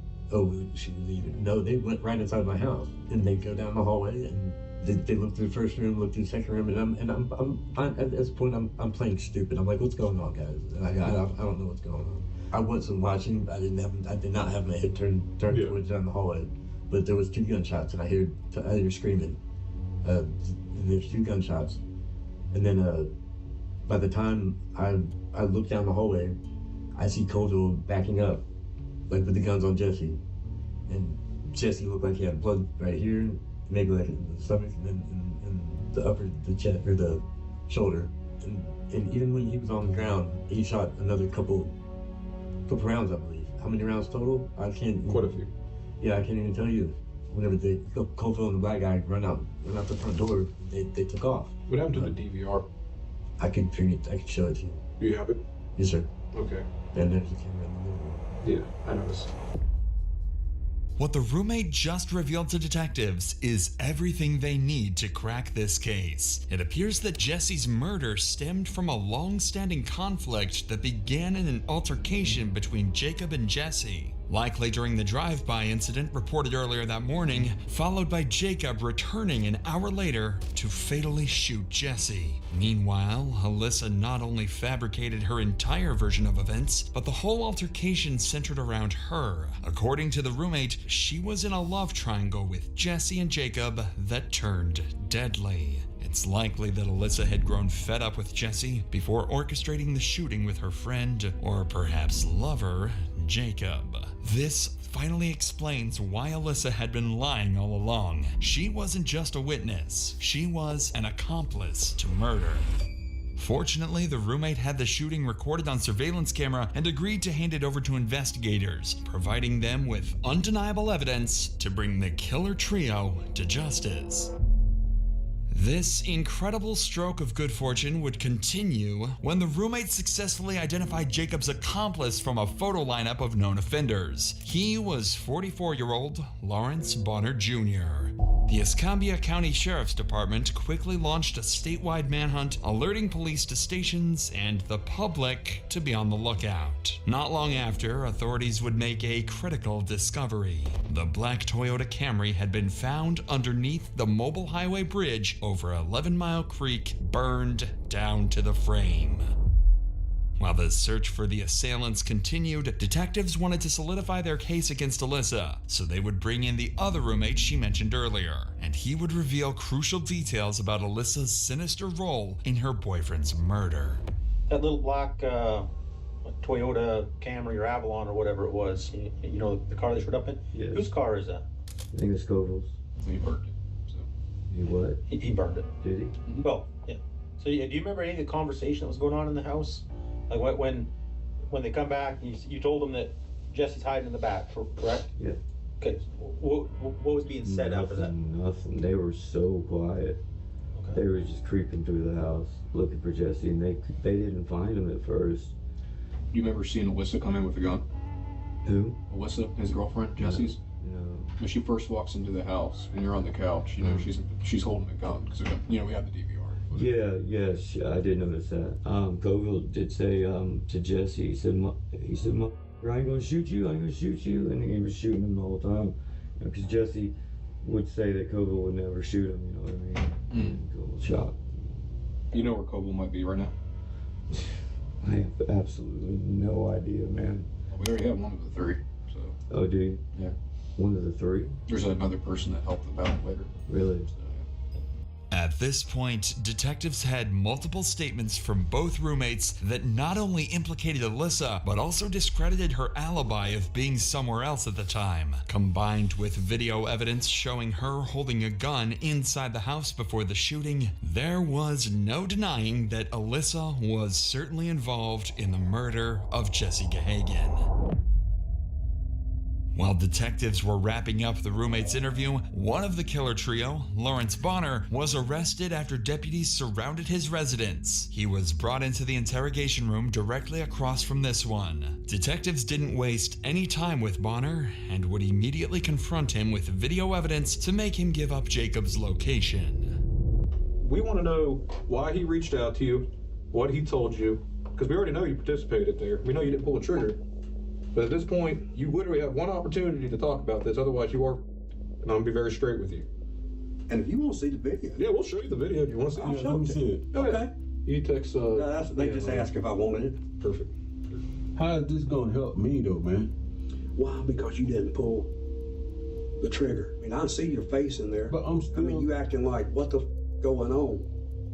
should we leave it? No, they went right inside my house. And they go down the hallway and they look through the first room, look through the second room, and I'm at this point I'm playing stupid. I'm like, what's going on, guys? And I don't know what's going on. I wasn't watching. I did not have my head turned towards down the hallway, but there was two gunshots, and I hear screaming. And there's two gunshots, and then by the time I look down the hallway, I see Colville backing up, like with the guns on Jesse, and Jesse looked like he had blood right here, maybe like in the stomach, and then in the chest or the shoulder, and even when he was on the ground, he shot another couple rounds, I believe. How many rounds total? I can't. Quite a few. Yeah, I can't even tell you. Whenever Colville and the black guy run out the front door, they took off. What happened to the DVR? I could show it to you. Do you have it? Yes, sir. Okay. And there's the camera in the living room. Yeah, I noticed. What the roommate just revealed to detectives is everything they need to crack this case. It appears that Jesse's murder stemmed from a long-standing conflict that began in an altercation between Jacob and Jesse, likely during the drive-by incident reported earlier that morning, followed by Jacob returning an hour later to fatally shoot Jesse. Meanwhile, Alyssa not only fabricated her entire version of events, but the whole altercation centered around her. According to the roommate, she was in a love triangle with Jesse and Jacob that turned deadly. It's likely that Alyssa had grown fed up with Jesse before orchestrating the shooting with her friend, or perhaps lover, Jacob. This finally explains why Alyssa had been lying all along. She wasn't just a witness, she was an accomplice to murder. Fortunately, the roommate had the shooting recorded on surveillance camera and agreed to hand it over to investigators, providing them with undeniable evidence to bring the killer trio to justice. This incredible stroke of good fortune would continue when the roommate successfully identified Jacob's accomplice from a photo lineup of known offenders. He was 44-year-old Lawrence Bonner Jr. The Escambia County Sheriff's Department quickly launched a statewide manhunt, alerting police to stations and the public to be on the lookout. Not long after, authorities would make a critical discovery. The black Toyota Camry had been found underneath the mobile highway bridge over 11 Mile Creek, burned down to the frame. While the search for the assailants continued, detectives wanted to solidify their case against Alyssa, so they would bring in the other roommate she mentioned earlier, and he would reveal crucial details about Alyssa's sinister role in her boyfriend's murder. That little black Toyota Camry or Avalon or whatever it was, you know, the car they showed up in? Yeah. Whose car is that? I think it's Scoville's. He burned it. So. He what? He burned it. Did he? Mm-hmm. Well, yeah. So do you remember any of the conversation that was going on in the house? Like when they come back, you told them that Jesse's hiding in the back, correct? Yeah. Okay. What was being said after that? Nothing. They were so quiet. Okay. They were just creeping through the house looking for Jesse, and they didn't find him at first. You remember seeing Alyssa come in with a gun? Who? Alyssa, his girlfriend, Jesse's. No. When she first walks into the house and you're on the couch, you know she's holding a gun because we have the DVR. Yeah, I did notice that. Coville did say to Jesse, he said, I ain't gonna shoot you, and he was shooting him the whole time. Because Jesse would say that Coville would never shoot him, you know what I mean? Coville shot. You know where Coville might be right now? I have absolutely no idea, man. Well, we already have one of the three, so. Oh, do you? Yeah. One of the three? There's another person that helped them out later. Really? So, At this point, detectives had multiple statements from both roommates that not only implicated Alyssa, but also discredited her alibi of being somewhere else at the time. Combined with video evidence showing her holding a gun inside the house before the shooting, there was no denying that Alyssa was certainly involved in the murder of Jesse Gahagan. While detectives were wrapping up the roommate's interview, one of the killer trio, Lawrence Bonner, was arrested after deputies surrounded his residence. He was brought into the interrogation room directly across from this one. Detectives didn't waste any time with Bonner and would immediately confront him with video evidence to make him give up Jacob's location. we want to know why he reached out to you, what he told you, because we already know you participated there. We know you didn't pull a trigger. But at this point, you literally have one opportunity to talk about this. Otherwise, you are, and I'm going to be very straight with you. And if you want to see the video. Yeah, we'll show you the video if you want to see it. Let me see it. Okay. You text. They just asked if I wanted it. Perfect. How is this going to help me, though, man? Why? Because you didn't pull the trigger. I mean, I see your face in there. But I'm still. I mean, you acting like, what the going on?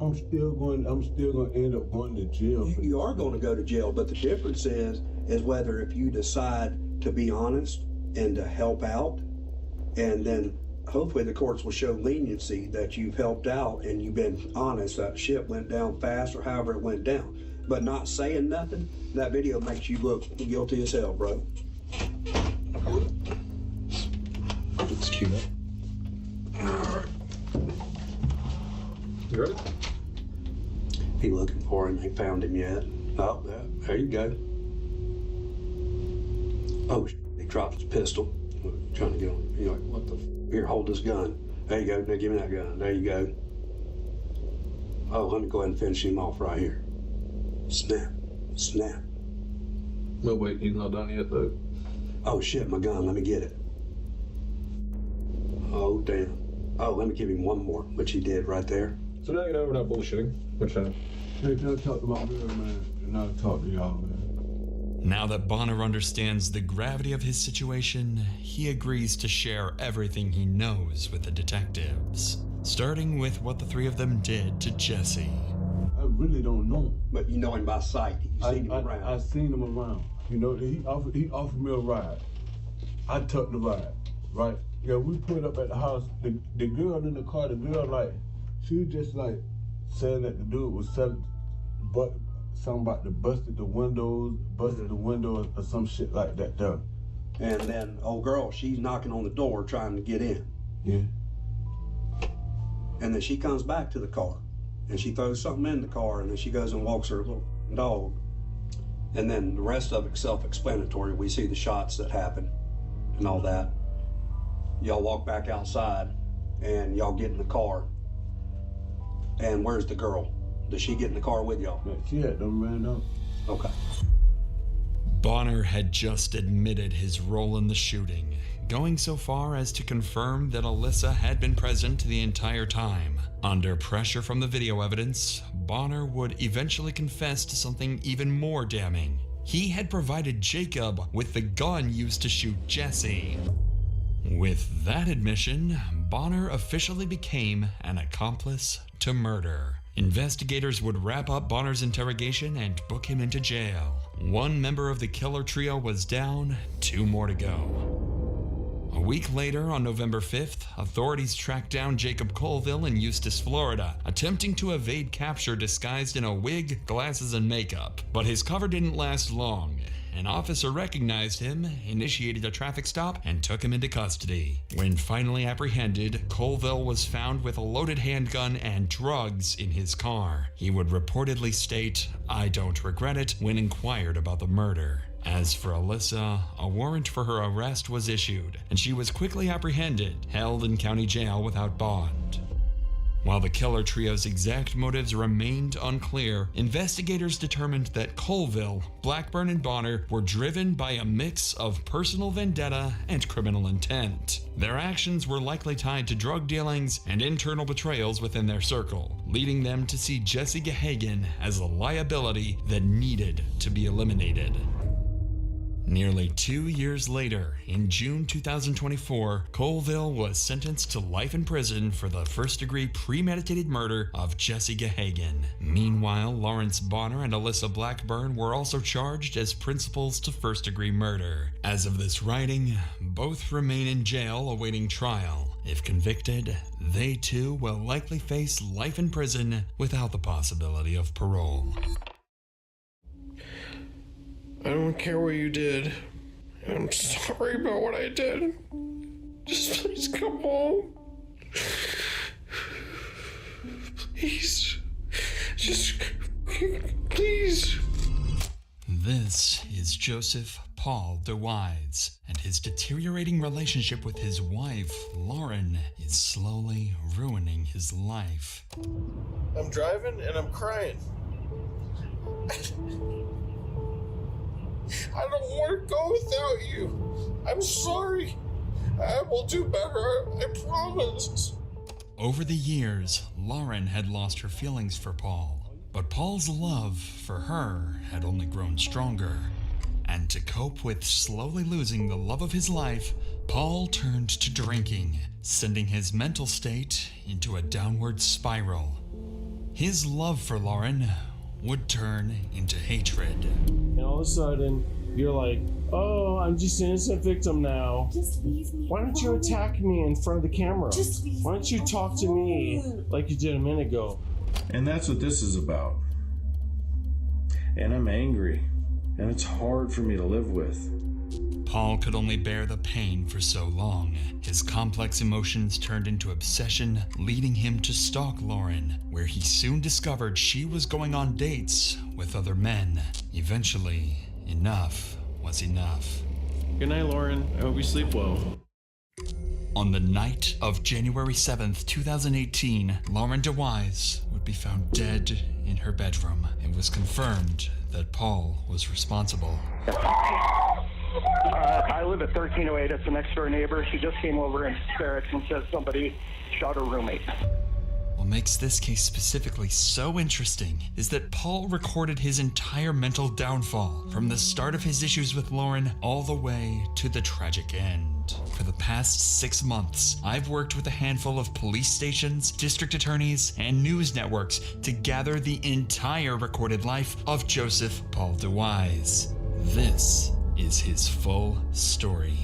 I'm still going to end up going to jail. You are going to go to jail, but the difference is whether if you decide to be honest and to help out, and then hopefully the courts will show leniency that you've helped out and you've been honest, that shit went down fast or however it went down. But not saying nothing, that video makes you look guilty as hell, bro. It's cute. You ready? He looking for him, ain't found him yet. Oh, there you go. Oh, he drops his pistol. Trying to get on. You're like, what the here, hold this gun. There you go. Now give me that gun. There you go. Oh, let me go ahead and finish him off right here. Snap. Snap. Well, wait, he's not done yet, though. Oh, shit, my gun. Let me get it. Oh, damn. Oh, let me give him one more, which he did right there. So now you know we're not bullshitting. Which time? Hey, now talk to my real man, and I'll talk to y'all, man. Now that Bonner understands the gravity of his situation, he agrees to share everything he knows with the detectives, starting with what the three of them did to Jesse. I really don't know. But you know him by sight. You seen him around. I seen him around. You know, he offered me a ride. I took the ride, right? Yeah, we pulled up at the house. The girl in the car, she was just like saying that the dude was selling, but something about busted the windows or some shit like that there. And then old girl, she's knocking on the door trying to get in. Yeah. And then she comes back to the car and she throws something in the car and then she goes and walks her little dog. And then the rest of it's self-explanatory. We see the shots that happen and all that. Y'all walk back outside and y'all get in the car. And where's the girl? Does she get in the car with y'all? Yeah, she had them ran up. Okay. Bonner had just admitted his role in the shooting, going so far as to confirm that Alyssa had been present the entire time. Under pressure from the video evidence, Bonner would eventually confess to something even more damning. He had provided Jacob with the gun used to shoot Jesse. With that admission, Bonner officially became an accomplice to murder. Investigators would wrap up Bonner's interrogation and book him into jail. One member of the killer trio was down, 2 more to go. A week later, on November 5th, authorities tracked down Jacob Colville in Eustis, Florida, attempting to evade capture disguised in a wig, glasses, and makeup. But his cover didn't last long. An officer recognized him, initiated a traffic stop, and took him into custody. When finally apprehended, Colville was found with a loaded handgun and drugs in his car. He would reportedly state, "I don't regret it," when inquired about the murder. As for Alyssa, a warrant for her arrest was issued, and she was quickly apprehended, held in county jail without bond. While the killer trio's exact motives remained unclear, investigators determined that Colville, Blackburn, and Bonner were driven by a mix of personal vendetta and criminal intent. Their actions were likely tied to drug dealings and internal betrayals within their circle, leading them to see Jesse Gahagan as a liability that needed to be eliminated. Nearly 2 years later, in June 2024, Colville was sentenced to life in prison for the first-degree premeditated murder of Jesse Gahagan. Meanwhile, Lawrence Bonner and Alyssa Blackburn were also charged as principals to first-degree murder. As of this writing, both remain in jail awaiting trial. If convicted, they too will likely face life in prison without the possibility of parole. I don't care what you did. I'm sorry about what I did. Just please come home. Please. Just, please. This is Joseph Paul DeWise, and his deteriorating relationship with his wife, Lauren, is slowly ruining his life. I'm driving and I'm crying. I don't want to go without you. I'm sorry. I will do better, I promise. Over the years, Lauren had lost her feelings for Paul, but Paul's love for her had only grown stronger. And to cope with slowly losing the love of his life, Paul turned to drinking, sending his mental state into a downward spiral. His love for Lauren would turn into hatred. And all of a sudden, you're like, oh, I'm just an innocent victim now. Just leave me. Why don't you attack me in front of the camera? Just leave Why don't you talk to me like you did a minute ago? And that's what this is about. And I'm angry, and it's hard for me to live with. Paul could only bear the pain for so long. His complex emotions turned into obsession, leading him to stalk Lauren, where he soon discovered she was going on dates with other men. Eventually, enough was enough. Good night, Lauren. I hope you sleep well. On the night of January 7th, 2018, Lauren DeWise would be found dead in her bedroom. It was confirmed that Paul was responsible. I live at 1308. It's the next door neighbor. She just came over in hysterics and says somebody shot her roommate. What makes this case specifically so interesting is that Paul recorded his entire mental downfall, from the start of his issues with Lauren all the way to the tragic end. For the past 6 months, I've worked with a handful of police stations, district attorneys, and news networks to gather the entire recorded life of Joseph Paul DeWise. This is his full story.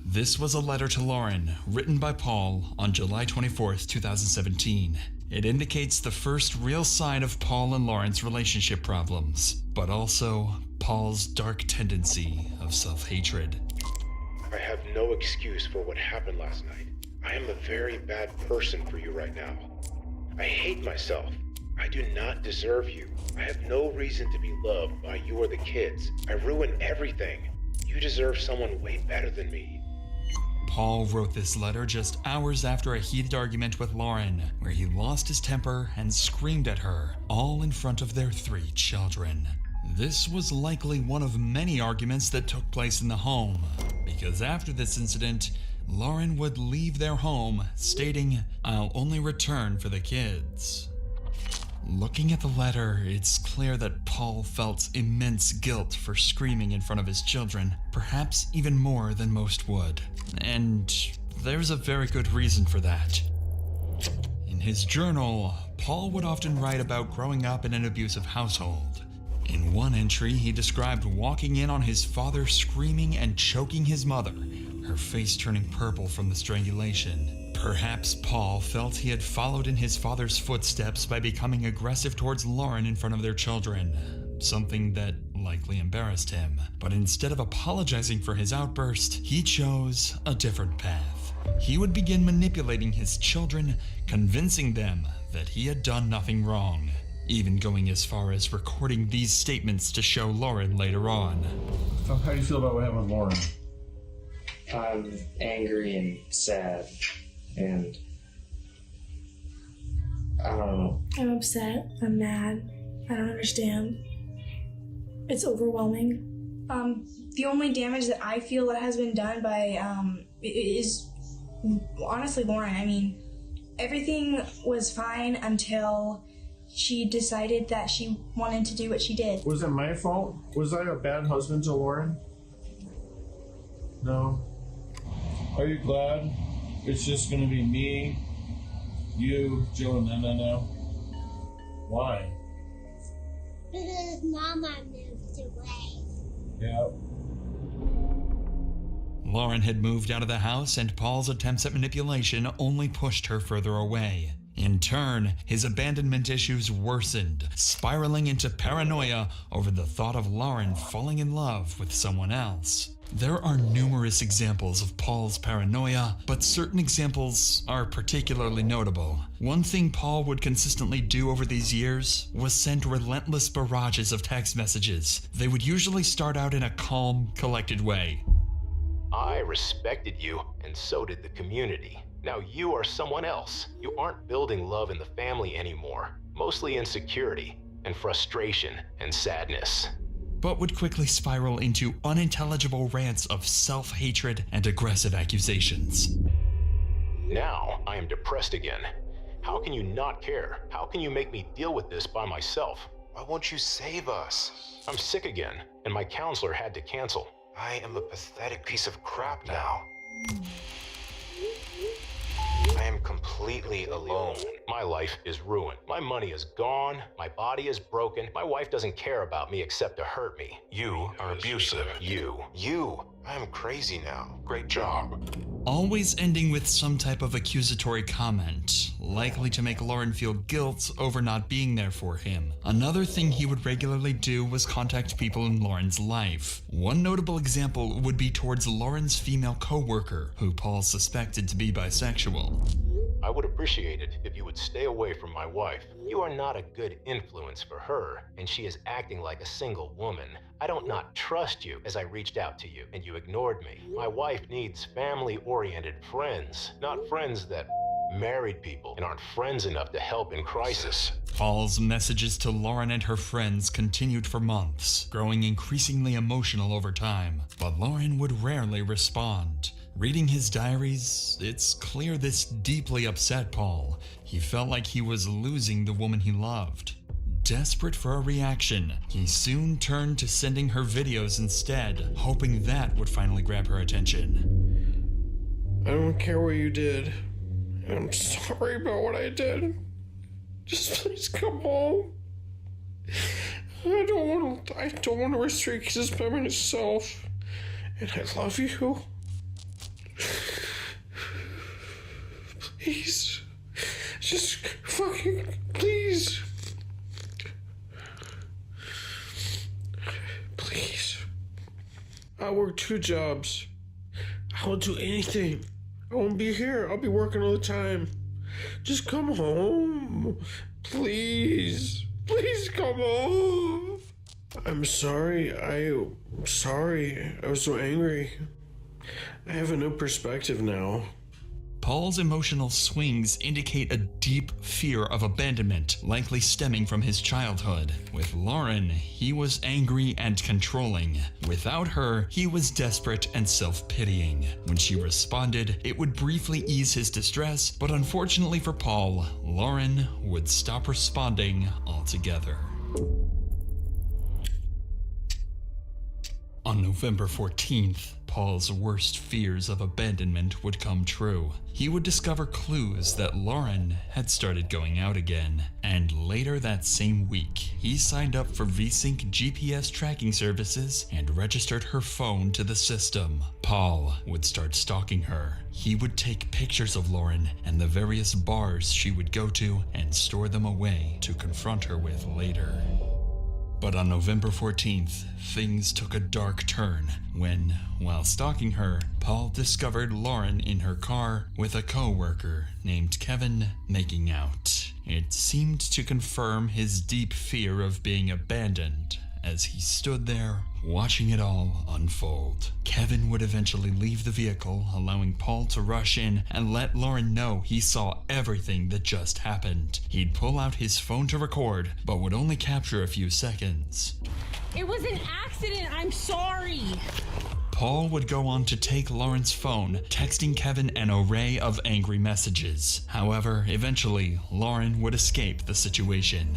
This was a letter to Lauren, written by Paul on July 24th, 2017. It indicates the first real sign of Paul and Lauren's relationship problems, but also Paul's dark tendency of self-hatred. I have no excuse for what happened last night. I am a very bad person for you right now. I hate myself. I do not deserve you. I have no reason to be loved by you or the kids. I ruined everything. You deserve someone way better than me. Paul wrote this letter just hours after a heated argument with Lauren, where he lost his temper and screamed at her, all in front of their 3 children. This was likely one of many arguments that took place in the home, because after this incident, Lauren would leave their home, stating, "I'll only return for the kids." Looking at the letter, it's clear that Paul felt immense guilt for screaming in front of his children, perhaps even more than most would. And there's a very good reason for that. In his journal, Paul would often write about growing up in an abusive household. In one entry, he described walking in on his father screaming and choking his mother, her face turning purple from the strangulation. Perhaps Paul felt he had followed in his father's footsteps by becoming aggressive towards Lauren in front of their children, something that likely embarrassed him. But instead of apologizing for his outburst, he chose a different path. He would begin manipulating his children, convincing them that he had done nothing wrong, even going as far as recording these statements to show Lauren later on. How do you feel about what happened with Lauren? I'm angry and sad, and I don't know. I'm upset. I'm mad. I don't understand. It's overwhelming. The only damage that I feel that has been done by is honestly Lauren. I mean, everything was fine until she decided that she wanted to do what she did. Was it my fault? Was I a bad husband to Lauren? No. Are you glad it's just gonna be me, you, Joe, and Nana now? Why? Because Mama moved away. Yeah. Lauren had moved out of the house, and Paul's attempts at manipulation only pushed her further away. In turn, his abandonment issues worsened, spiraling into paranoia over the thought of Lauren falling in love with someone else. There are numerous examples of Paul's paranoia, but certain examples are particularly notable. One thing Paul would consistently do over these years was send relentless barrages of text messages. They would usually start out in a calm, collected way. I respected you, and so did the community. Now you are someone else. You aren't building love in the family anymore. Mostly insecurity and frustration and sadness. But would quickly spiral into unintelligible rants of self-hatred and aggressive accusations. Now I am depressed again. How can you not care? How can you make me deal with this by myself? Why won't you save us? I'm sick again, and my counselor had to cancel. I am a pathetic piece of crap now. I am completely alone. My life is ruined. My money is gone. My body is broken. My wife doesn't care about me except to hurt me. You are abusive. You. I'm crazy now. Great job. Always ending with some type of accusatory comment, likely to make Lauren feel guilt over not being there for him. Another thing he would regularly do was contact people in Lauren's life. One notable example would be towards Lauren's female co-worker, who Paul suspected to be bisexual. I would appreciate it if you would stay away from my wife. You are not a good influence for her, and she is acting like a single woman. I don't not trust you as I reached out to you, and you ignored me. My wife needs family-oriented friends, not friends that married people and aren't friends enough to help in crisis. Paul's messages to Lauren and her friends continued for months, growing increasingly emotional over time, but Lauren would rarely respond. Reading his diaries, it's clear this deeply upset Paul. He felt like he was losing the woman he loved. Desperate for a reaction, he soon turned to sending her videos instead, hoping that would finally grab her attention. I don't care what you did. I'm sorry about what I did. Just please come home. I don't want to restrict this by myself. And I love you. Please. Just fucking please. Please. I work 2 jobs. I will do anything. I won't be here. I'll be working all the time. Just come home. Please come home. I'm sorry. I'm sorry. I was so angry. I have a new perspective now. Paul's emotional swings indicate a deep fear of abandonment, likely stemming from his childhood. With Lauren, he was angry and controlling. Without her, he was desperate and self-pitying. When she responded, it would briefly ease his distress, but unfortunately for Paul, Lauren would stop responding altogether. On November 14th, Paul's worst fears of abandonment would come true. He would discover clues that Lauren had started going out again. And later that same week, he signed up for VSync GPS tracking services and registered her phone to the system. Paul would start stalking her. He would take pictures of Lauren and the various bars she would go to and store them away to confront her with later. But on November 14th, things took a dark turn when, while stalking her, Paul discovered Lauren in her car with a co-worker named Kevin making out. It seemed to confirm his deep fear of being abandoned as he stood there watching it all unfold. Kevin would eventually leave the vehicle, allowing Paul to rush in and let Lauren know he saw everything that just happened. He'd pull out his phone to record, but would only capture a few seconds. It was an accident, I'm sorry. Paul would go on to take Lauren's phone, texting Kevin an array of angry messages. However, eventually, Lauren would escape the situation.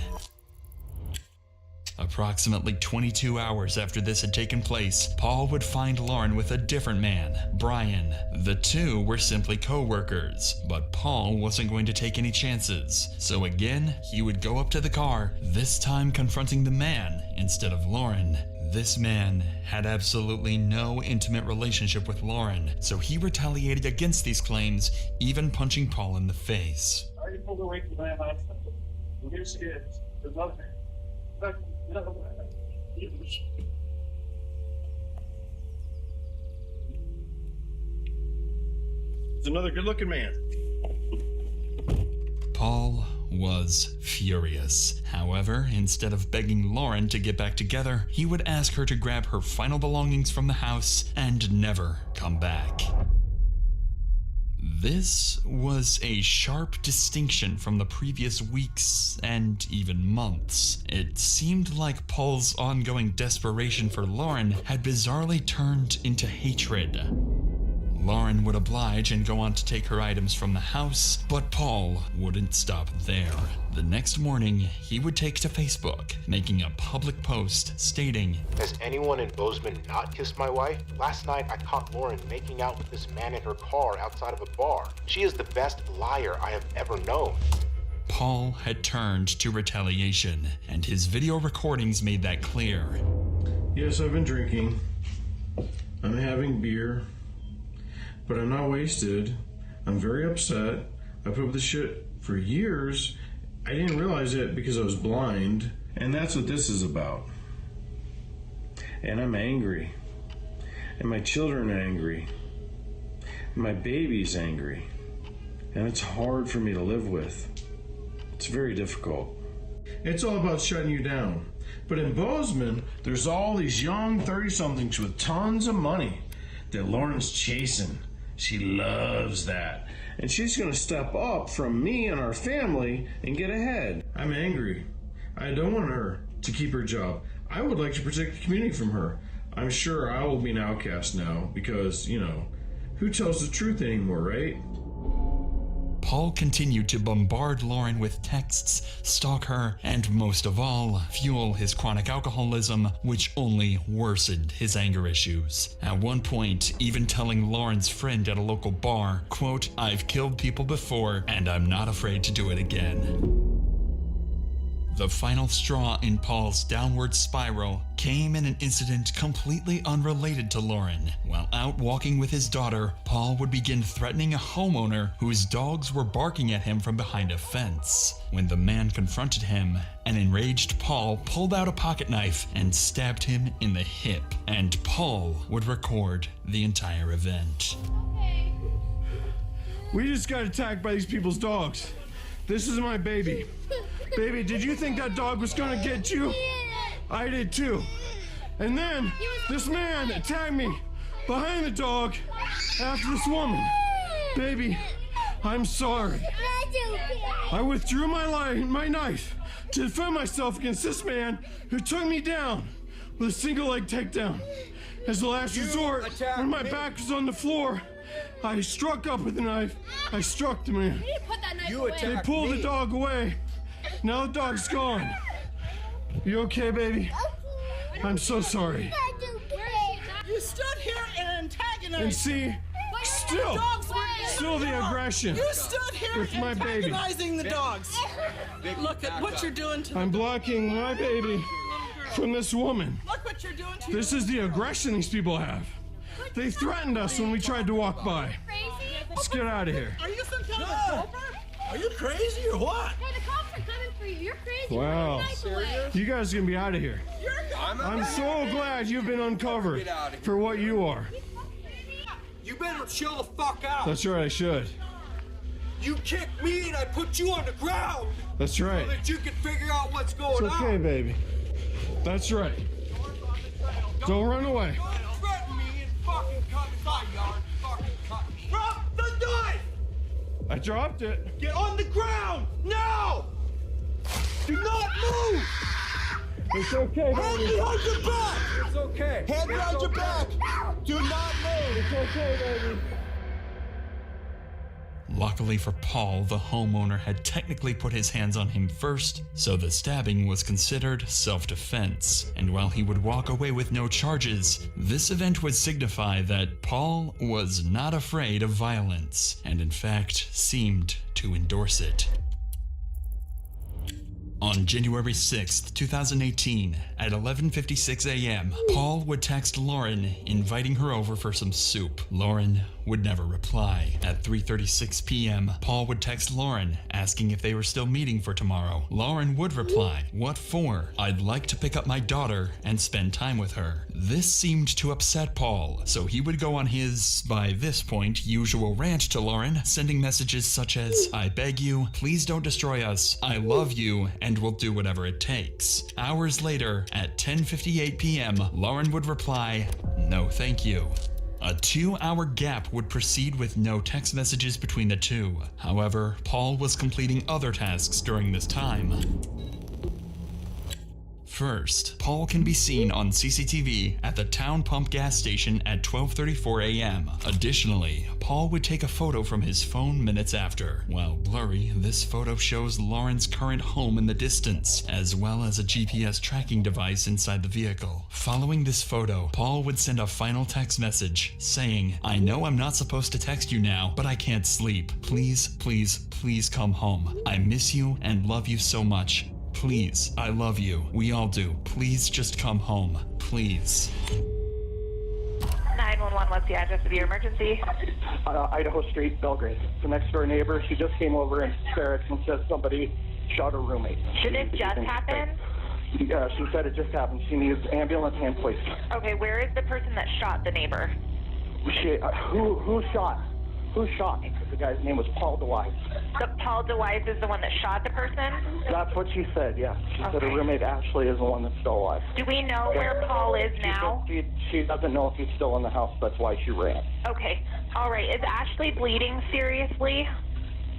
Approximately 22 hours after this had taken place, Paul would find Lauren with a different man, Brian. The two were simply co-workers, but Paul wasn't going to take any chances. So again, he would go up to the car, this time confronting the man instead of Lauren. This man had absolutely no intimate relationship with Lauren, so he retaliated against these claims, even punching Paul in the face. I already pulled away from my house. Here's kids. There's nothing. It's another good-looking man. Paul was furious. However, instead of begging Lauren to get back together, he would ask her to grab her final belongings from the house and never come back. This was a sharp distinction from the previous weeks and even months. It seemed like Paul's ongoing desperation for Lauren had bizarrely turned into hatred. Lauren would oblige and go on to take her items from the house, but Paul wouldn't stop there. The next morning, he would take to Facebook, making a public post stating, "Has anyone in Bozeman not kissed my wife? Last night I caught Lauren making out with this man in her car outside of a bar. She is the best liar I have ever known." Paul had turned to retaliation, and his video recordings made that clear. Yes, I've been drinking. I'm having beer. But I'm not wasted. I'm very upset. I put up with this shit for years. I didn't realize it because I was blind. And that's what this is about. And I'm angry. And my children are angry. And my baby's angry. And it's hard for me to live with. It's very difficult. It's all about shutting you down. But in Bozeman, there's all these young 30-somethings with tons of money that Lauren's chasing. She loves that. And she's going to step up from me and our family and get ahead. I'm angry. I don't want her to keep her job. I would like to protect the community from her. I'm sure I will be an outcast now because, who tells the truth anymore, right? Paul continued to bombard Lauren with texts, stalk her, and most of all, fuel his chronic alcoholism, which only worsened his anger issues. At one point, even telling Lauren's friend at a local bar, quote, "I've killed people before, and I'm not afraid to do it again." The final straw in Paul's downward spiral came in an incident completely unrelated to Lauren. While out walking with his daughter, Paul would begin threatening a homeowner whose dogs were barking at him from behind a fence. When the man confronted him, an enraged Paul pulled out a pocket knife and stabbed him in the hip, and Paul would record the entire event. We just got attacked by these people's dogs. This is my baby. Baby, did you think that dog was gonna get you? I did too. And then this man attacked me behind the dog after this woman. Baby, I'm sorry. I withdrew my knife to defend myself against this man who took me down with a single leg takedown. As a last resort, when my back was on the floor, I struck up with the knife. I struck the man. They pulled the dog away. Now the dog's gone. You okay, baby? I'm so sorry. You stood here and antagonized. And see, still the aggression. You stood here with my baby. Antagonizing the dogs. Look at what you're doing to them. I'm blocking my baby from this woman. Look what you're doing to This is the aggression these people have. They threatened us when we tried to walk by. Let's get out of here. Are you some kind of a helper? Are you crazy or what? Hey, the cops are coming for you. You're crazy. Wow. You guys are gonna be out of here. I'm so glad you've been uncovered for what you are. You better chill the fuck out. That's right, I should. You kicked me and I put you on the ground. That's right. So that you can figure out what's going It's okay, on. baby. That's right. Don't run away. Don't threaten me and fucking cut my yard. Fucking cut me. Drop the knife! I dropped it. Get on the ground now! Do not move! It's okay, Hand baby. behind your back! It's okay. Hand behind your back! Do not move! It's okay, baby. Luckily for Paul, the homeowner had technically put his hands on him first, so the stabbing was considered self-defense. And while he would walk away with no charges, this event would signify that Paul was not afraid of violence, and in fact seemed to endorse it. On January 6th, 2018, at 11:56 a.m., Paul would text Lauren, inviting her over for some soup. Lauren would never reply. At 3:36 p.m., Paul would text Lauren, asking if they were still meeting for tomorrow. Lauren would reply, "What for? I'd like to pick up my daughter and spend time with her." This seemed to upset Paul, so he would go on his, by this point, usual rant to Lauren, sending messages such as, "I beg you, please don't destroy us, I love you, and we'll do whatever it takes." Hours later, at 10:58 p.m., Lauren would reply, "No thank you." A 2-hour gap would proceed with no text messages between the two. However, Paul was completing other tasks during this time. First, Paul can be seen on CCTV at the town pump gas station at 12:34 a.m. Additionally, Paul would take a photo from his phone minutes after. While blurry, this photo shows Lauren's current home in the distance, as well as a GPS tracking device inside the vehicle. Following this photo, Paul would send a final text message saying, "I know I'm not supposed to text you now, but I can't sleep. Please, please, please come home. I miss you and love you so much. Please, I love you. We all do. Please just come home. Please." 911, what's the address of your emergency? Idaho Street, Belgrade. The next door neighbor, she just came over in hysterics and says somebody shot her roommate. Did it just happen? Yeah, she said it just happened. She needs ambulance and police. Okay, where is the person that shot the neighbor? Who shot? Who shot? The guy's name was Paul DeWise. So Paul DeWise is the one that shot the person? That's what she said, yeah. She said her roommate Ashley is the one that's still alive. Do we know where Paul is now? She doesn't know if he's still in the house. That's why she ran. Okay. All right. Is Ashley bleeding seriously?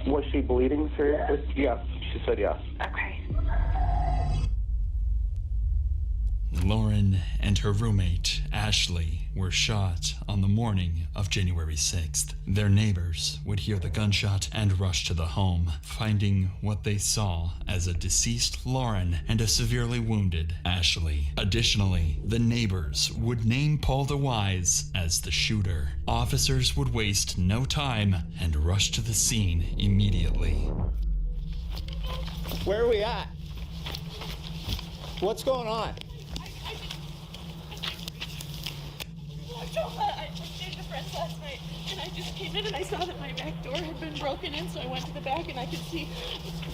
Was she bleeding seriously? Yes. She said yes. Okay. Lauren and her roommate, Ashley, were shot on the morning of January 6th. Their neighbors would hear the gunshot and rush to the home, finding what they saw as a deceased Lauren and a severely wounded Ashley. Additionally, the neighbors would name Paul DeWise as the shooter. Officers would waste no time and rush to the scene immediately. Where are we at? What's going on? I stayed at a friend's last night, and I just came in and I saw that my back door had been broken in, so I went to the back and I could see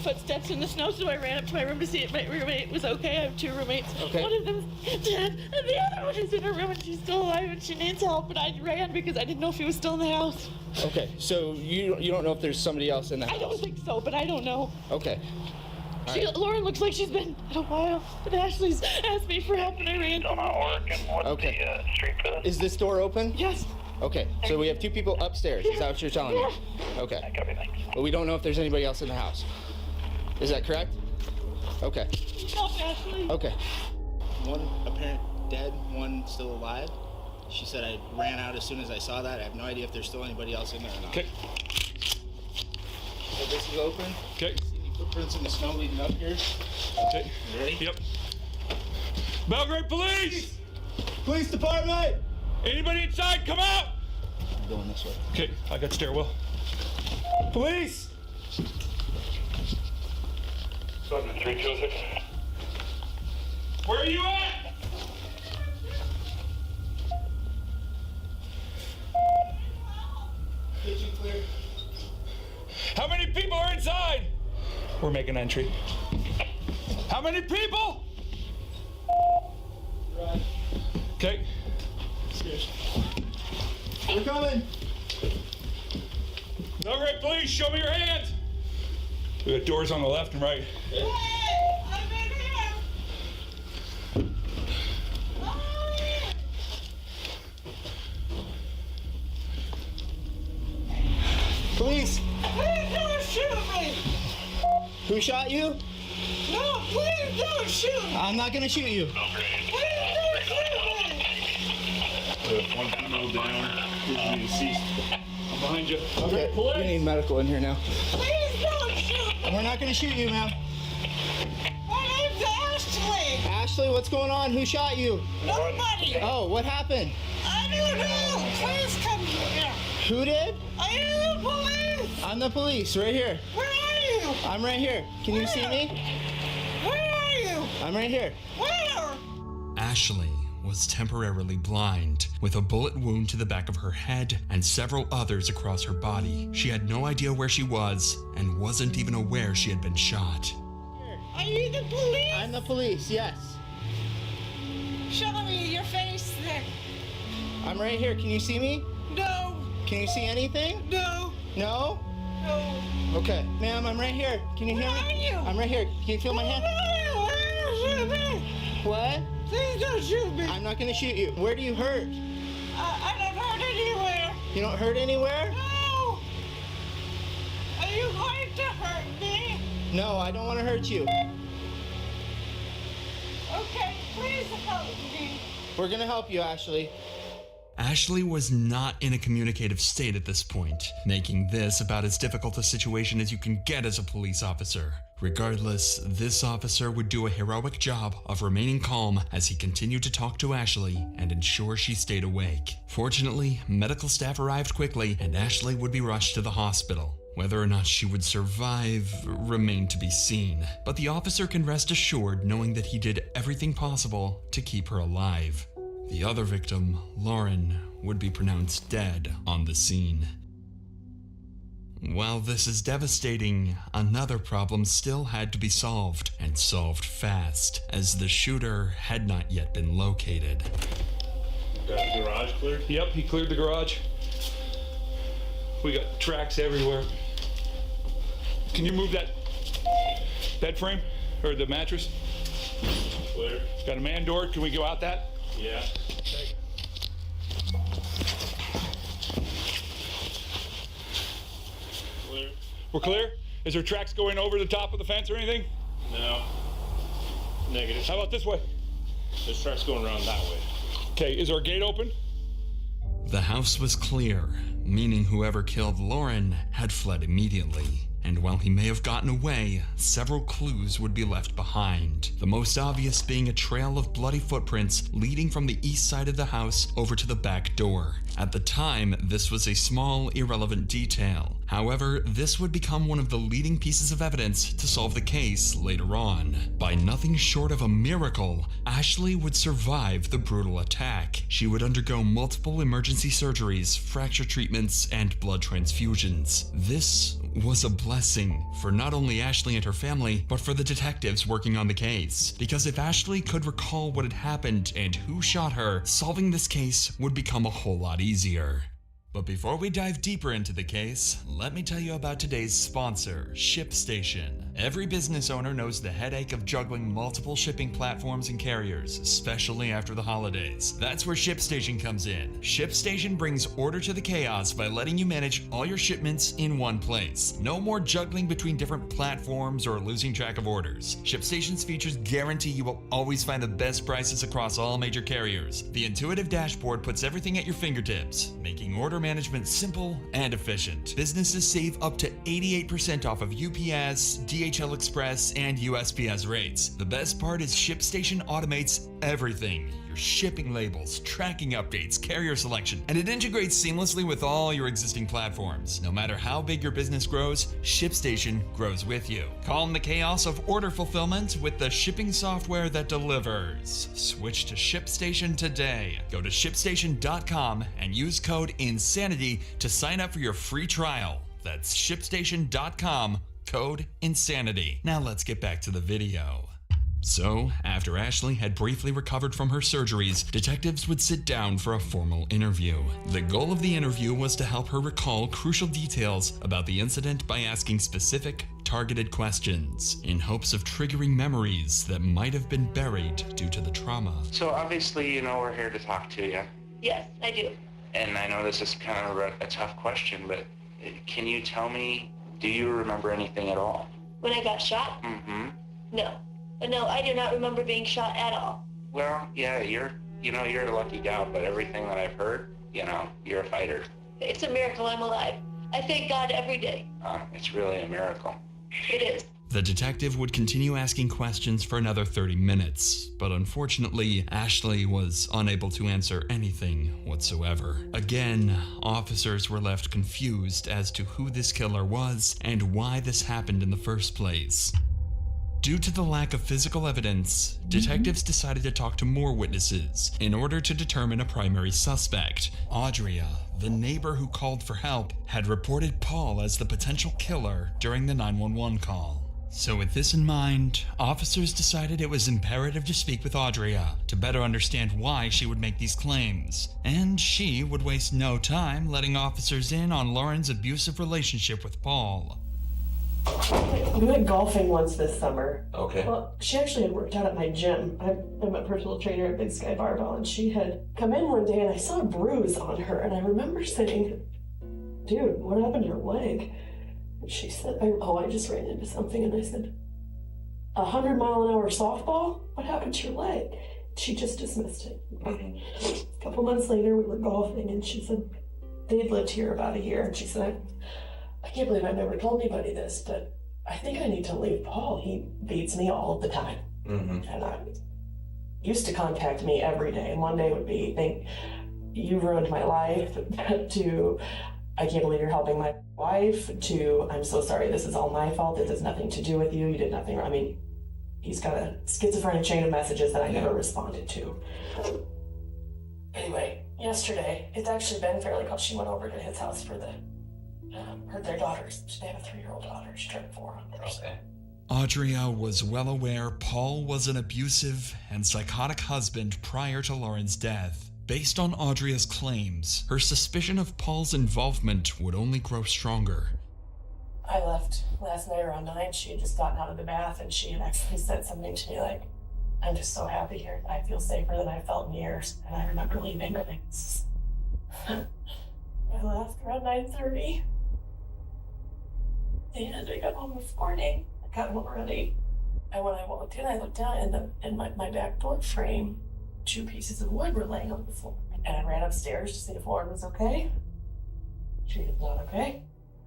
footsteps in the snow, so I ran up to my room to see if my roommate was okay. I have two roommates. Okay. One of them's dead, and the other one is in her room and she's still alive and she needs help, but I ran because I didn't know if he was still in the house. Okay, so you don't know if there's somebody else in the house? I don't think so, but I don't know. Okay. Lauren looks like she's been in a while, but Ashley's asked me for help and I ran. Okay. Is this door open? Yes. Okay, so we have 2 people upstairs. Is that what you're telling me? Okay. But we don't know if there's anybody else in the house. Is that correct? Okay. Help Ashley. Okay. One apparent dead, one still alive. She said I ran out as soon as I saw that. I have no idea if there's still anybody else in there or not. Okay. So this is open. Okay. See any footprints in the snow leading up here? Okay. You ready? Yep. Belgrade Police! Police Department! Anybody inside, come out! I'm going this way. Okay, I got stairwell. Police! 326. Where are you at? Kitchen clear. How many people are inside? We're making entry. How many people? Right. Okay. We're coming. Belgrade Police, show me your hands. We got doors on the left and right. Police! Please don't shoot me! Who shot you? No, please don't shoot me! I'm not gonna shoot you. Please don't shoot me! One female down, is deceased. I'm behind you. Okay, we need medical in here now. Please don't shoot me! We're not gonna shoot you, ma'am. My name's Ashley! Ashley, what's going on? Who shot you? Nobody! Oh, what happened? I don't know! Please come here! Who did? I am the police! I'm the police, right here. Where are you? I'm right here. Can you see me? Where are you? I'm right here. Where? Ashley was temporarily blind, with a bullet wound to the back of her head and several others across her body. She had no idea where she was and wasn't even aware she had been shot. Are you the police? I'm the police, yes. Show me your face there. I'm right here. Can you see me? No. Can you see anything? No. No? No. Okay. Ma'am, I'm right here. Can you hear me? Where are you? I'm right here. Can you feel my hand? Shoot me. What? Please don't shoot me. I'm not gonna shoot you. Where do you hurt? I don't hurt anywhere. You don't hurt anywhere? No. Are you going to hurt me? No, I don't want to hurt you. Okay, please help me. We're gonna help you, Ashley. Ashley was not in a communicative state at this point, making this about as difficult a situation as you can get as a police officer. Regardless, this officer would do a heroic job of remaining calm as he continued to talk to Ashley and ensure she stayed awake. Fortunately, medical staff arrived quickly and Ashley would be rushed to the hospital. Whether or not she would survive remained to be seen, but the officer can rest assured knowing that he did everything possible to keep her alive. The other victim, Lauren, would be pronounced dead on the scene. While this is devastating, another problem still had to be solved, and solved fast, as the shooter had not yet been located. Got the garage cleared? Yep, he cleared the garage. We got tracks everywhere. Can you move that bed frame or the mattress? Clear. Got a man door. Can we go out that? Yeah. Okay. Clear. We're clear? Is there tracks going over the top of the fence or anything? No. Negative. How about this way? There's tracks going around that way. Okay, is our gate open? The house was clear, meaning whoever killed Lauren had fled immediately. And while he may have gotten away, several clues would be left behind. The most obvious being a trail of bloody footprints leading from the east side of the house over to the back door. At the time, this was a small, irrelevant detail. However, this would become one of the leading pieces of evidence to solve the case later on. By nothing short of a miracle, Ashley would survive the brutal attack. She would undergo multiple emergency surgeries, fracture treatments, and blood transfusions. This was a blessing for not only Ashley and her family, but for the detectives working on the case. Because if Ashley could recall what had happened and who shot her, solving this case would become a whole lot easier. But before we dive deeper into the case, let me tell you about today's sponsor, ShipStation. Every business owner knows the headache of juggling multiple shipping platforms and carriers, especially after the holidays. That's where ShipStation comes in. ShipStation brings order to the chaos by letting you manage all your shipments in one place. No more juggling between different platforms or losing track of orders. ShipStation's features guarantee you will always find the best prices across all major carriers. The intuitive dashboard puts everything at your fingertips, making order management simple and efficient. Businesses save up to 88% off of UPS, DHL Express, and USPS rates. The best part is ShipStation automates everything. Your shipping labels, tracking updates, carrier selection, and it integrates seamlessly with all your existing platforms. No matter how big your business grows, ShipStation grows with you. Calm the chaos of order fulfillment with the shipping software that delivers. Switch to ShipStation today. Go to ShipStation.com and use code INSANITY to sign up for your free trial. That's ShipStation.com, code INSANITY. Now let's get back to the video. So, after Ashley had briefly recovered from her surgeries, detectives would sit down for a formal interview. The goal of the interview was to help her recall crucial details about the incident by asking specific, targeted questions, in hopes of triggering memories that might have been buried due to the trauma. So obviously, you know, we're here to talk to you. Yes, I do. And I know this is kind of a tough question, but can you tell me, do you remember anything at all? When I got shot? Mm-hmm. No. No, I do not remember being shot at all. Well, yeah, you're a lucky gal, but everything that I've heard, you're a fighter. It's a miracle I'm alive. I thank God every day. It's really a miracle. It is. The detective would continue asking questions for another 30 minutes, but unfortunately, Ashley was unable to answer anything whatsoever. Again, officers were left confused as to who this killer was and why this happened in the first place. Due to the lack of physical evidence, detectives decided to talk to more witnesses in order to determine a primary suspect. Audria, the neighbor who called for help, had reported Paul as the potential killer during the 911 call. So with this in mind, officers decided it was imperative to speak with Audria to better understand why she would make these claims. And she would waste no time letting officers in on Lauren's abusive relationship with Paul. We went golfing once this summer. Okay. Well, she actually had worked out at my gym. I'm a personal trainer at Big Sky Barbell, and she had come in one day and I saw a bruise on her, and I remember saying, "Dude, what happened to your leg?" And she said, I just ran into something. And I said, 100-mile-an-hour softball? What happened to your leg? She just dismissed it. A couple months later, we were golfing, and she said, they'd lived here about a year, and she said, I can't believe I've never told anybody this, but I think I need to leave Paul. He beats me all of the time. Mm-hmm. And I used to contact me every day. And one day would be, you ruined my life, to, I can't believe you're helping my wife, to, I'm so sorry, this is all my fault. This has nothing to do with you. You did nothing wrong. I mean, he's got a schizophrenic chain of messages that I never responded to. Anyway, yesterday, it's actually been fairly close. She went over to his house for their daughters. They have a 3-year-old daughter. She turned 4 on Thursday. Audria was well aware Paul was an abusive and psychotic husband prior to Lauren's death. Based on Audria's claims, her suspicion of Paul's involvement would only grow stronger. I left last night around 9. She had just gotten out of the bath, and she had actually said something to me like, I'm just so happy here. I feel safer than I felt in years. And I remember leaving. I left around 9:30. And I got home this morning. I got home early. And when I walked in, I looked down, and in my back door frame, 2 pieces of wood were laying on the floor. And I ran upstairs to see if Lauren was okay. She was not okay.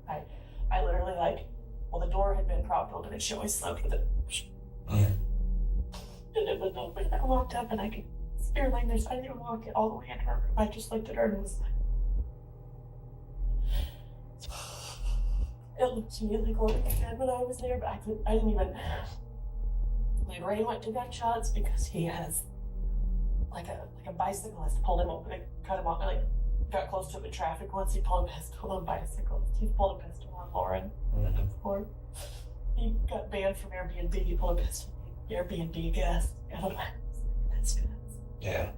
I literally, the door had been propped open, and she always slept with it. And it was open. I walked up, and I could see her laying there, so I didn't even walk all the way in her room. I just looked at her and was like, it looked to me like Lauren was dead when I was there, but I didn't even, my brain went to gunshots because he has, like a bicyclist pulled him over, cut him off, got close to him in traffic once. He pulled a pistol on bicycles. He pulled a pistol on Lauren. Before he got banned from Airbnb, he pulled a pistol on Airbnb guest. That's good. Yeah.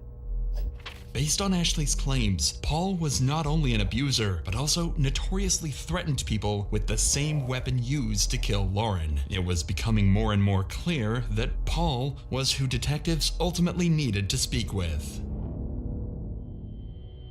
Based on Ashley's claims, Paul was not only an abuser, but also notoriously threatened people with the same weapon used to kill Lauren. It was becoming more and more clear that Paul was who detectives ultimately needed to speak with.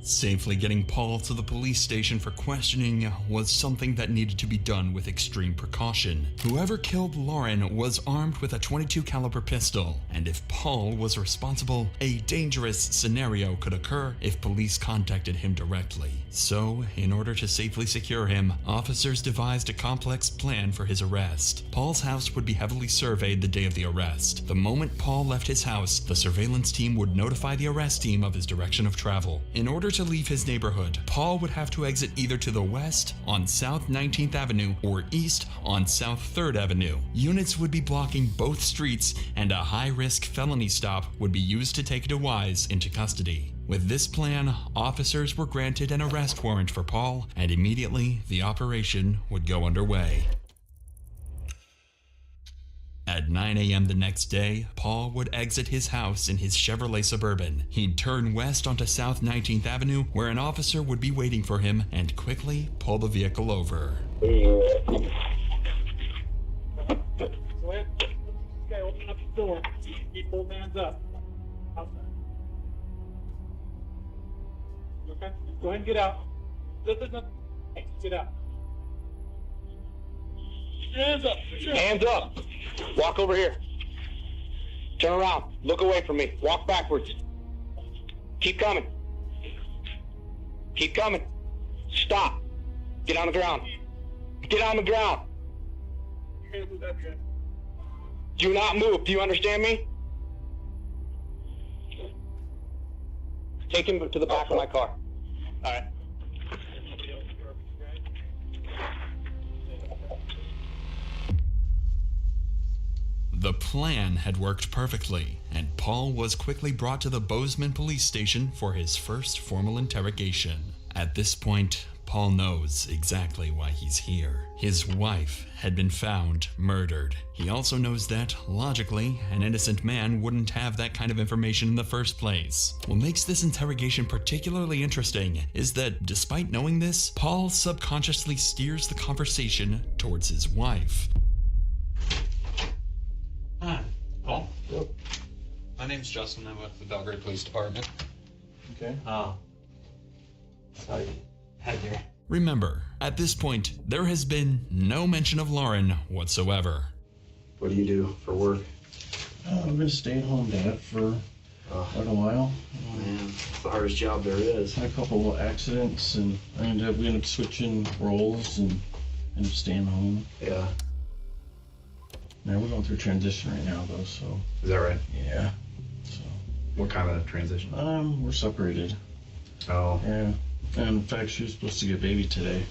Safely getting Paul to the police station for questioning was something that needed to be done with extreme precaution. Whoever killed Lauren was armed with a .22 caliber pistol, and if Paul was responsible, a dangerous scenario could occur if police contacted him directly. So, in order to safely secure him, officers devised a complex plan for his arrest. Paul's house would be heavily surveyed the day of the arrest. The moment Paul left his house, the surveillance team would notify the arrest team of his direction of travel. In order to leave his neighborhood, Paul would have to exit either to the west on South 19th Avenue or east on South 3rd Avenue. Units would be blocking both streets, and a high-risk felony stop would be used to take DeWise into custody. With this plan, officers were granted an arrest warrant for Paul, and immediately the operation would go underway. At 9 a.m. the next day, Paul would exit his house in his Chevrolet Suburban. He'd turn west onto South 19th Avenue, where an officer would be waiting for him, and quickly pull the vehicle over. Okay, open up the door. Keep both hands up. Outside. Okay, go ahead and get out. Hey, get out. Hands up. Hands up. Walk over here. Turn around. Look away from me. Walk backwards. Keep coming. Keep coming. Stop. Get on the ground. Get on the ground. Do not move. Do you understand me? Take him to the back of my car. All right. The plan had worked perfectly, and Paul was quickly brought to the Bozeman police station for his first formal interrogation. At this point, Paul knows exactly why he's here. His wife had been found murdered. He also knows that, logically, an innocent man wouldn't have that kind of information in the first place. What makes this interrogation particularly interesting is that, despite knowing this, Paul subconsciously steers the conversation towards his wife. Hi, Paul. Yep. My name's Justin. I'm with the Belgrade Police Department. Okay. So you had your... Remember, at this point, there has been no mention of Lauren whatsoever. What do you do for work? I've been a stay-at-home dad for quite a while. Man, it's the hardest job there is. Had a couple of accidents, and we ended up switching roles and ended up staying home. Yeah. Yeah, we're going through transition right now, though, so... Is that right? Yeah. So. What kind of transition? We're separated. Oh. Yeah. And in fact, she was supposed to get a baby today.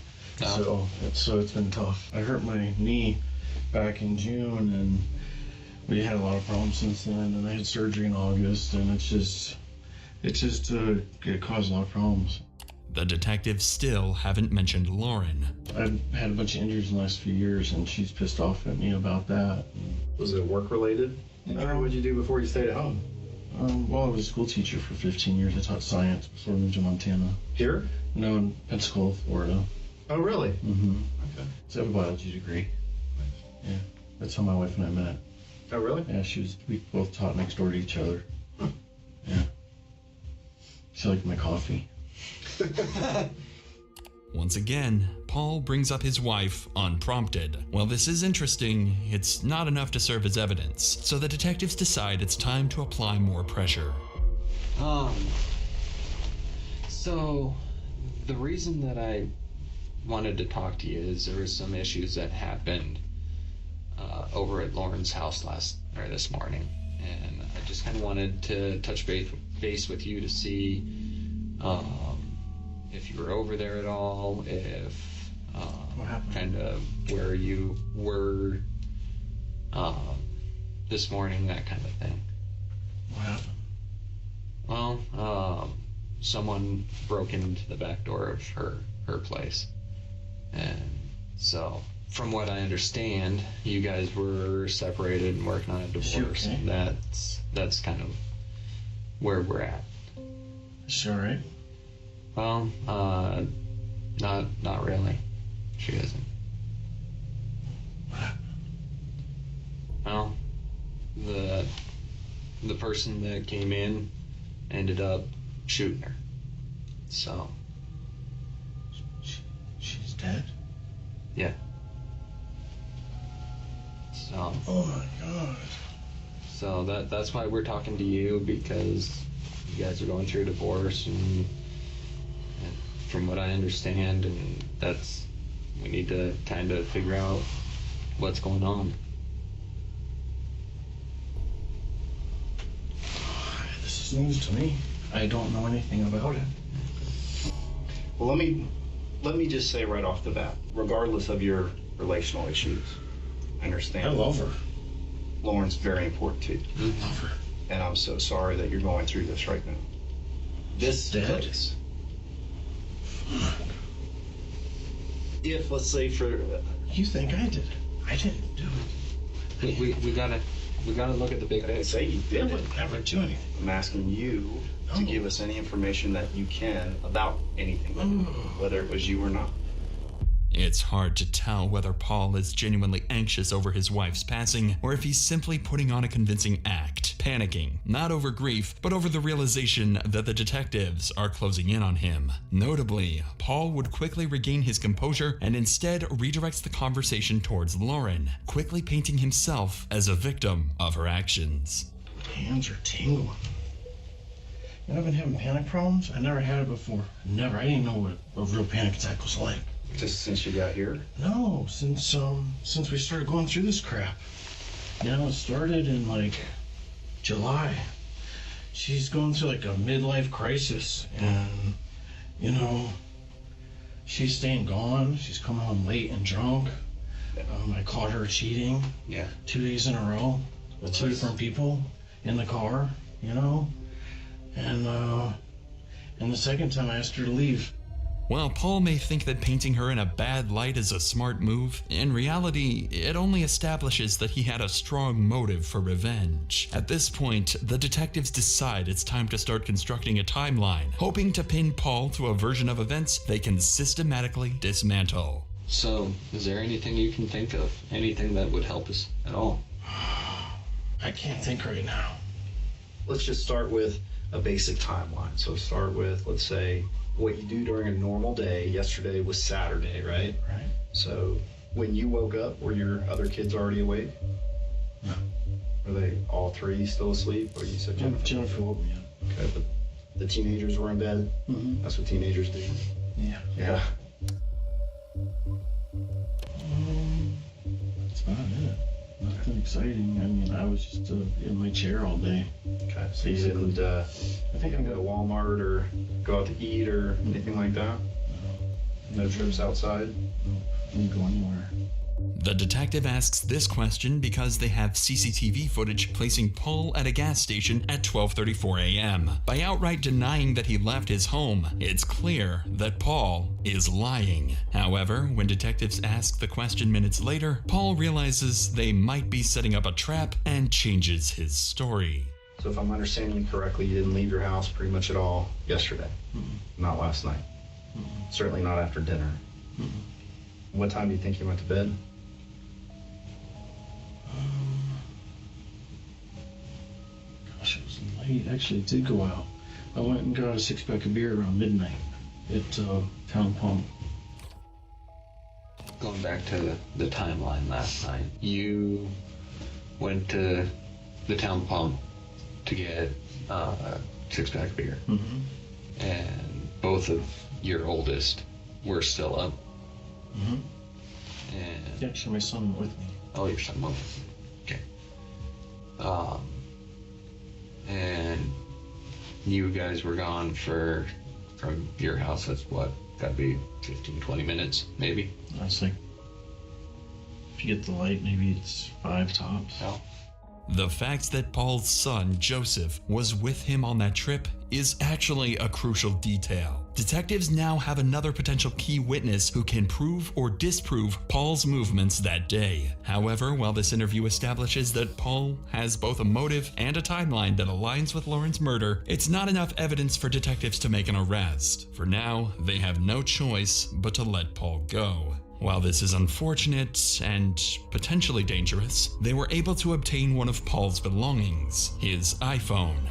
Oh. So it's been tough. I hurt my knee back in June, and we had a lot of problems since then, and I had surgery in August, and it caused a lot of problems. The detectives still haven't mentioned Lauren. I've had a bunch of injuries in the last few years, and she's pissed off at me about that. Was it work-related? What did you do before you stayed at home? Well, I was a school teacher for 15 years. I taught science before I moved to Montana. Here? No, in Pensacola, Florida. Oh, really? Mm-hmm. Okay. So I have a biology degree. Yeah, that's how my wife and I met. Oh, really? Yeah, we both taught next door to each other. Huh. Yeah. She liked my coffee. Once again, Paul brings up his wife unprompted. While this is interesting, it's not enough to serve as evidence, so the detectives decide it's time to apply more pressure. So, the reason that I wanted to talk to you is there was some issues that happened over at Lauren's house this morning, and I just kind of wanted to touch base with you to see if you were over there at all, if kind of where you were this morning, that kind of thing. What happened? Well, someone broke into the back door of her place, and so from what I understand, you guys were separated and working on a divorce. Okay? That's kind of where we're at. Is she alright? Well, not really. She isn't. Well, the person that came in ended up shooting her. So. She's dead? Yeah. So. Oh my god. So that's why we're talking to you, because you guys are going through a divorce, and from what I understand, and we need to kind of figure out what's going on. This is news to me. I don't know anything about it. Well, let me just say right off the bat, regardless of your relational issues, I understand. I love her. Lauren's very important to you. I love her. And I'm so sorry that you're going through this right now. This place. If, let's say, for... You think I did it. I didn't do it. We gotta look at the big... I didn't say you did it. Never do anything. I'm asking you to give us any information that you can about anything, whether it was you or not. It's hard to tell whether Paul is genuinely anxious over his wife's passing, or if he's simply putting on a convincing act, panicking, not over grief, but over the realization that the detectives are closing in on him. Notably, Paul would quickly regain his composure and instead redirects the conversation towards Lauren, quickly painting himself as a victim of her actions. Hands are tingling. You know, I've been having panic problems. I never had it before. Never. I didn't know what a real panic attack was like. Just since you got here? No, since we started going through this crap. You know, it started in like July. She's going through like a midlife crisis, and you know, she's staying gone. She's coming home late and drunk. I caught her cheating. Yeah. 2 days in a row with two different people in the car. You know, and the second time I asked her to leave. While Paul may think that painting her in a bad light is a smart move, in reality, it only establishes that he had a strong motive for revenge. At this point, the detectives decide it's time to start constructing a timeline, hoping to pin Paul to a version of events they can systematically dismantle. So, is there anything you can think of? Anything that would help us at all? I can't think right now. Let's just start with a basic timeline. So start with, let's say, what you do during a normal day. Yesterday was Saturday, right? Right. So when you woke up, were your other kids already awake? No. Were they all three still asleep? Or you said Jennifer? Jennifer woke me up. Okay, but the teenagers were in bed? Mm-hmm. That's what teenagers do? Yeah. Yeah. That's about it. Nothing exciting. I mean, I was just in my chair all day. Okay, so you didn't, I think I'm going to Walmart or go out to eat or anything like that? No trips outside? No, didn't go anywhere. The detective asks this question because they have CCTV footage placing Paul at a gas station at 12:34 a.m. By outright denying that he left his home, it's clear that Paul is lying. However, when detectives ask the question minutes later, Paul realizes they might be setting up a trap and changes his story. So if I'm understanding you correctly, you didn't leave your house pretty much at all yesterday? Not last night? Certainly not after dinner? What time do you think you went to bed? Gosh, it was late. Actually, it did go out. I went and got a 6-pack of beer around midnight at Town Pump. Going back to the timeline last night, you went to the Town Pump to get a 6-pack of beer. Mm-hmm. And both of your oldest were still up. Mm-hmm. And actually, my son went with me. Oh, your son went with me. Okay. And you guys were gone from your house, that's what, gotta be 15, 20 minutes, maybe? I was like, if you get the light, maybe it's 5 tops. Oh. The fact that Paul's son, Joseph, was with him on that trip is actually a crucial detail. Detectives now have another potential key witness who can prove or disprove Paul's movements that day. However, while this interview establishes that Paul has both a motive and a timeline that aligns with Lauren's murder, it's not enough evidence for detectives to make an arrest. For now, they have no choice but to let Paul go. While this is unfortunate and potentially dangerous, they were able to obtain one of Paul's belongings, his iPhone.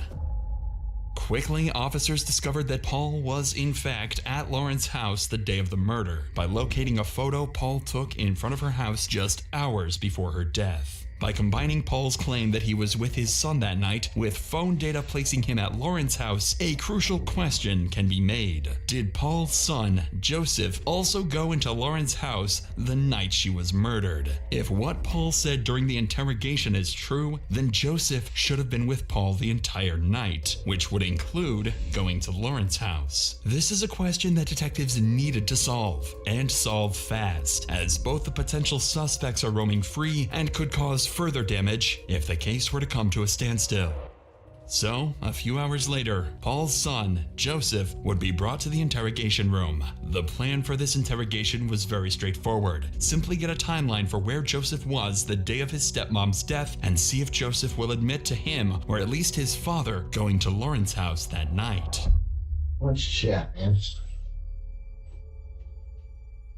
Quickly, officers discovered that Paul was in fact at Lauren's house the day of the murder by locating a photo Paul took in front of her house just hours before her death. By combining Paul's claim that he was with his son that night with phone data placing him at Lauren's house, a crucial question can be made. Did Paul's son, Joseph, also go into Lauren's house the night she was murdered? If what Paul said during the interrogation is true, then Joseph should have been with Paul the entire night, which would include going to Lauren's house. This is a question that detectives needed to solve, and solve fast, as both the potential suspects are roaming free and could cause further damage if the case were to come to a standstill. So, a few hours later, Paul's son, Joseph, would be brought to the interrogation room. The plan for this interrogation was very straightforward. Simply get a timeline for where Joseph was the day of his stepmom's death and see if Joseph will admit to him, or at least his father, going to Lauren's house that night. Let's chat, man.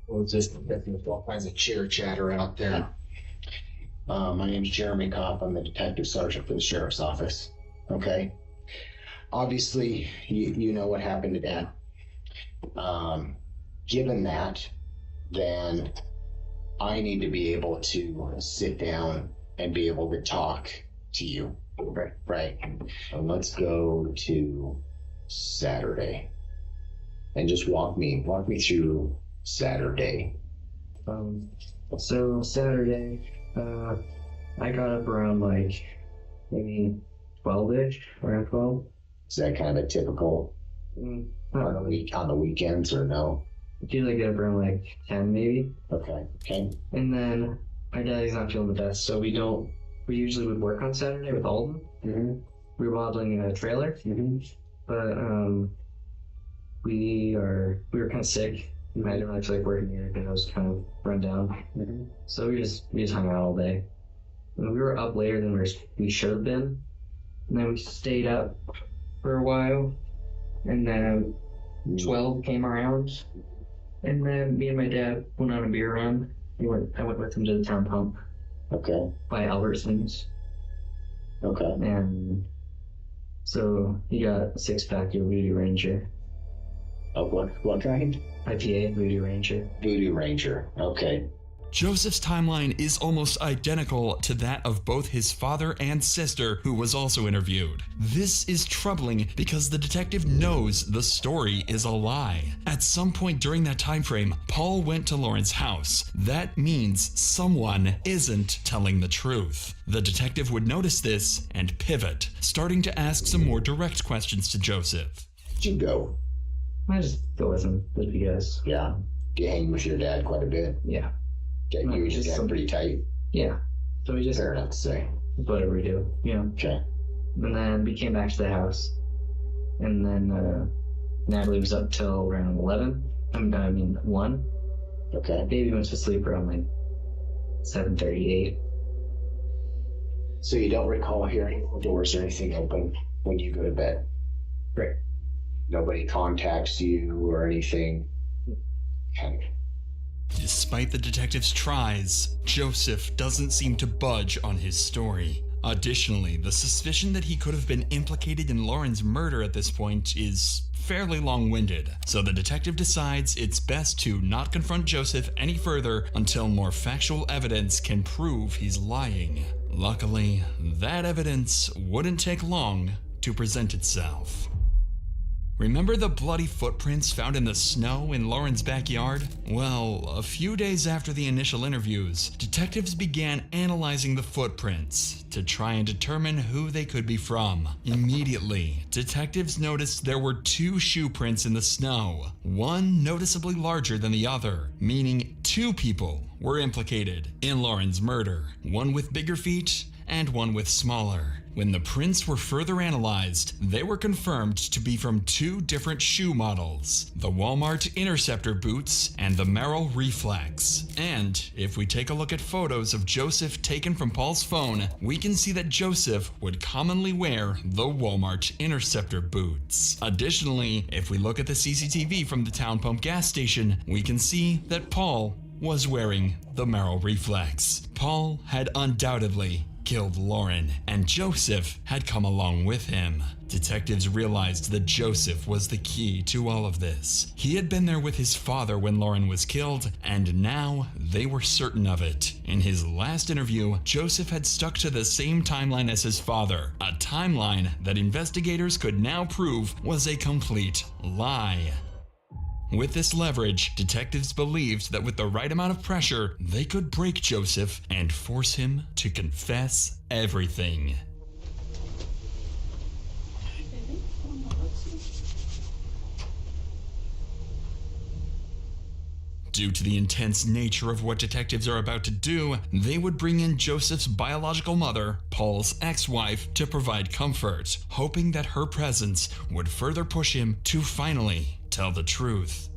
Well, it's just all kinds of chitter chatter out there. My name's Jeremy Kopp. I'm the detective sergeant for the sheriff's office. Okay. Obviously, you know what happened to Dad. Given that, then I need to be able to sit down and be able to talk to you. Right. So let's go to Saturday and just walk me through Saturday. So Saturday, I got up around like maybe 12-ish, around 12. Is that kind of a typical on the weekends or no? I usually get up around like 10 maybe. Okay. And then my dad's not feeling the best, so we usually would work on Saturday with Alden. Mm-hmm. We were modeling a trailer, but we were kind of sick. I didn't really feel like working here because I was kind of run down. So we just hung out all day. And we were up later than we should have been. And then we stayed up for a while. And then 12 came around. And then me and my dad went on a beer run. I went with him to the town pump. Okay. By Albertsons. Okay. And so he got a 6-pack of Voodoo Ranger. Of what kind? IPA, Voodoo Ranger. Voodoo Ranger, okay. Joseph's timeline is almost identical to that of both his father and sister, who was also interviewed. This is troubling because the detective knows the story is a lie. At some point during that time frame, Paul went to Lauren's house. That means someone isn't telling the truth. The detective would notice this and pivot, starting to ask some more direct questions to Joseph. Did you go? I just go with him, with you guys. Yeah. Do you hang with your dad quite a bit? Yeah. Okay, you and your dad pretty tight? Yeah. So we just... Fair enough to say. Whatever we do, you know. Okay. And then we came back to the house. And then Natalie was up till around 1. Okay. Baby went to sleep around like 7:38. So you don't recall hearing doors or anything open when you go to bed? Right. Nobody contacts you or anything? Okay. Despite the detective's tries, Joseph doesn't seem to budge on his story. Additionally, the suspicion that he could have been implicated in Lauren's murder at this point is fairly long-winded, so the detective decides it's best to not confront Joseph any further until more factual evidence can prove he's lying. Luckily, that evidence wouldn't take long to present itself. Remember the bloody footprints found in the snow in Lauren's backyard? Well, a few days after the initial interviews, detectives began analyzing the footprints to try and determine who they could be from. Immediately, detectives noticed there were 2 shoe prints in the snow, one noticeably larger than the other, meaning 2 people were implicated in Lauren's murder, one with bigger feet and one with smaller. When the prints were further analyzed, they were confirmed to be from 2 different shoe models, the Walmart Interceptor boots and the Merrill Reflex. And if we take a look at photos of Joseph taken from Paul's phone, we can see that Joseph would commonly wear the Walmart Interceptor boots. Additionally, if we look at the CCTV from the Town Pump gas station, we can see that Paul was wearing the Merrill Reflex. Paul had undoubtedly killed Lauren, and Joseph had come along with him. Detectives realized that Joseph was the key to all of this. He had been there with his father when Lauren was killed, and now they were certain of it. In his last interview, Joseph had stuck to the same timeline as his father, a timeline that investigators could now prove was a complete lie. With this leverage, detectives believed that with the right amount of pressure, they could break Joseph and force him to confess everything. Due to the intense nature of what detectives are about to do, they would bring in Joseph's biological mother, Paul's ex-wife, to provide comfort, hoping that her presence would further push him to finally tell the truth.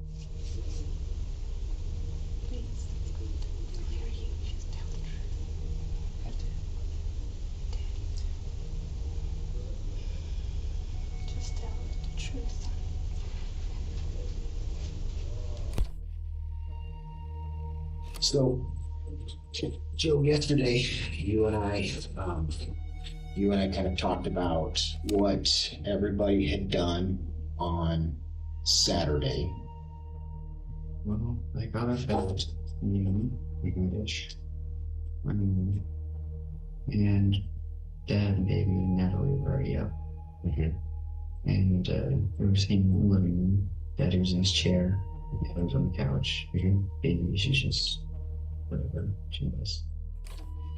So, Joe, yesterday you and I kind of talked about what everybody had done on Saturday. Well, I got up at noon-ish. And Dad and Baby and Natalie were already up. And there was him in the living room. Daddy was in his chair. Dad was on the couch. Baby, she's just whatever she was.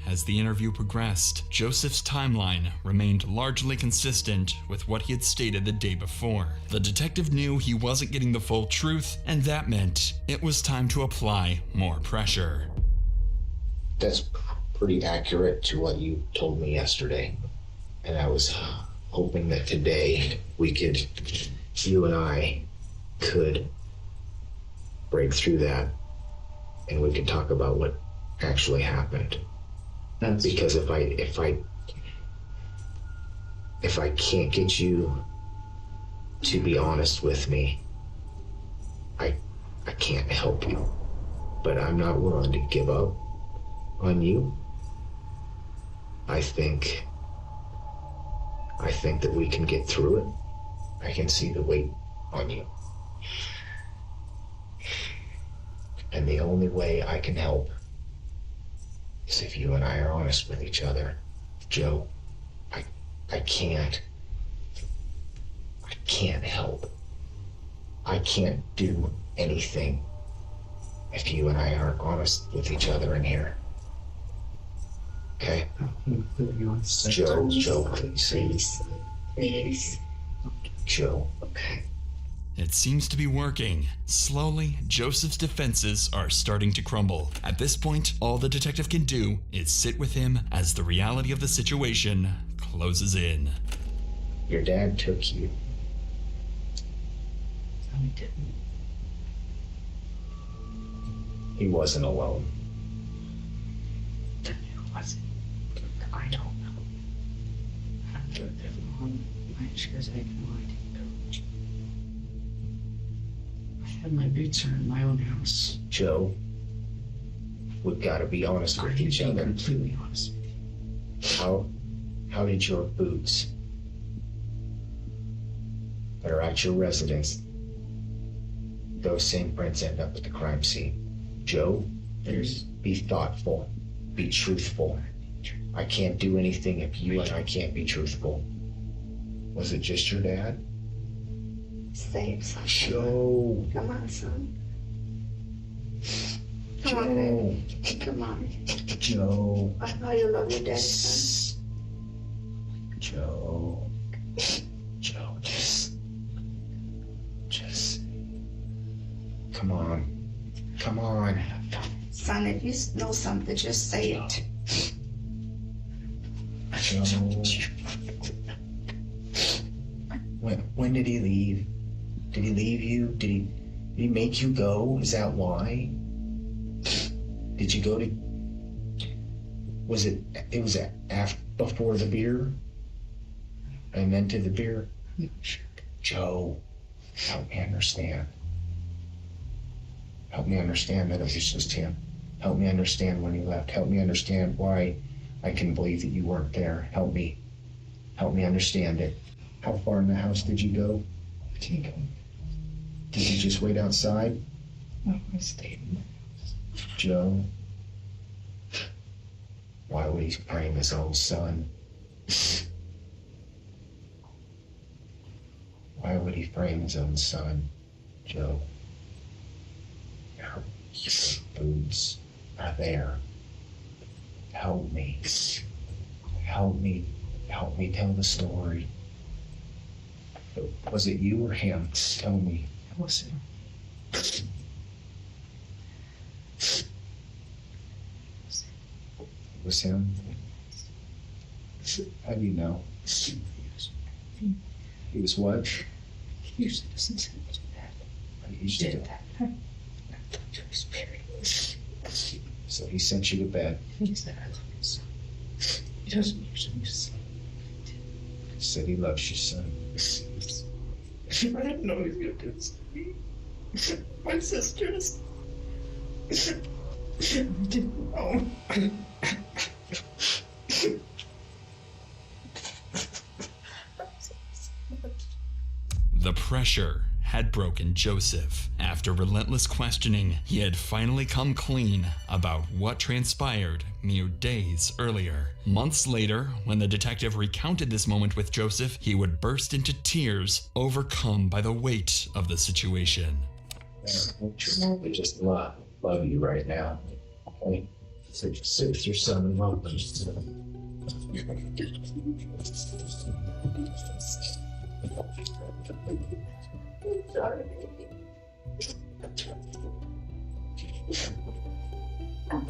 As the interview progressed, Joseph's timeline remained largely consistent with what he had stated the day before. The detective knew he wasn't getting the full truth, and that meant it was time to apply more pressure. That's pretty accurate to what you told me yesterday. And I was hoping that today you and I could break through that and we could talk about what actually happened. Because if I can't get you to be honest with me, I can't help you. But I'm not willing to give up on you. I think that we can get through it. I can see the weight on you. And the only way I can help is if you and I are honest with each other. Joe, I can't help. I can't do anything if you and I aren't honest with each other in here. Okay? Joe, please. Please. Joe. Okay. It seems to be working. Slowly, Joseph's defenses are starting to crumble. At this point, all the detective can do is sit with him as the reality of the situation closes in. Your dad took you. No, he didn't. He wasn't alone. Then who was it? I don't know. After the long night, because I had no idea. I had my boots on in my own house. Joe, we've got to be honest with each other. Completely honest with you. How did your boots that are at your residence, those same prints end up at the crime scene? Joe, be thoughtful, be truthful. I can't do anything if you and I can't be truthful. Was it just your dad? Say something. Joe. Come on, son. Come Joe. on, baby. Come on. Joe. I know you love your daddy, son. Joe. Joe, just. Come on. Come on. Son, if you know something, just say it. When did he leave? Did he leave you? Did he make you go? Is that why? Did you go to... Was it before the beer? And then to the beer? Joe, help me understand. Help me understand that it was just him. Help me understand when he left. Help me understand why I can believe that you weren't there. Help me understand it. How far in the house did you go? I didn't go. Did you just wait outside? No, I stayed in my house. Joe, why would he frame his own son? Why would he frame his own son, Joe? Your foods are there. Help me. Help me tell the story. Was it you or him? Tell me. It was him. It was him? How do you know? He was what? He usually doesn't do that. He usually did that. I thought you was married. So he sent you to bed. He said I love you, son. He doesn't usually say. He said he loves you, son. I didn't know he was going to do this to me. My sisters. I didn't know. The pressure had broken Joseph. After relentless questioning, he had finally come clean about what transpired mere days earlier. Months later, when the detective recounted this moment with Joseph, he would burst into tears, overcome by the weight of the situation. I just love you right now. Okay? Six your son and love them. Sorry.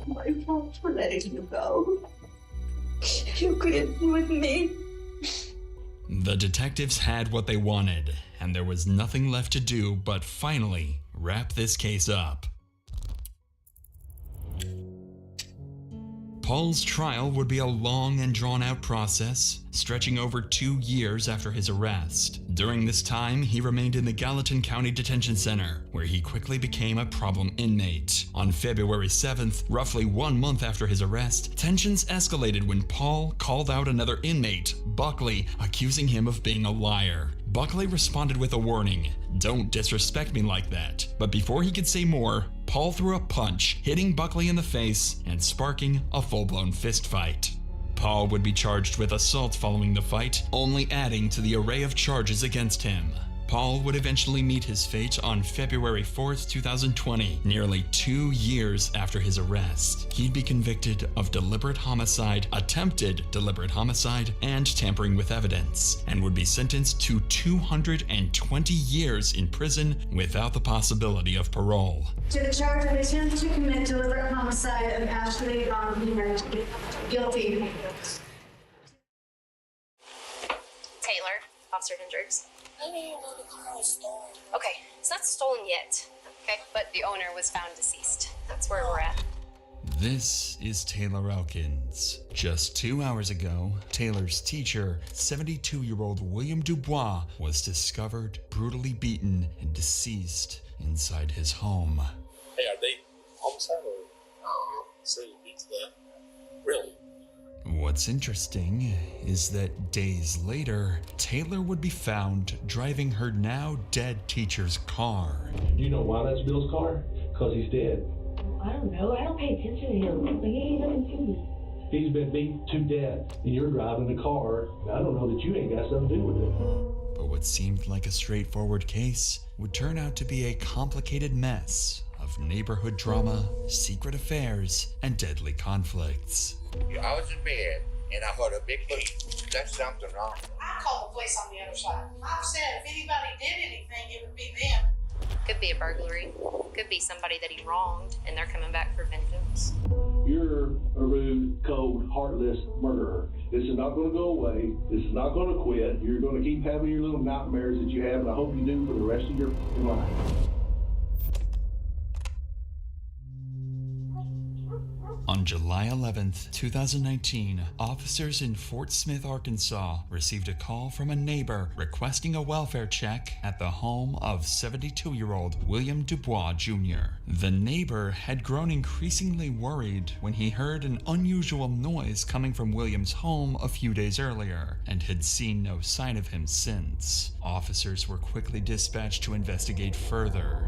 My fault for letting you go. You couldn't be with me. The detectives had what they wanted, and there was nothing left to do but finally wrap this case up. Paul's trial would be a long and drawn-out process, stretching over 2 years after his arrest. During this time, he remained in the Gallatin County Detention Center, where he quickly became a problem inmate. On February 7th, roughly 1 month after his arrest, tensions escalated when Paul called out another inmate, Buckley, accusing him of being a liar. Buckley responded with a warning, "Don't disrespect me like that." But before he could say more, Paul threw a punch, hitting Buckley in the face and sparking a full-blown fistfight. Paul would be charged with assault following the fight, only adding to the array of charges against him. Paul would eventually meet his fate on February 4th, 2020, nearly 2 years after his arrest. He'd be convicted of deliberate homicide, attempted deliberate homicide, and tampering with evidence, and would be sentenced to 220 years in prison without the possibility of parole. To the charge of attempt to commit deliberate homicide of Ashley guilty. Taylor, Officer Hendricks. I didn't even know the car was stolen. Okay, it's not stolen yet, okay? But the owner was found deceased. That's where we're at. This is Taylor Elkins. Just 2 hours ago, Taylor's teacher, 72-year-old William Dubois, was discovered brutally beaten and deceased inside his home. Hey, are they homicide or so you beat to death? Really? What's interesting is that days later, Taylor would be found driving her now dead teacher's car. Do you know why that's Bill's car? Because he's dead. I don't know. I don't pay attention to him. Like, he ain't nothing to me. He's been beat to death, and you're driving the car. I don't know that you ain't got something to do with it. But what seemed like a straightforward case would turn out to be a complicated mess of neighborhood drama, secret affairs, and deadly conflicts. I was in bed, and I heard a big boom. That's something wrong. I called the police on the other side. I've said if anybody did anything, it would be them. Could be a burglary. Could be somebody that he wronged, and they're coming back for vengeance. You're a rude, cold, heartless murderer. This is not going to go away. This is not going to quit. You're going to keep having your little nightmares that you have, and I hope you do for the rest of your life. On July 11th, 2019, officers in Fort Smith, Arkansas received a call from a neighbor requesting a welfare check at the home of 72-year-old William Dubois Jr. The neighbor had grown increasingly worried when he heard an unusual noise coming from William's home a few days earlier and had seen no sign of him since. Officers were quickly dispatched to investigate further.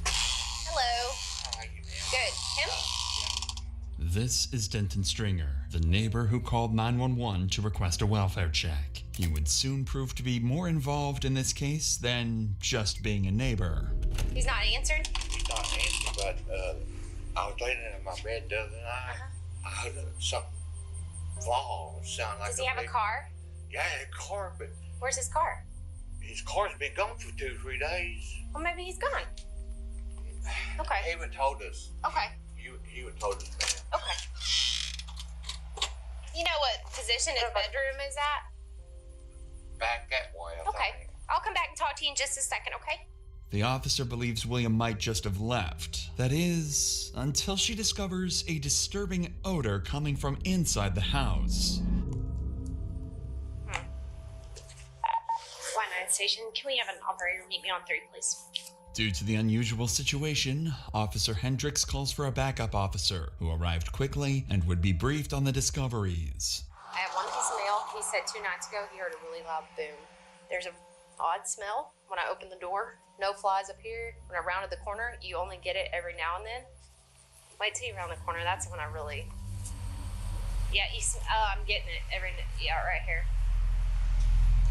Hello. Good. Him? This is Denton Stringer, the neighbor who called 911 to request a welfare check. He would soon prove to be more involved in this case than just being a neighbor. He's not answered? He's not answering, but I was laying in my bed the other night. I heard something fall. Sound like Does he have a car? Yeah, a car, but Where's his car? his car's been gone for 2 or 3 days. Well, maybe he's gone. Okay. He even told us. Okay. He even told us, man. Okay. You know what position his bedroom is at? Back that way, I Okay. think. I'll come back and talk to you in just a second, okay? The officer believes William might just have left. That is, until she discovers a disturbing odor coming from inside the house. 19 station. Can we have an operator meet me on 3, please? Due to the unusual situation, Officer Hendricks calls for a backup officer, who arrived quickly and would be briefed on the discoveries. I have one piece of mail. He said 2 nights ago he heard a really loud boom. There's an odd smell when I open the door. No flies up here. When I rounded the corner, you only get it every now and then. Wait till you round the corner. That's when I really... Yeah, I'm getting it right here.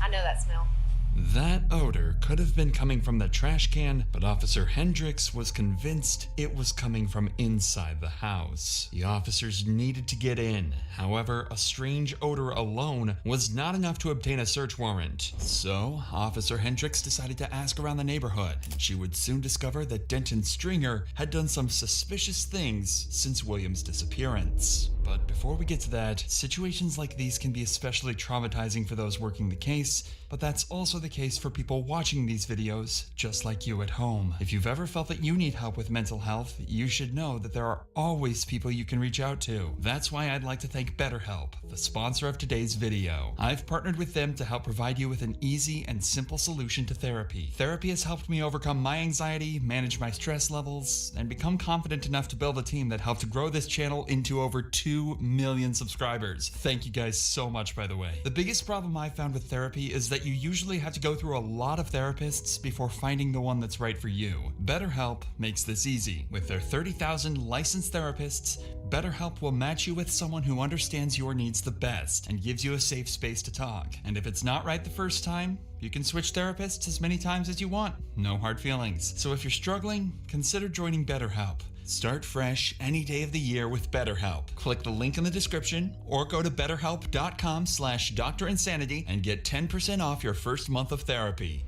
I know that smell. That odor could have been coming from the trash can, but Officer Hendricks was convinced it was coming from inside the house. The officers needed to get in. However, a strange odor alone was not enough to obtain a search warrant. So, Officer Hendricks decided to ask around the neighborhood. She would soon discover that Denton Stringer had done some suspicious things since William's disappearance. But before we get to that, situations like these can be especially traumatizing for those working the case, but that's also the case for people watching these videos, just like you at home. If you've ever felt that you need help with mental health, you should know that there are always people you can reach out to. That's why I'd like to thank BetterHelp, the sponsor of today's video. I've partnered with them to help provide you with an easy and simple solution to therapy. Therapy has helped me overcome my anxiety, manage my stress levels, and become confident enough to build a team that helped grow this channel into over 2 million subscribers. Thank you guys so much, by the way. The biggest problem I found with therapy is that you usually have to go through a lot of therapists before finding the one that's right for you. BetterHelp makes this easy. With their 30,000 licensed therapists, BetterHelp will match you with someone who understands your needs the best and gives you a safe space to talk. And if it's not right the first time, you can switch therapists as many times as you want. No hard feelings. So if you're struggling, consider joining BetterHelp. Start fresh any day of the year with BetterHelp. Click the link in the description or go to betterhelp.com/DrInsanity and get 10% off your first month of therapy.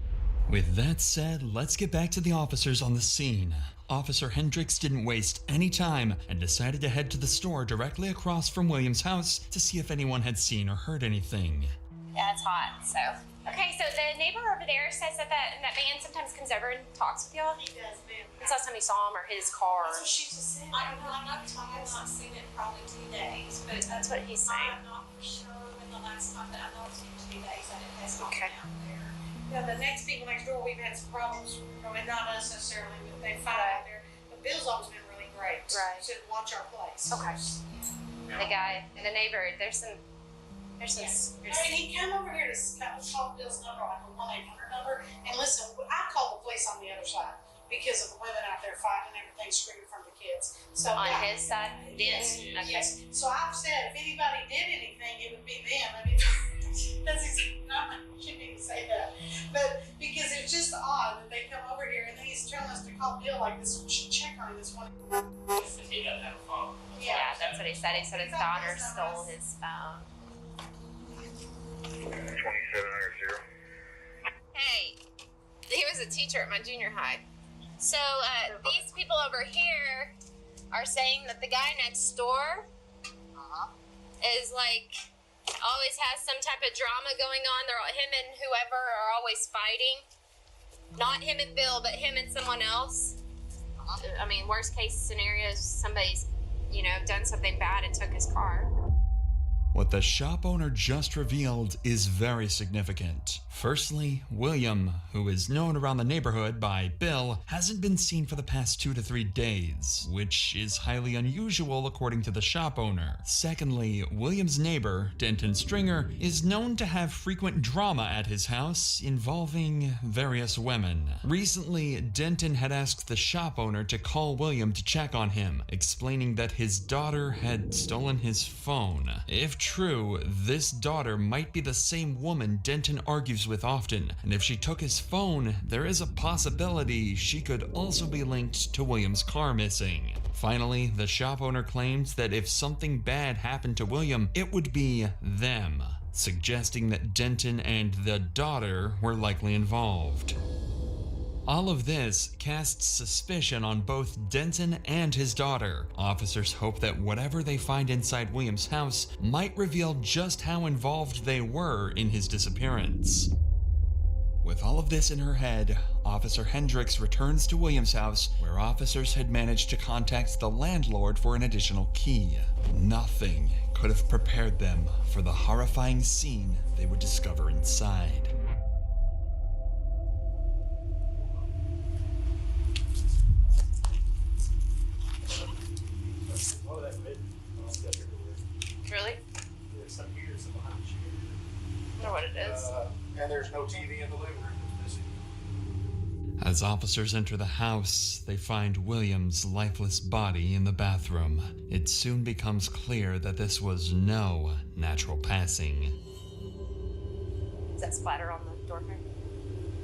With that said, let's get back to the officers on the scene. Officer Hendricks didn't waste any time and decided to head to the store directly across from William's house to see if anyone had seen or heard anything. Yeah, it's hot, so. Okay, so the neighbor over there says that that man sometimes comes over and talks with y'all? He does, ma'am. When's the last time you saw him or his car? That's what she just said. I'm not seen it in probably 2 days, but that's what he's saying. I'm not for sure when the last time that I know it's been 2 days that it has not been out there. Yeah, the next people next door, we've had some problems. I mean, not us necessarily, but they fight out there. But Bill's always been really great. Right. To watch our place. Okay. The guy and the neighbor, there's some. I mean, he come over here to call Bill's number, like a 1-800 number, and listen, I called the police on the other side because of the women out there fighting and everything, screaming from the kids. So on his side, yes, okay. Yes. So I've said if anybody did anything, it would be them. I mean, that's exactly, I shouldn't even say that, but because it's just odd that they come over here and then he's telling us to call Bill like this. We should check on this one. He doesn't have a phone. Yeah, that's what he said. He said his daughter stole his phone. 2700. Hey, he was a teacher at my junior high. So these people over here are saying that the guy next door is like always has some type of drama going on. Him and whoever are always fighting. Not him and Bill, but him and someone else. I mean, worst case scenario is somebody's, done something bad and took his car. What the shop owner just revealed is very significant. Firstly, William, who is known around the neighborhood by Bill, hasn't been seen for the past 2 to 3 days, which is highly unusual according to the shop owner. Secondly, William's neighbor, Denton Stringer, is known to have frequent drama at his house involving various women. Recently, Denton had asked the shop owner to call William to check on him, explaining that his daughter had stolen his phone. If true, this daughter might be the same woman Denton argues with often, and if she took his phone, there is a possibility she could also be linked to William's car missing. Finally, the shop owner claims that if something bad happened to William, it would be them, suggesting that Denton and the daughter were likely involved. All of this casts suspicion on both Denton and his daughter. Officers hope that whatever they find inside William's house might reveal just how involved they were in his disappearance. With all of this in her head, Officer Hendricks returns to William's house, where officers had managed to contact the landlord for an additional key. Nothing could have prepared them for the horrifying scene they would discover inside. Really? There's some here, some behind you. I wonder what it is. And there's no TV in the living room. It's missing. As officers enter the house, they find William's lifeless body in the bathroom. It soon becomes clear that this was no natural passing. Is that splatter on the door frame?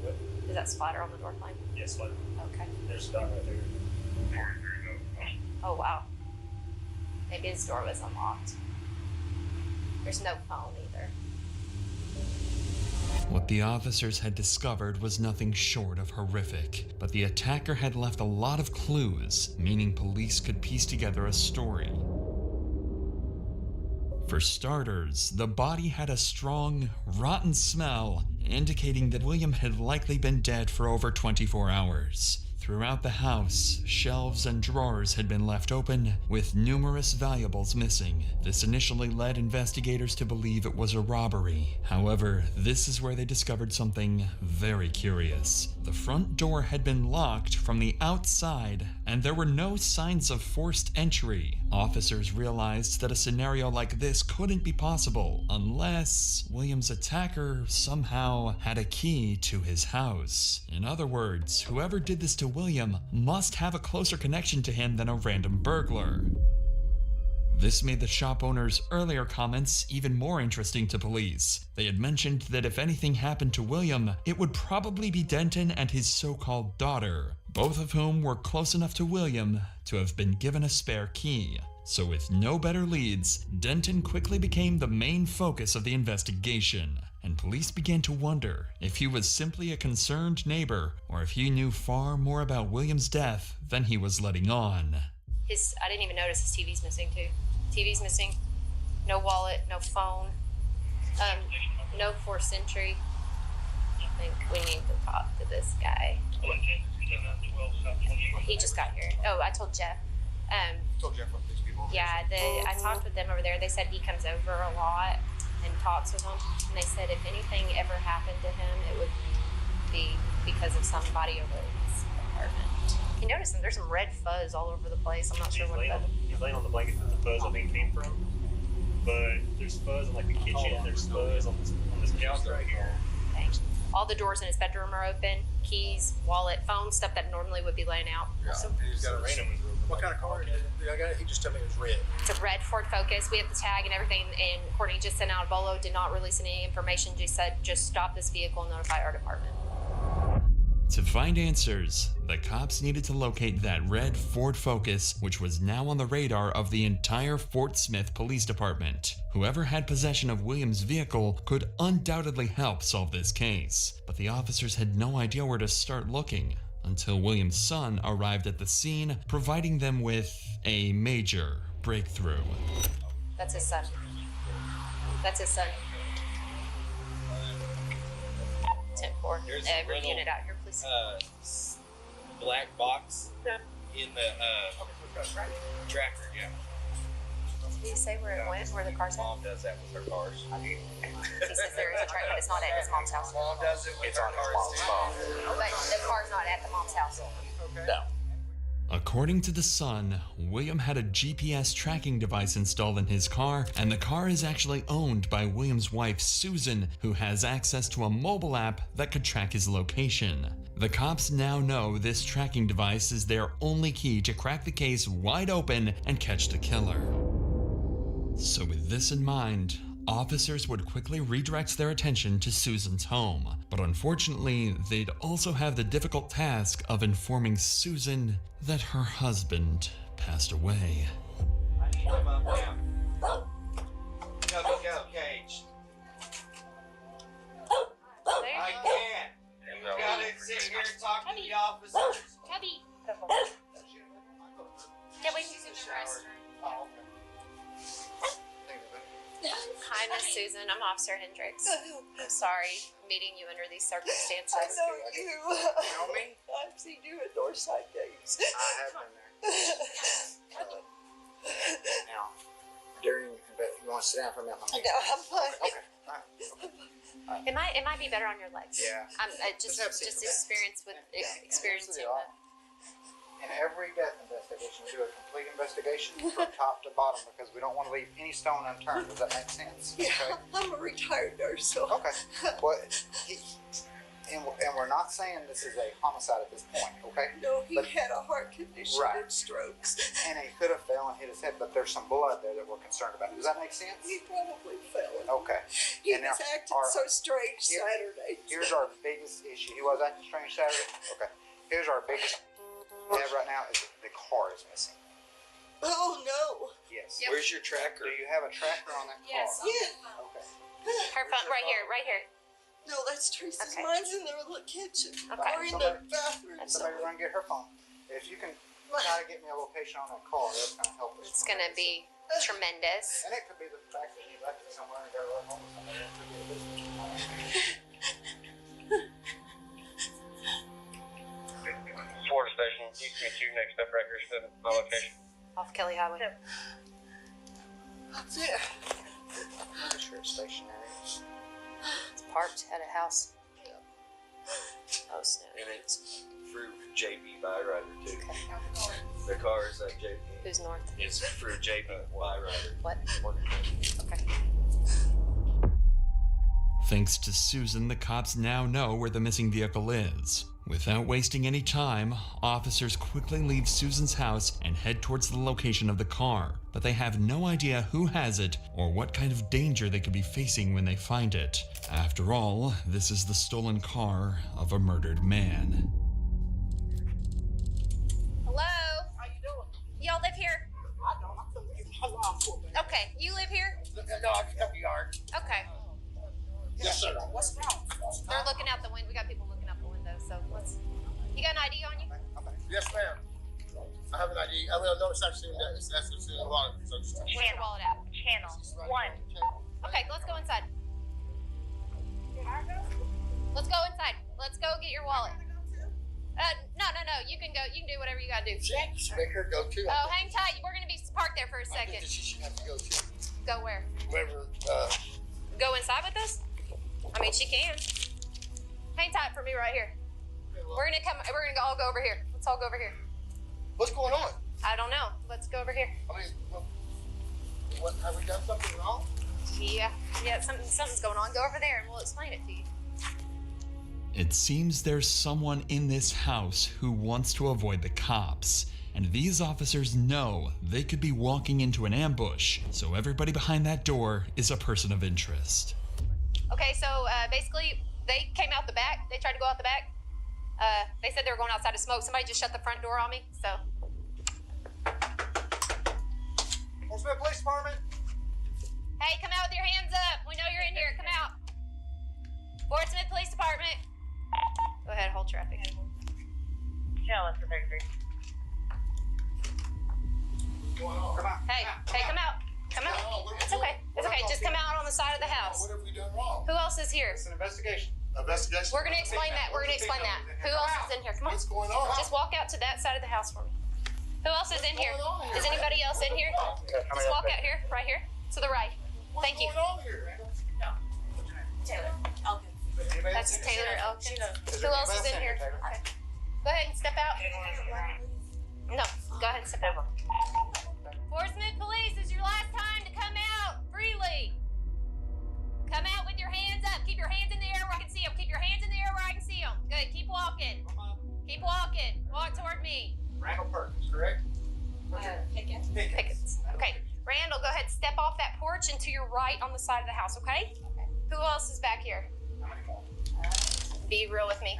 What? Is that splatter on the door frame? Yes, splatter. Okay. There's a dot right there. Oh, wow. Maybe his door was unlocked. There's no phone either. What the officers had discovered was nothing short of horrific, but the attacker had left a lot of clues, meaning police could piece together a story. For starters, the body had a strong, rotten smell, indicating that William had likely been dead for over 24 hours. Throughout the house, shelves and drawers had been left open, with numerous valuables missing. This initially led investigators to believe it was a robbery. However, this is where they discovered something very curious. The front door had been locked from the outside, and there were no signs of forced entry. Officers realized that a scenario like this couldn't be possible unless William's attacker somehow had a key to his house. In other words, whoever did this to William must have a closer connection to him than a random burglar. This made the shop owner's earlier comments even more interesting to police. They had mentioned that if anything happened to William, it would probably be Denton and his so-called daughter, both of whom were close enough to William to have been given a spare key. So with no better leads, Denton quickly became the main focus of the investigation, and police began to wonder if he was simply a concerned neighbor or if he knew far more about William's death than he was letting on. I didn't even notice his TV's missing too. TV's missing. No wallet, no phone. No forced entry. I think we need to talk to this guy. He just got here. Oh, I told Jeff. Told Jeff what these people. Yeah, I talked with them over there. They said he comes over a lot and talks with them. And they said if anything ever happened to him, it would be because of somebody over his apartment. You notice there's some red fuzz all over the place. I'm not sure what that is. He's laying on the blanket that the fuzz I think came from. But there's fuzz in like the kitchen. There's fuzz on this couch right here. Thanks. All the doors in his bedroom are open. Keys, wallet, phone, stuff that normally would be laying out. Yeah. And he's got a random. What kind of car? He just told me it was red. It's a red Ford Focus. We have the tag and everything. And Courtney just sent out a bolo, did not release any information. Just said, just stop this vehicle and notify our department. To find answers, the cops needed to locate that red Ford Focus, which was now on the radar of the entire Fort Smith Police Department. Whoever had possession of William's vehicle could undoubtedly help solve this case, but the officers had no idea where to start looking until William's son arrived at the scene, providing them with a major breakthrough. That's his son. That's his son. 10-4. Every unit out here, please. Black box in the tracker, yeah. Did you say where it went, where the car's at? Mom does that with her cars. He says there is a tracker, but it's not at his mom's house. Mom does it with her cars. But the car's not at the mom's house. No. According to the son, William had a GPS tracking device installed in his car, and the car is actually owned by William's wife, Susan, who has access to a mobile app that could track his location. The cops now know this tracking device is their only key to crack the case wide open and catch the killer. So with this in mind, officers would quickly redirect their attention to Susan's home. But unfortunately, they'd also have the difficult task of informing Susan that her husband passed away. I need to mom down. Go, Cage. I can't. You gotta sit here and talk to the officers. Cubby. Yeah, we can use the restroom. Hi, Miss Susan. I'm Officer Hendricks. I'm sorry meeting you under these circumstances. I know you. You know me? I've seen you at Northside Days. I have been there. Now, during, you want to sit down for a minute? No, I'm fine. Okay, all right. It might be better on your legs. Yeah. Just experiencing that. In every death investigation, we do a complete investigation from top to bottom because we don't want to leave any stone unturned. Does that make sense? Yeah, Okay. I'm a retired nurse, so. Okay. Well, and we're not saying this is a homicide at this point, okay? No, he had a heart condition Right. and strokes. And he could have fell and hit his head, but there's some blood there that we're concerned about. Does that make sense? He probably fell. Okay. He And was now acting so strange Saturday. Here's our biggest issue. He was acting strange Saturday? Okay. Here's our biggest we have right now is the car is missing. Oh, no. Yes. Yep. Where's your tracker? Do you have a tracker on that Yes. car? Yeah. Okay. Her phone, right here. No, that's Teresa's. Okay. Mine's in the kitchen. Okay. Or in the bathroom. Somebody run get her phone. If you can try to get me a location on that car, that's going to help us. It's gonna be tremendous. And it could be the fact that he left it somewhere and got it home with somebody. It could be a business. Florida Station, you can get you next up records to my location. Off Kelly Highway. That's it. Make sure it's stationary. It's parked at a house. Oh, snap. And it's through JB Byrider too. The car is at JB. Who's north? It's through JB Byrider. What? Okay. Thanks to Susan, the cops now know where the missing vehicle is. Without wasting any time, officers quickly leave Susan's house and head towards the location of the car, but they have no idea who has it or what kind of danger they could be facing when they find it. After all, this is the stolen car of a murdered man. Hello? How you doing? Y'all live here? I don't. I'm going to give my law for me. Okay. You live here? No, I can help you, Art. Okay. Yes, sir. What's wrong? They're looking out the window. We got people looking out the window, so let's. You got an ID on you? Yes, ma'am. I have an ID. I mean, I noticed I've seen that. That's what's in the water. So just Where's your wallet at? Channel 1. Okay, let's go inside. Let's go inside. Let's go get your wallet. No. You can go. You can do whatever you gotta do. Make her go too. Oh, hang tight. We're gonna be parked there for a second. She should have to go too. Go where? Wherever. Go inside with us? I mean, she can. Hang tight for me right here. We're gonna all go over here. Let's all go over here. What's going on? I don't know. Let's go over here. I mean, what have we done something wrong? Yeah, something's going on. Go over there and we'll explain it to you. It seems there's someone in this house who wants to avoid the cops, and these officers know they could be walking into an ambush, so everybody behind that door is a person of interest. Okay, so basically, they came out the back. They tried to go out the back. They said they were going outside to smoke. Somebody just shut the front door on me, so. Portsmouth Police Department. Hey, come out with your hands up. We know you're in here. Come out. Portsmouth Police Department. Go ahead, hold traffic. tell us for 33. Come on. Hey, come out. Come out. It's okay. It's okay. Just come out on the side of the house. What have we done wrong? Who else is here? It's an investigation. Investigation? We're gonna explain that. We're gonna explain that. Who else is in here? Come on. What's going on? Just walk out to that side of the house for me. Who else is in here? Is anybody else in here? Just walk out here, right here, to the right. Thank you. Taylor Elkins. That's Taylor Elkins. Who else is in here? Okay. Go ahead and step out. No, go ahead and step out. Portsmouth Police, this is your last time to come out freely. Come out with your hands up. Keep your hands in the air where I can see them. Keep your hands in the air where I can see them. Good. Keep walking. Keep walking. Walk toward me. Randall Perkins, correct? Pickens. Pickens. Okay. Randall, go ahead. Step off that porch and to your right on the side of the house, okay? Who else is back here? How many more? Be real with me.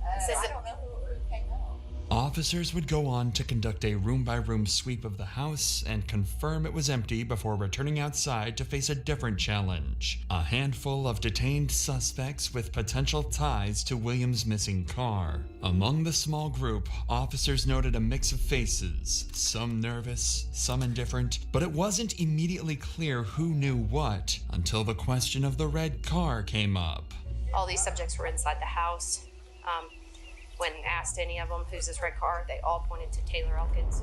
I don't know who came out. Officers would go on to conduct a room-by-room sweep of the house and confirm it was empty before returning outside to face a different challenge. A handful of detained suspects with potential ties to Williams' missing car. Among the small group, officers noted a mix of faces, some nervous, some indifferent, but it wasn't immediately clear who knew what until the question of the red car came up. All these subjects were inside the house. When asked any of them, who's this red car, they all pointed to Taylor Elkins.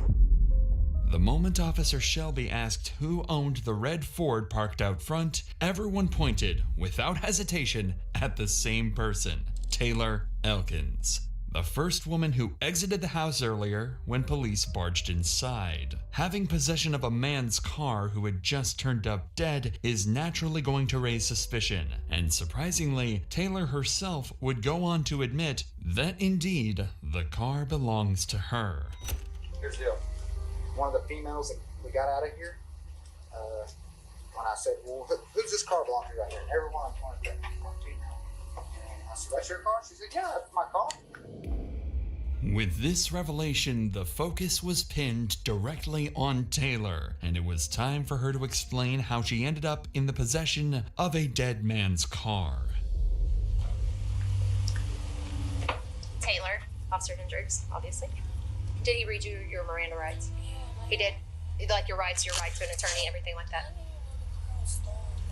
The moment Officer Shelby asked who owned the red Ford parked out front, everyone pointed, without hesitation, at the same person, Taylor Elkins. The first woman who exited the house earlier when police barged inside. Having possession of a man's car who had just turned up dead is naturally going to raise suspicion, and surprisingly, Taylor herself would go on to admit that indeed, the car belongs to her. Here's the deal. One of the females that we got out of here, when I said, well, who's this car belong to right here? And everyone pointed to me. I said, that's your car? She said, yeah, that's my car. With this revelation, the focus was pinned directly on Taylor, and it was time for her to explain how she ended up in the possession of a dead man's car. Taylor, Officer Hendricks, obviously. Did he read you your Miranda rights? He did? Like your rights to an attorney, everything like that?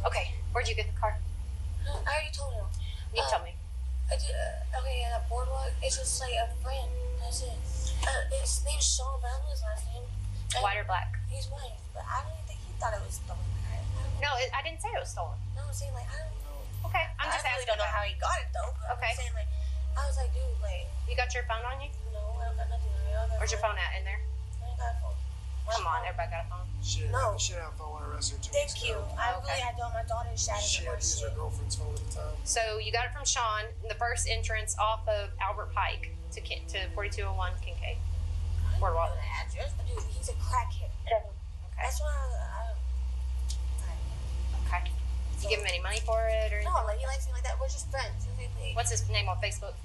Okay, where'd you get the car? I already told him. You tell me. I did, okay, that boardwalk, it's just like a friend. That's it. His name's Sean, but I don't know his last name. White or black? He's white, but I don't think he thought it was stolen. No, I didn't say it was stolen. No, I'm saying, like, I don't know. Okay, I'm just I really asking. don't know how he got it, though. But Okay. I'm saying, like, I was like, dude, like. You got your phone on you? No, I don't got nothing on you. Where's your phone at? In there? I ain't got a phone. Come on, everybody got a phone. No. She didn't have a phone when I arrested her 2 Thank weeks you. ago. I really had done my daughter shattered She had to use her girlfriend's phone at the time. So you got it from Sean, in the first entrance off of Albert Pike to 4201 Kincaid. Boardwalk. The address, but dude, he's a crackhead. Okay. That's why Okay. You give him any money for it or anything? No, like he likes me like that. We're just friends. What's his name on Facebook?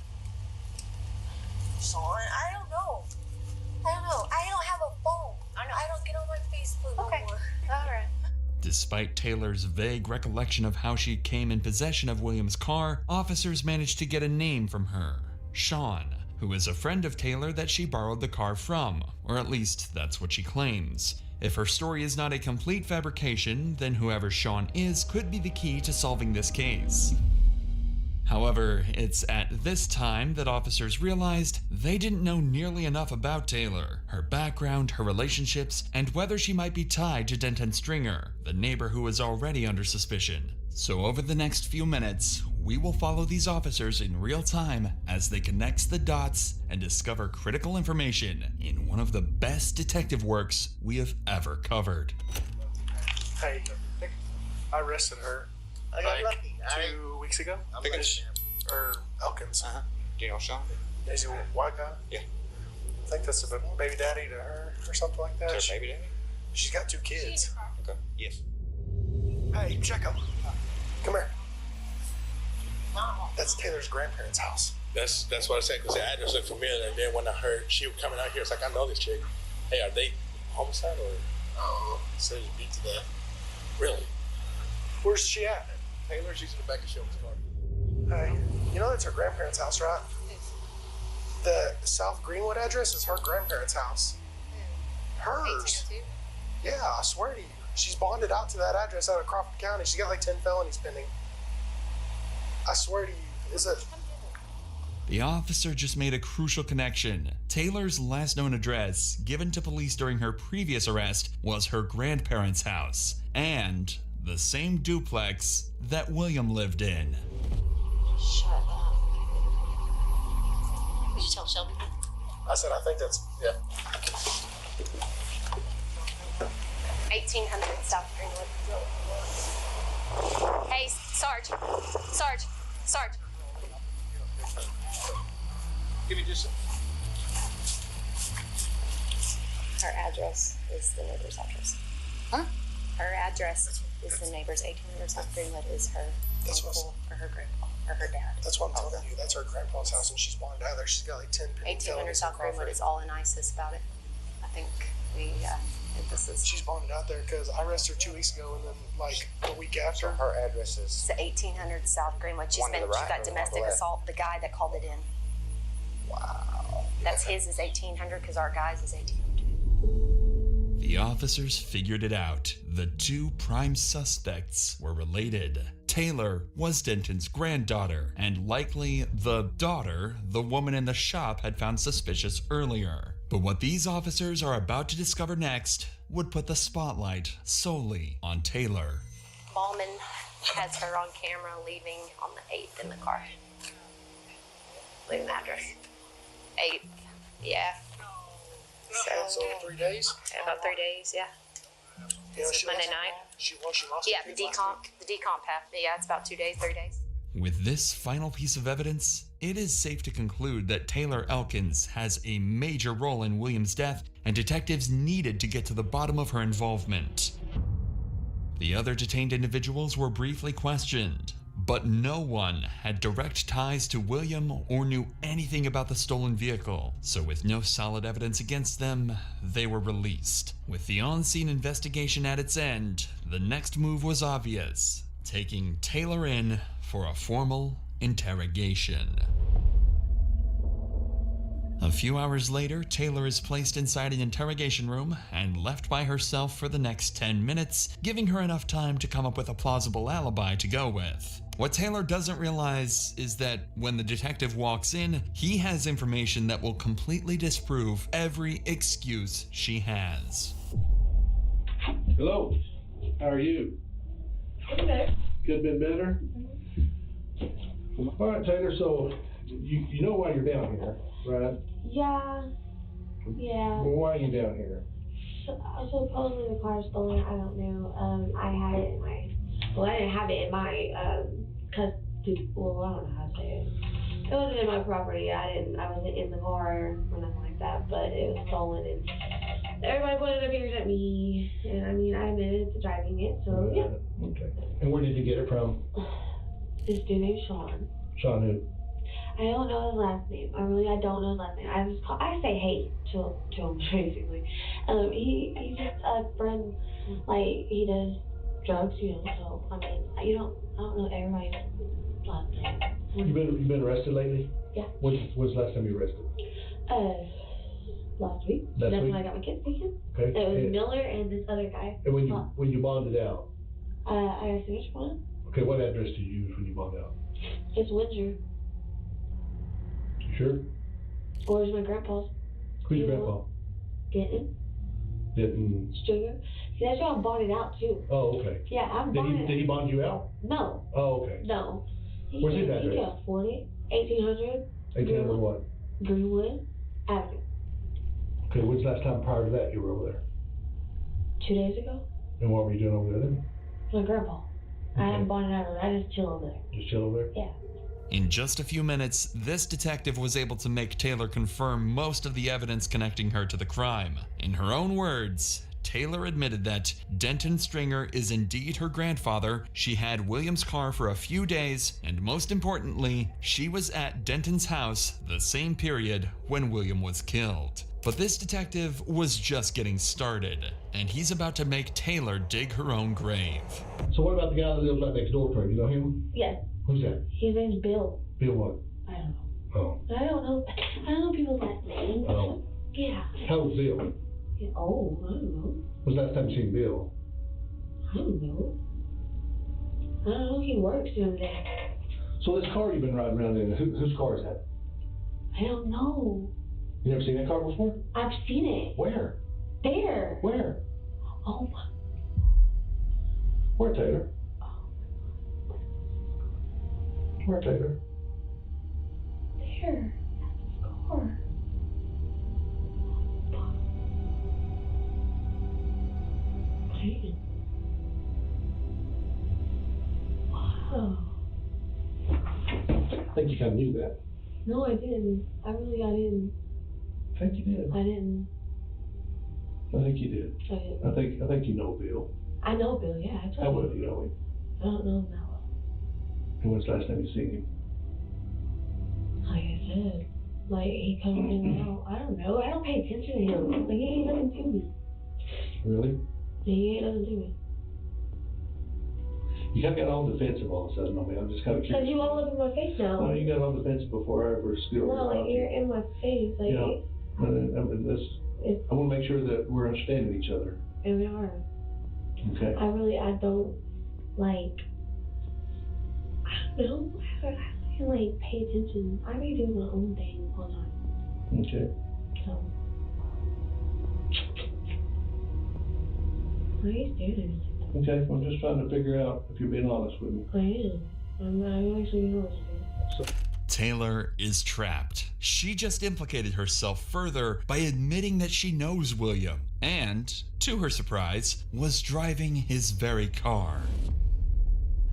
Sean, I don't know. I don't have a phone. I don't get on my Facebook no more. All right. Despite Taylor's vague recollection of how she came in possession of Williams' car, officers managed to get a name from her, Sean, who is a friend of Taylor that she borrowed the car from, or at least that's what she claims. If her story is not a complete fabrication, then whoever Sean is could be the key to solving this case. However, it's at this time that officers realized they didn't know nearly enough about Taylor, her background, her relationships, and whether she might be tied to Denton Stringer, the neighbor who was already under suspicion. So over the next few minutes, we will follow these officers in real time as they connect the dots and discover critical information in one of the best detective works we have ever covered. Hey, I arrested her. I got lucky. 2 weeks ago. Pickens. Or Elkins. Do you know Sean? Is he a white guy? Yeah. I think that's a baby daddy to her or something like that. Is her baby daddy? She's got 2 kids. Okay. Yes. Hey, Checo. Come here. That's Taylor's grandparents' house. That's what I said, because the address looked familiar, and then when I heard she was coming out here, it's like, I know this chick. Hey, are they homicide or? Oh, so you beat to that. Really? Where's she at? Taylor, she's in the back of Shelby's car. Hey, you know that's her grandparents' house, right? The South Greenwood address is her grandparents' house. Hers. 1802? Yeah, I swear to you. She's bonded out to that address out of Crawford County. She's got like 10 felonies pending. I swear to you. Is it? The officer just made a crucial connection. Taylor's last known address, given to police during her previous arrest, was her grandparents' house, and the same duplex that William lived in. Shut up. Did you tell Shelby? I said, I think that's, yeah. 1800 South Greenwood. Hey, Sarge. Give me just Her address is the neighbor's address. Huh? Her address is the neighbor's. 1800 South Greenwood is her uncle or her grandpa or her dad. That's what I'm telling you. That's her grandpa's house, and she's bonded out there. She's got like 10 pending 1800 felonies South in Crawford. Greenwood is all in ISIS about it. I think this is. She's bonded out there because I arrested her 2 weeks ago, and then like a week after. Her address is. It's the 1800 South Greenwood. She One to the right got or one domestic to the left? assault. The guy that called it in. Wow. That's his is 1800 because our guy's is 1800. The officers figured it out. The two prime suspects were related. Taylor was Denton's granddaughter, and likely the daughter the woman in the shop had found suspicious earlier. But what these officers are about to discover next would put the spotlight solely on Taylor. Ballman has her on camera leaving on the 8th in the car. Leaving the address. 8th, yeah. So 3 days? About 3 days, yeah. This is Monday night. She lost. Yeah, the decomp path. Yeah, it's about 2 days, 3 days. With this final piece of evidence, it is safe to conclude that Taylor Elkins has a major role in William's death, and detectives needed to get to the bottom of her involvement. The other detained individuals were briefly questioned, but no one had direct ties to William or knew anything about the stolen vehicle. So with no solid evidence against them, they were released. With the on-scene investigation at its end, the next move was obvious: taking Taylor in for a formal interrogation. A few hours later, Taylor is placed inside an interrogation room and left by herself for the next 10 minutes, giving her enough time to come up with a plausible alibi to go with. What Taylor doesn't realize is that when the detective walks in, he has information that will completely disprove every excuse she has. Hello, how are you? Okay. Could have been better? All right, Taylor, so you know why you're down here, right? Yeah. Well, why are you down here? Supposedly the car was stolen. I don't know. I had it in my. Well, I didn't have it in my custody. Well, I don't know how to say it. It wasn't in my property. I wasn't in the car or nothing like that. But it was stolen, and everybody pointed their fingers at me. And I mean, I admitted to driving it. So yeah. Okay. And where did you get it from? This dude named Sean. Sean who? I don't know his last name. I don't know his last name. I say hey to him basically. He's just a friend. Like he does drugs, you know. So I mean, I don't know everybody's last name. You been arrested lately? Yeah. When's the last time you were arrested? Last week. Last That's week? when I got my kids taken. Okay. It was Miller and this other guy. And when you bonded out? I got a signature one. Okay, what address did you use when you bonded out? It's Windsor. You sure? Where's my grandpa's? Who's your grandpa? Denton. Denton. Stringer. See, that's why I'm bonded out too. Oh, okay. Yeah, I'm bonded. Did he bond you out? No. Oh, okay. No. Where's his address? He can afford it. 1800. 1800 what? Greenwood Avenue. Okay, when's the last time prior to that you were over there? 2 days ago. And what were you doing over there then? My grandpa. I haven't bonded out. I just chill over there. Just chill over there? Yeah. In just a few minutes, this detective was able to make Taylor confirm most of the evidence connecting her to the crime. In her own words, Taylor admitted that Denton Stringer is indeed her grandfather, she had William's car for a few days, and most importantly, she was at Denton's house the same period when William was killed. But this detective was just getting started, and he's about to make Taylor dig her own grave. So what about the guy that lives right next door to her? You know him? Yes. Who's that? His name's Bill. Bill what? I don't know. Oh. I don't know people's last names. Oh. Yeah. How's Bill? Oh, I don't know. When's the last time you seen Bill? I don't know. I don't know. He works down there. So this car you've been riding around in, whose car is that? I don't know. You never seen that car before? I've seen it. Where? There. Where? Oh my. Where, Taylor? Where, Taylor? There. That's his car. Man. Wow. I think you kind of knew that. No, I didn't. I didn't. I think you did. I didn't. I think you did. I didn't. I think you know Bill. I know Bill, yeah. I How well do you know him? I don't know him that well. And when's the last time you seen him? Like I said, like he comes in and out. I don't know. I don't pay attention to him. Like he ain't nothing to me. Really? He ain't nothing to me. You kind of got all defensive all of a sudden on me. I'm just kind of curious. Because you all up in my face now. No, you got all defensive before I ever stood over No, like you're in my face. Like, yeah. I want to make sure that we're understanding each other. And we are. Okay. I don't, like, I don't know. I don't like pay attention. I be doing my own thing all the time. Okay. So. Why are you staring at me? Okay, I'm just trying to figure out if you're being honest with me. I am. I'm actually being honest with you. Taylor is trapped. She just implicated herself further by admitting that she knows William and, to her surprise, was driving his very car.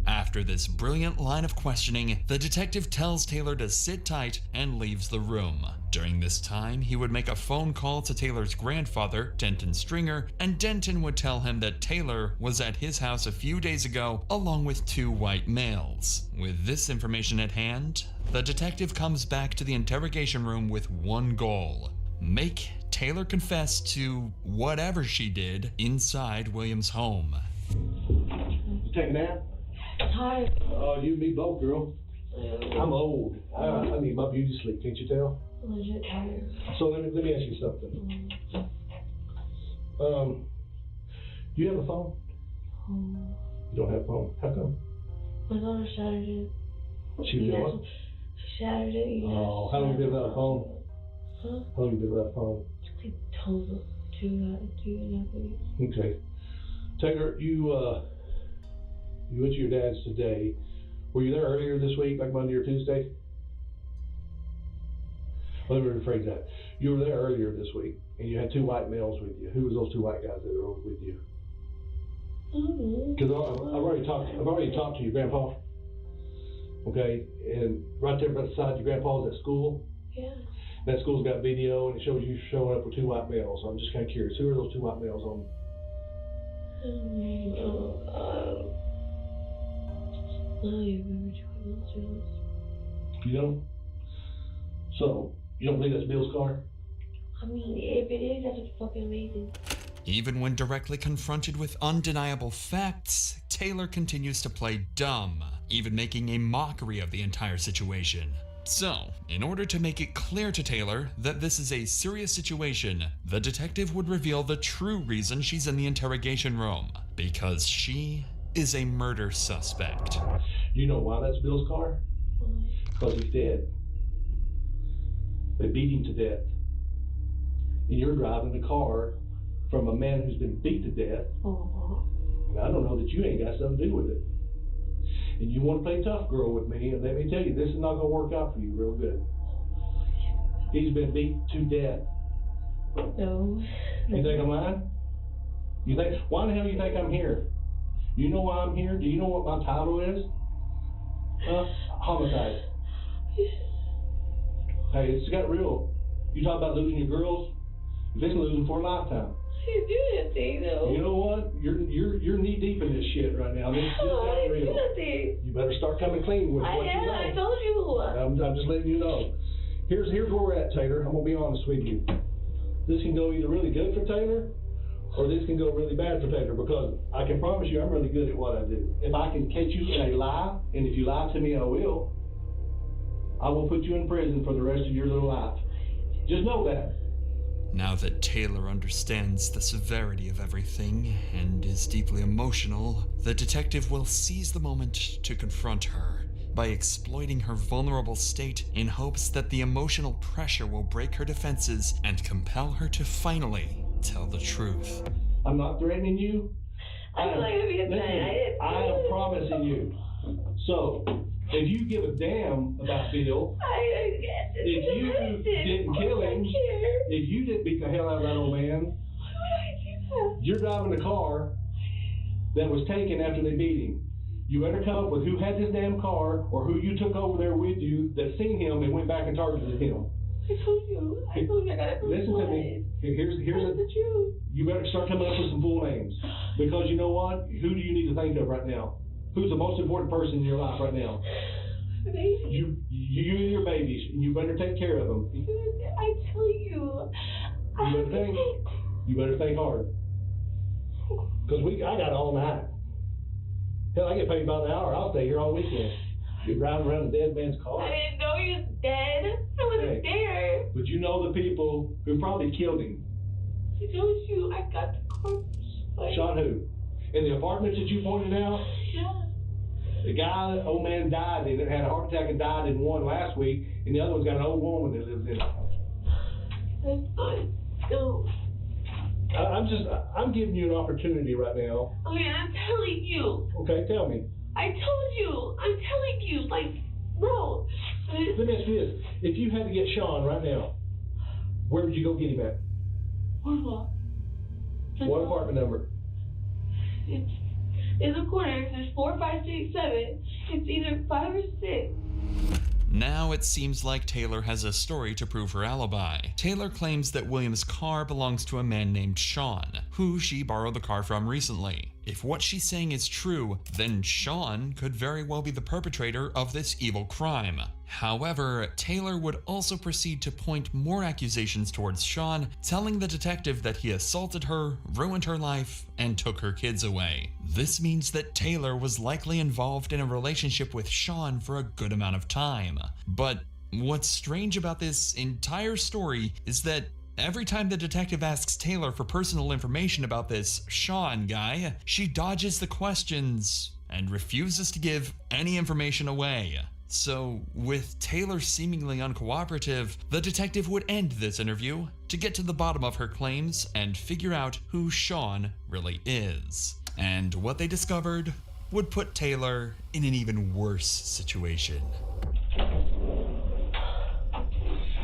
After this brilliant line of questioning, the detective tells Taylor to sit tight and leaves the room. During this time, he would make a phone call to Taylor's grandfather, Denton Stringer, and Denton would tell him that Taylor was at his house a few days ago along with 2 white males. With this information at hand, the detective comes back to the interrogation room with one goal: make Taylor confess to whatever she did inside William's home. You take a nap? Hi. Oh, you and me both, girl. I'm old. I need my beauty sleep, can't you tell? I'm legit tired. So let me ask you something. Do you have a phone? You don't have a phone? How come? My daughter shattered it. She did what? She shattered it. Oh, how long have you been without a phone? Huh? How long have you been without a phone? Like total 2.5 weeks. Okay. Taylor, you went to your dad's today. Were you there earlier this week, like Monday or Tuesday? Well, let me rephrase that. You were there earlier this week, and you had 2 white males with you. Who was those 2 white guys that were with you? Because I've already talked to your grandpa. Okay, and right there beside your grandpa's at school. Yeah. That school's got video, and it shows you showing up with 2 white males. So I'm just kind of curious. Who are those 2 white males on? I don't even remember which one. You don't? So, you don't believe that's Bill's car? I mean, if it is, that's fucking amazing. Even when directly confronted with undeniable facts, Taylor continues to play dumb, even making a mockery of the entire situation. So, in order to make it clear to Taylor that this is a serious situation, the detective would reveal the true reason she's in the interrogation room. Because she is a murder suspect. You know why that's Bill's car? Because he's dead. They beat him to death. And you're driving the car from a man who's been beat to death. And I don't know that you ain't got something to do with it. And you want to play tough girl with me, and let me tell you, this is not going to work out for you real good. He's been beat to death. No. You think I'm lying? Why the hell do you think I'm here? You know why I'm here? Do you know what my title is? Homicide. Hey, it's got real. You talk about losing your girls, you're fixing to lose them for a lifetime. You do nothing, though. You know what? You're knee deep in this shit right now. This just got real. Do nothing. You better start coming clean with what you know. I told you. I'm just letting you know. Here's where we're at, Taylor. I'm gonna be honest with you. This can go either really good for Taylor, or this can go really bad for Taylor, because I can promise you I'm really good at what I do. If I can catch you in a lie, and if you lie to me, I will, I will put you in prison for the rest of your little life. Just know that. Now that Taylor understands the severity of everything and is deeply emotional, the detective will seize the moment to confront her by exploiting her vulnerable state in hopes that the emotional pressure will break her defenses and compel her to finally tell the truth. I'm not threatening you. I'm not gonna be upset. I am promising you. So, if you give a damn about Bill, if you didn't kill him, if you didn't beat the hell out of that old man, you're driving the car that was taken after they beat him. You better come up with who had this damn car or who you took over there with you that seen him and went back and targeted him. I told you I gotta go. Listen to me. Here's the truth. You better start coming up with some full names. Because you know what? Who do you need to think of right now? Who's the most important person in your life right now? You and your babies. You better take care of them. I tell you. You better think hard. Because I got all night. Hell, I get paid by the hour. I'll stay here all weekend. You're driving around a dead man's car. I didn't know he was dead. I wasn't there. But you know the people who probably killed him. I told you I got the corpse. Shot who? In the apartments that you pointed out? Yeah. The guy, the old man died in it, had a heart attack and died in one last week, and the other one's got an old woman that lives in it. That's fine. No. I'm giving you an opportunity right now. Okay, I'm telling you. Okay, tell me. I told you. I'm telling you. Like, no. Let me ask you this. If you had to get Sean right now, where would you go get him at? What? What apartment number? It's in the corner. There's 4, 5, 6, 7. It's either 5 or 6. Now it seems like Taylor has a story to prove her alibi. Taylor claims that William's car belongs to a man named Sean, who she borrowed the car from recently. If what she's saying is true, then Sean could very well be the perpetrator of this evil crime. However, Taylor would also proceed to point more accusations towards Sean, telling the detective that he assaulted her, ruined her life, and took her kids away. This means that Taylor was likely involved in a relationship with Sean for a good amount of time. But what's strange about this entire story is that every time the detective asks Taylor for personal information about this Sean guy, she dodges the questions and refuses to give any information away. So, with Taylor seemingly uncooperative, the detective would end this interview to get to the bottom of her claims and figure out who Sean really is. And what they discovered would put Taylor in an even worse situation.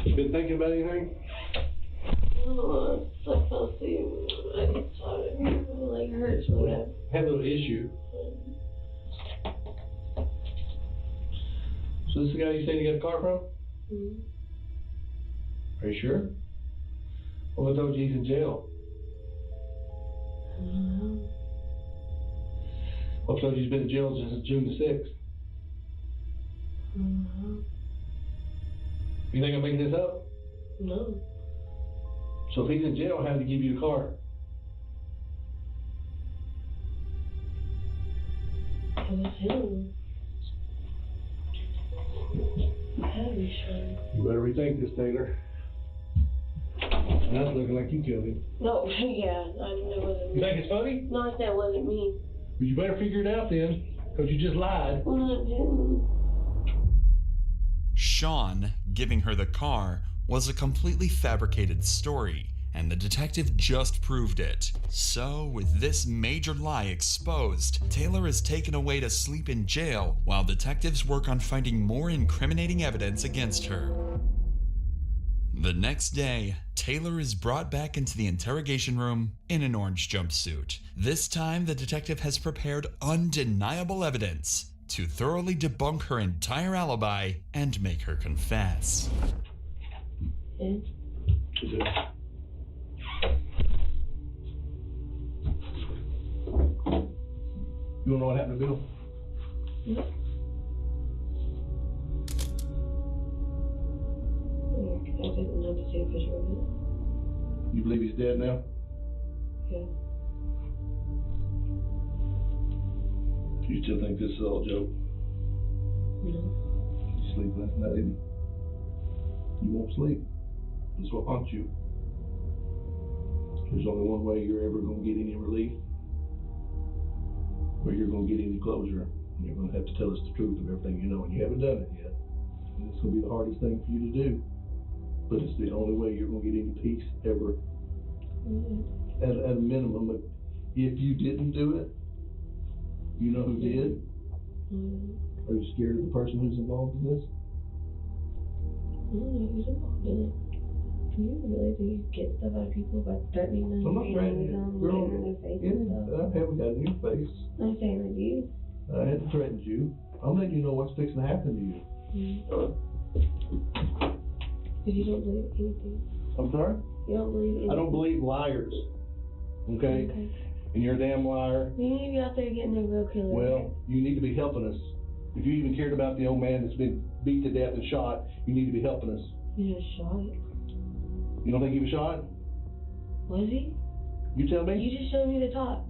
You been thinking about anything? Oh, I fell asleep. I thought it like hurts really bad. Had a little issue. So this is the guy you said you got the car from? Mm-hmm. Are you sure? Well, I told you he's in jail. Mm-hmm. I told you he's been in jail since June the 6th. Mm-hmm. You think I'm making this up? No. So if he's in jail, how did he give you the car? It was him. I had to be sure. You better rethink this, Taylor. That's looking like you killed him. No, yeah, I didn't know it wasn't me. You think it's funny? No, I said it wasn't me. Well, you better figure it out then, because you just lied. Well, I didn't. Sean giving her the car was a completely fabricated story, and the detective just proved it. So, with this major lie exposed, Taylor is taken away to sleep in jail while detectives work on finding more incriminating evidence against her. The next day, Taylor is brought back into the interrogation room in an orange jumpsuit. This time, the detective has prepared undeniable evidence to thoroughly debunk her entire alibi and make her confess. Mm. You wanna know what happened to Bill? No. I didn't know to see a picture of it. You believe he's dead now? Yeah. You still think this is all a joke? No. You sleep last night, didn't you? You won't sleep. This will haunt you. There's only one way you're ever going to get any relief, or you're going to get any closure. And you're going to have to tell us the truth of everything you know, and you haven't done it yet. And it's going to be the hardest thing for you to do. But it's the only way you're going to get any peace ever. At a minimum, if you didn't do it, you know who did? Are you scared of the person who's involved in this? I don't know who's involved in it. Do you really think you get stuff out of people by threatening them? I'm not threatening you. Girl, in their face I haven't got in your face. I'm saying like you. I hadn't threatened you. I'm letting you know what's fixing to happen to you. Because you don't believe anything. I'm sorry? You don't believe anything. I don't believe liars. Okay? And you're a damn liar. You need to be out there getting a real killer. Well, you need to be helping us. If you even cared about the old man that's been beat to death and shot, you need to be helping us. You just shot. You don't think he was shot? Was he? You tell me? You just showed me the top.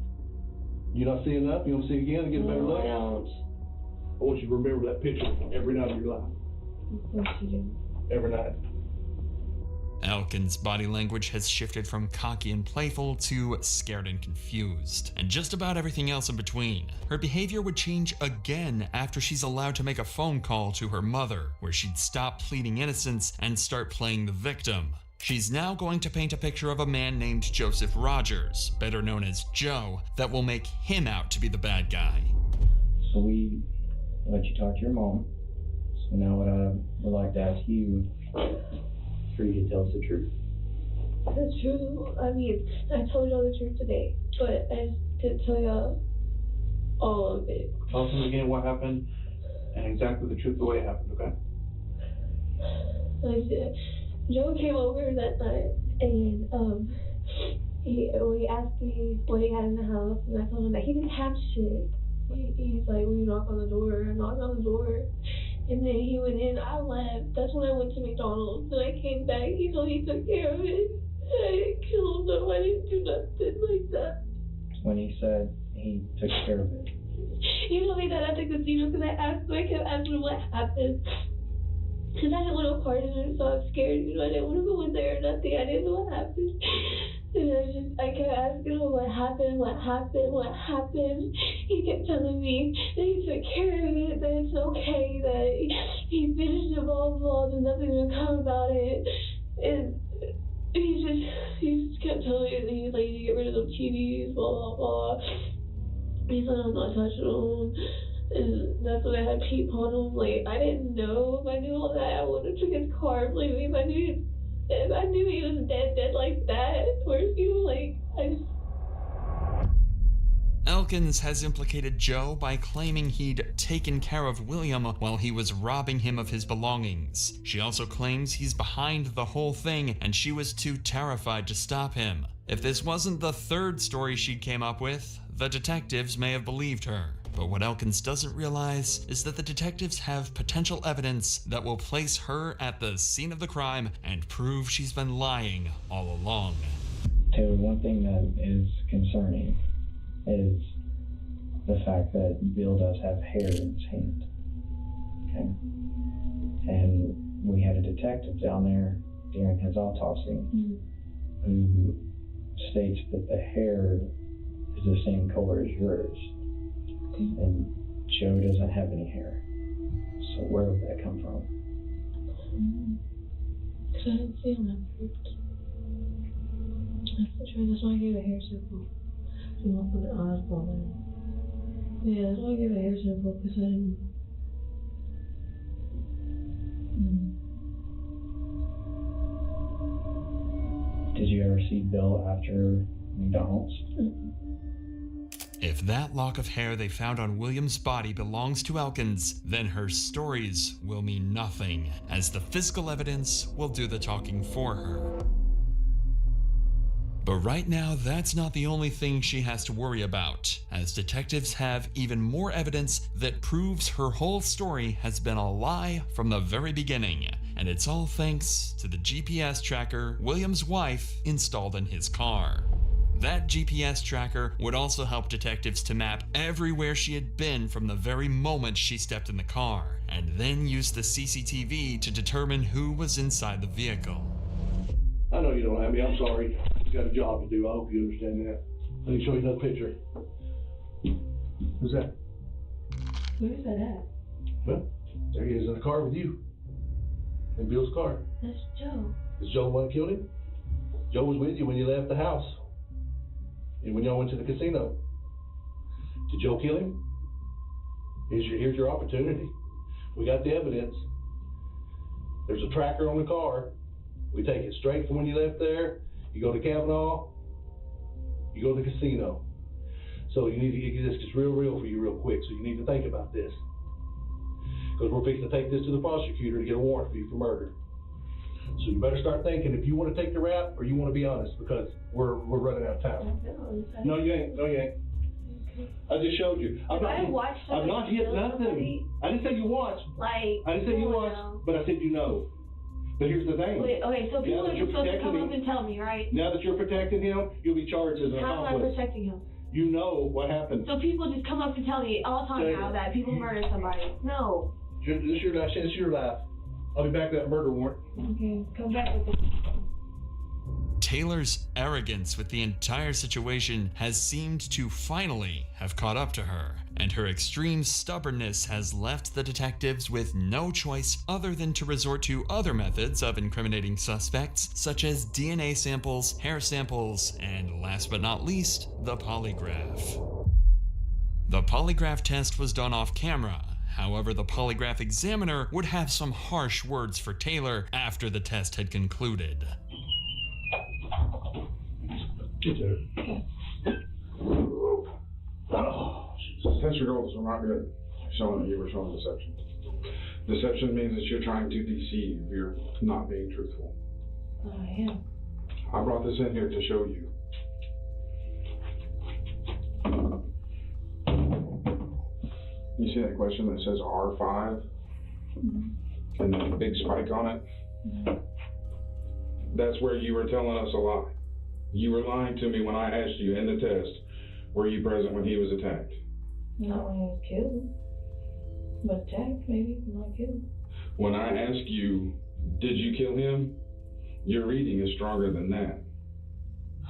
You not see enough? You want to see again and get a better look? I don't. I want you to remember that picture every night of your life. Of course you do. Every night. Elkin's body language has shifted from cocky and playful to scared and confused, and just about everything else in between. Her behavior would change again after she's allowed to make a phone call to her mother, where she'd stop pleading innocence and start playing the victim. She's now going to paint a picture of a man named Joseph Rogers, better known as Joe, that will make him out to be the bad guy. So we let you talk to your mom. So now what I would like to ask you is for you to tell us the truth. The truth, I mean, I told y'all the truth today, but I just didn't tell y'all all of it. Tell us again what happened and exactly the truth the way it happened, okay? Joe came over that night and he asked me what he had in the house, and I told him that he didn't have shit. He's like, will you knock on the door? I knocked on the door, and then he went in. I left. That's when I went to McDonald's. When I came back, he told me he took care of it. I didn't kill him, though. I didn't do nothing like that. When he said he took care of it. He told me that at the casino because I kept asking him what happened. Because I didn't want to part in it, so I was scared. I didn't want to go in there or nothing. I didn't know what happened. And I kept asking him what happened. He kept telling me that he took care of it, that it's okay, that he finished it, blah, blah, there's nothing to come about it. And he just kept telling me that he's like, to get rid of them TVs, blah, blah, blah. He said, I'm not touching them. And that's when I had Pete on him. Like, I didn't know. If I knew all that, I would have took his car and played with him. If I knew he was dead like that, where he was like, Elkins has implicated Joe by claiming he'd taken care of William while he was robbing him of his belongings. She also claims he's behind the whole thing and she was too terrified to stop him. If this wasn't the third story she came up with, the detectives may have believed her. But what Elkins doesn't realize is that the detectives have potential evidence that will place her at the scene of the crime and prove she's been lying all along. Taylor, one thing that is concerning is the fact that Bill does have hair in his hand. Okay? And we had a detective down there during his autopsy who states that the hair is the same color as yours. And Joe doesn't have any hair. So where would that come from? Because I didn't see him afterwards. That's the truth. That's why I gave a hair sample. I'm not putting eyes on it. Yeah, that's why I gave a hair sample, because I didn't. Did you ever see Bill after McDonald's? If that lock of hair they found on William's body belongs to Elkins, then her stories will mean nothing, as the physical evidence will do the talking for her. But right now, that's not the only thing she has to worry about, as detectives have even more evidence that proves her whole story has been a lie from the very beginning, and it's all thanks to the GPS tracker William's wife installed in his car. That GPS tracker would also help detectives to map everywhere she had been from the very moment she stepped in the car, and then use the CCTV to determine who was inside the vehicle. I know you don't have me. I'm sorry. You got a job to do. I hope you understand that. Let me show you another picture. Who's that? Where's that at? Well, there he is in the car with you. In Bill's car. That's Joe. Is Joe the one that killed him? Joe was with you when you left the house. And when y'all went to the casino. Did Joe kill him? Here's your opportunity. We got the evidence. There's a tracker on the car. We take it straight from when you left there. You go to Kavanaugh. You go to the casino. So you need to get this just real for you real quick. So you need to think about this. Because we're fixing to take this to the prosecutor to get a warrant for you for murder. So you better start thinking if you want to take the rap or you want to be honest, because we're running out of time. No, you ain't. No, you ain't. I just showed you. I've not hit nothing. I didn't say you watched. I didn't say you watched, but I said you know. But here's the thing. Wait, okay, so people are supposed to come up and tell me, right? Now that you're protecting him, you'll be charged as an How am I accomplice. protecting him? You know what happened. So people just come up and tell me all the time now that people murder somebody. No. This is your last chance. This is your life. I'll be back with that murder warrant. Okay, come back with it. Taylor's arrogance with the entire situation has seemed to finally have caught up to her, and her extreme stubbornness has left the detectives with no choice other than to resort to other methods of incriminating suspects, such as DNA samples, hair samples, and last but not least, the polygraph. The polygraph test was done off camera. However, the polygraph examiner would have some harsh words for Taylor after the test had concluded. Test results are not good. Showing that you were showing deception. Deception means that you're trying to deceive. You're not being truthful. I am. I brought this in here to show you. You see that question that says R5? Mm-hmm. And that big spike on it? Mm-hmm. That's where you were telling us a lie. You were lying to me when I asked you in the test, were you present when he was attacked? Not when he was killed. But attacked, maybe, not killed. When I ask you, did you kill him? Your reading is stronger than that.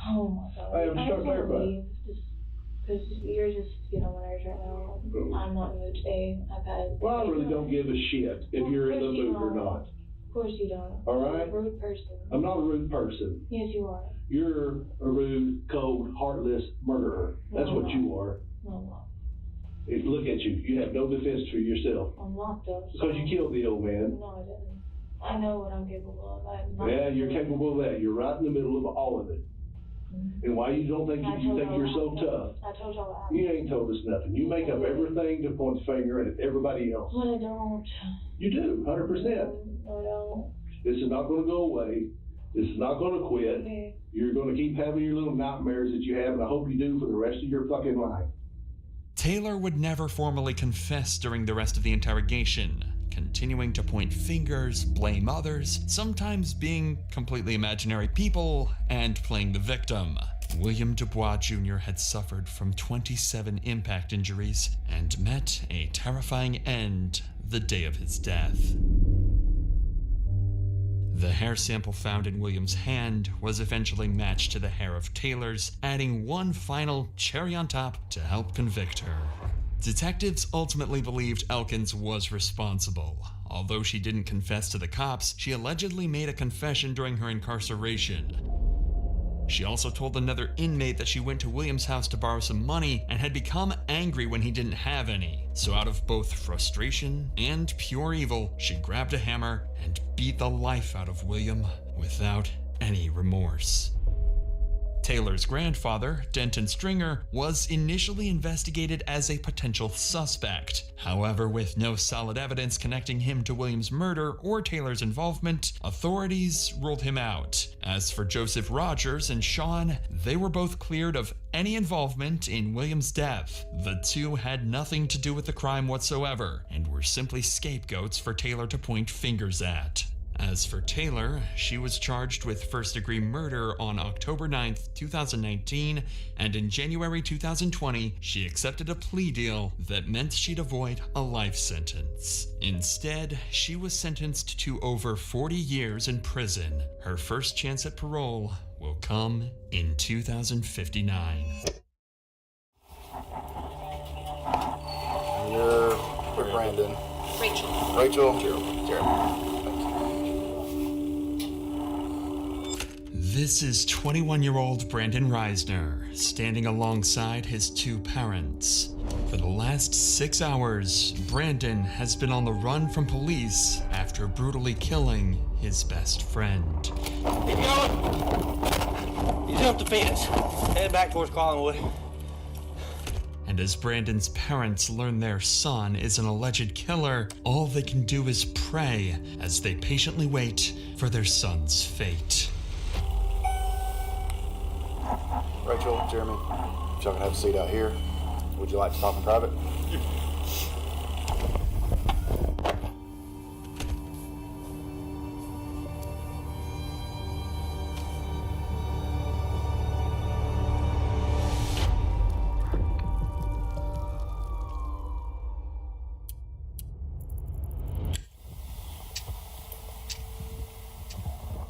Oh my God. I am so clarifying. Because you're just getting on my nerves right now. I'm not in the mood today. I've had. Well, I really don't give a shit if you're in the mood or not. Of course you don't. All right? You're a rude person. I'm not a rude person. Yes, you are. You're a rude, cold, heartless murderer. That's what you are. No, I'm not. Hey, look at you. You have no defense for yourself. I'm not though. Because you killed the old man. No, I didn't. I know what I'm capable of. Yeah, you're capable of that. You're right in the middle of all of it. Mm-hmm. And why you don't think you think you're so tough? I told y'all what happened. You ain't told us nothing. You make up everything to point the finger at everybody else. But I don't. You do, 100%. I don't. This is not going to go away. This is not going to quit. Okay. You're going to keep having your little nightmares that you have, and I hope you do for the rest of your fucking life. Taylor would never formally confess during the rest of the interrogation, continuing to point fingers, blame others, sometimes being completely imaginary people, and playing the victim. William Dubois Jr. had suffered from 27 impact injuries and met a terrifying end the day of his death. The hair sample found in William's hand was eventually matched to the hair of Taylor's, adding one final cherry on top to help convict her. Detectives ultimately believed Elkins was responsible. Although she didn't confess to the cops, she allegedly made a confession during her incarceration. She also told another inmate that she went to William's house to borrow some money and had become angry when he didn't have any. So out of both frustration and pure evil, she grabbed a hammer and beat the life out of William without any remorse. Taylor's grandfather, Denton Stringer, was initially investigated as a potential suspect. However, with no solid evidence connecting him to William's murder or Taylor's involvement, authorities ruled him out. As for Joseph Rogers and Sean, they were both cleared of any involvement in William's death. The two had nothing to do with the crime whatsoever, and were simply scapegoats for Taylor to point fingers at. As for Taylor, she was charged with first-degree murder on October 9th, 2019, and in January 2020, she accepted a plea deal that meant she'd avoid a life sentence. Instead, she was sentenced to over 40 years in prison. Her first chance at parole will come in 2059. You're with Brandon. Rachel. Rachel. Jeremy. This is 21-year-old Brandon Reisner, standing alongside his two parents. For the last 6 hours, Brandon has been on the run from police after brutally killing his best friend. Keep going! You jumped the fence. Head back towards Collinwood. And as Brandon's parents learn their son is an alleged killer, all they can do is pray as they patiently wait for their son's fate. Rachel, Jeremy, if y'all can have a seat out here. Would you like to talk in private?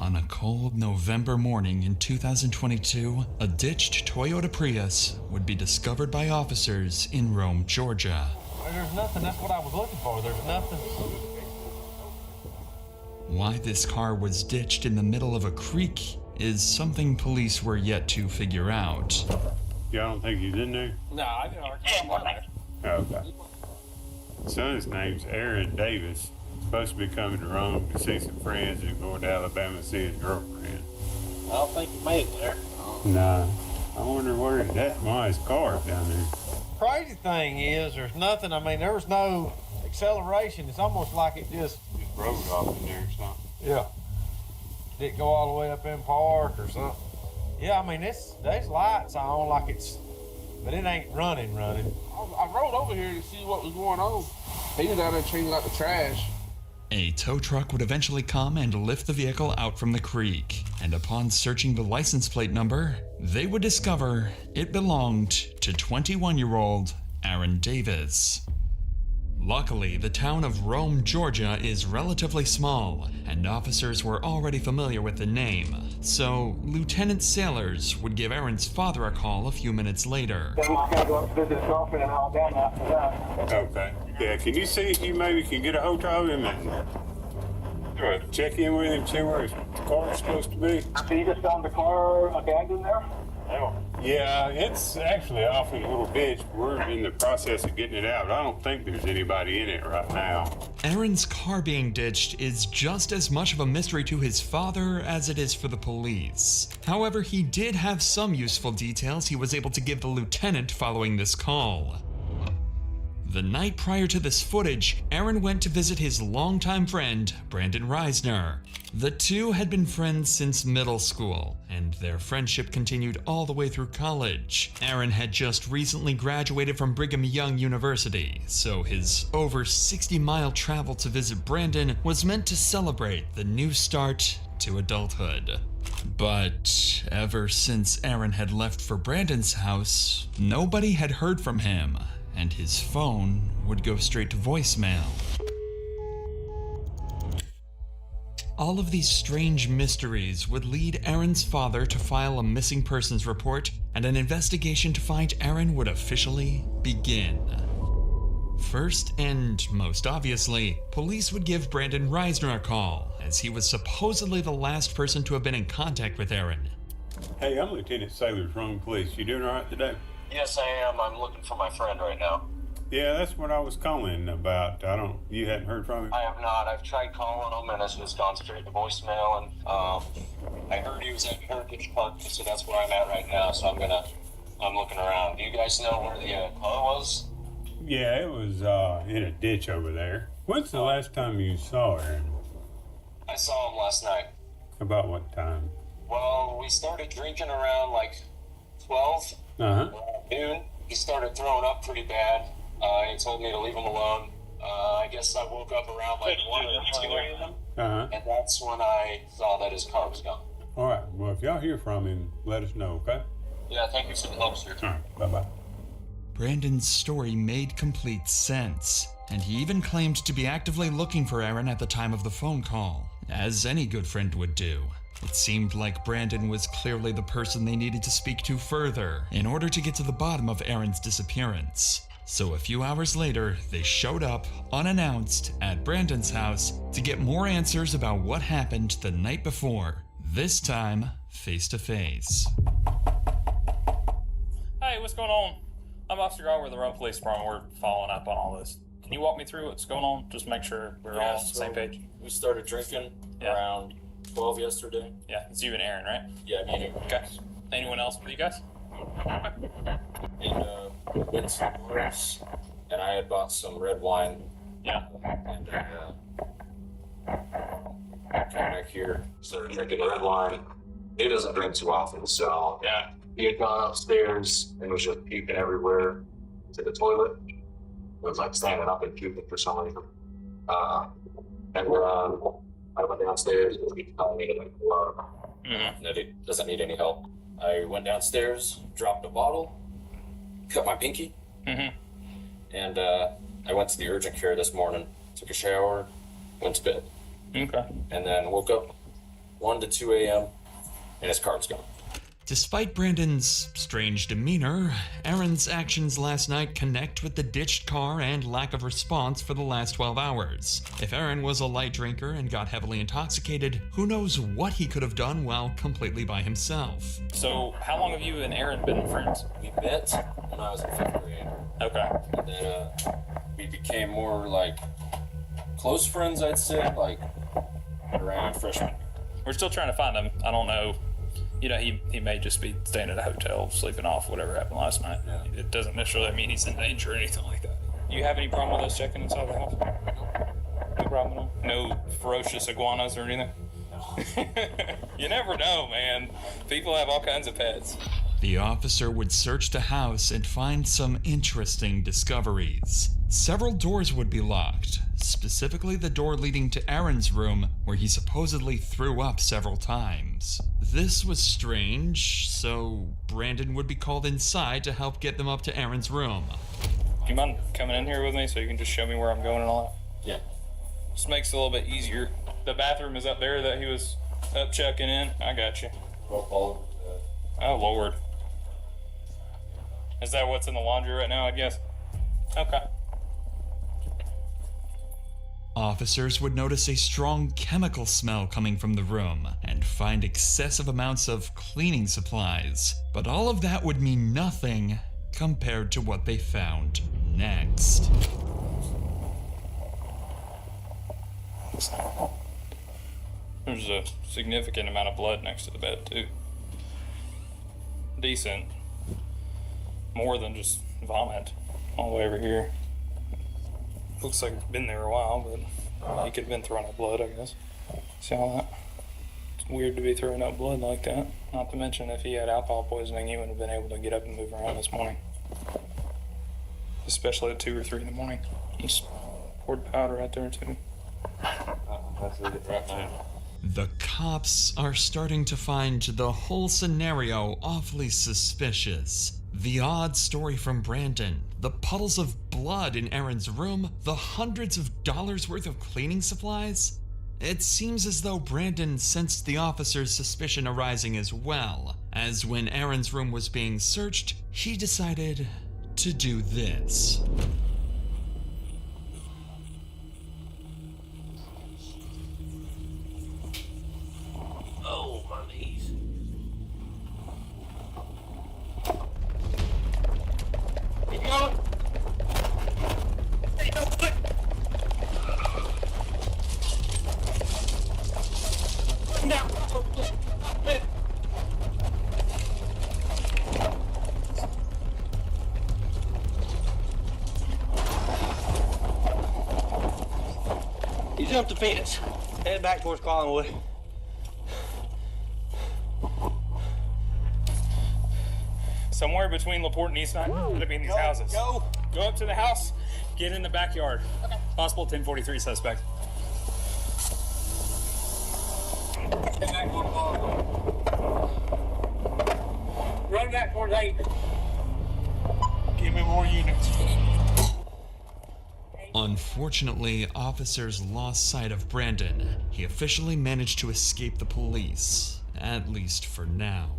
On a cold November morning in 2022, a ditched Toyota Prius would be discovered by officers in Rome, Georgia. There's nothing. That's what I was looking for. There's nothing. Why this car was ditched in the middle of a creek is something police were yet to figure out. Y'all don't think he's in there? No, I didn't already. Okay. Son's name's Aaron Davis. Supposed to be coming to Rome to see some friends and going to Alabama to see his girlfriend. I don't think he made it there. Nah. I wonder where that's why his car's down there. Crazy thing is, there's nothing. I mean, there was no acceleration. It's almost like it just rode off in there or something. Yeah. Didn't go all the way up in park or something. Yeah, I mean, there's lights on like it's, but it ain't running. I rode over here to see what was going on. He was out there changing out the trash. A tow truck would eventually come and lift the vehicle out from the creek, and upon searching the license plate number, they would discover it belonged to 21-year-old Aaron Davis. Luckily, the town of Rome, Georgia is relatively small, and officers were already familiar with the name, so Lieutenant Sailors would give Aaron's father a call a few minutes later. Okay. Yeah, can you see if you maybe can get a hold of him and check in with him, see where his car's supposed to be? So you just found the car abandoned there? Yeah, it's actually off in a little ditch. We're in the process of getting it out. I don't think there's anybody in it right now. Aaron's car being ditched is just as much of a mystery to his father as it is for the police. However, he did have some useful details he was able to give the lieutenant following this call. The night prior to this footage, Aaron went to visit his longtime friend, Brandon Reisner. The two had been friends since middle school, and their friendship continued all the way through college. Aaron had just recently graduated from Brigham Young University, so his over 60-mile travel to visit Brandon was meant to celebrate the new start to adulthood. But ever since Aaron had left for Brandon's house, nobody had heard from him, and his phone would go straight to voicemail. All of these strange mysteries would lead Aaron's father to file a missing persons report, and an investigation to find Aaron would officially begin. First, and most obviously, police would give Brandon Reisner a call, as he was supposedly the last person to have been in contact with Aaron. Hey, I'm Lieutenant Sailors, Rome Police. You doing all right today? Yes, I am. I'm looking for my friend right now. Yeah, that's what I was calling about. You hadn't heard from him? I have not. I've tried calling him and it's just gone straight to voicemail, and I heard he was at Heritage Park, so that's where I'm at right now, so I'm looking around. Do you guys know where the car was? Yeah, it was in a ditch over there. When's the last time you saw Aaron? I saw him last night. About what time? Well, we started drinking around like 12 noon. He started throwing up pretty bad. He told me to leave him alone. I guess I woke up around like 1 or 2 a.m. And that's when I saw that his car was gone. All right. Well, if y'all hear from him, let us know, okay? Yeah, thank you for the help, sir. All right. Bye-bye. Brandon's story made complete sense, and he even claimed to be actively looking for Aaron at the time of the phone call, as any good friend would do. It seemed like Brandon was clearly the person they needed to speak to further in order to get to the bottom of Aaron's disappearance. So a few hours later, they showed up, unannounced, at Brandon's house to get more answers about what happened the night before, this time face to face. Hey, what's going on? I'm Officer Gar with the Rome Police Department. We're following up on all this. Can you walk me through what's going on? Just make sure we're all on the same page. We started drinking around 12 yesterday. Yeah, it's you and Aaron, right? Yeah, me and Aaron. Okay. Anyone else with you guys? And we went to some bars, and I had bought some red wine. Yeah. And came back here, started drinking red wine. He doesn't drink too often, so yeah. He had gone upstairs and was just puking everywhere to the toilet. It was like standing up and puking for some reason. I went downstairs and he told me that he doesn't need any help. I went downstairs, dropped a bottle, cut my pinky, and I went to the urgent care this morning, took a shower, went to bed. Okay. And then woke up 1 to 2 a.m. and his car's gone. Despite Brandon's strange demeanor, Aaron's actions last night connect with the ditched car and lack of response for the last 12 hours. If Aaron was a light drinker and got heavily intoxicated, who knows what he could have done while completely by himself. So, how long have you and Aaron been friends? We met when I was in 5th grade. Okay. And then we became more like close friends, I'd say, like around freshman. We're still trying to find him. I don't know. You know, he may just be staying at a hotel, sleeping off whatever happened last night. Yeah. It doesn't necessarily mean he's in danger or anything like that. You have any problem with us checking inside the house? No problem at all? No ferocious iguanas or anything? No. You never know, man. People have all kinds of pets. The officer would search the house and find some interesting discoveries. Several doors would be locked, specifically the door leading to Aaron's room, where he supposedly threw up several times. This was strange, so Brandon would be called inside to help get them up to Aaron's room. Do you mind coming in here with me so you can just show me where I'm going and all that? Yeah. Just makes it a little bit easier. The bathroom is up there that he was up checking in. I got you. Oh, Lord. Is that what's in the laundry right now, I guess? Okay. Officers would notice a strong chemical smell coming from the room and find excessive amounts of cleaning supplies. But all of that would mean nothing compared to what they found next. There's a significant amount of blood next to the bed, too. Decent. More than just vomit all the way over here. Looks like it's been there a while, but he could have been throwing up blood, I guess. See all that? It's weird to be throwing up blood like that. Not to mention, if he had alcohol poisoning, he wouldn't have been able to get up and move around this morning. Especially at 2 or 3 in the morning. Just poured powder right there, too. That's it right now. The cops are starting to find the whole scenario awfully suspicious. The odd story from Brandon, the puddles of blood in Aaron's room, the hundreds of dollars worth of cleaning supplies. It seems as though Brandon sensed the officer's suspicion arising as well, as when Aaron's room was being searched, he decided to do this. Oh, my knees. Keep going. Hey, no, quick. Now. You jumped the fence. Head back towards Collinwood. Somewhere between LaPorte and Eastside, gonna be in these houses. Go up to the house, get in the backyard. Okay. Possible 1043 suspect. Head back towards Run back towards 8. Give me more units. Unfortunately, officers lost sight of Brandon. He officially managed to escape the police, at least for now.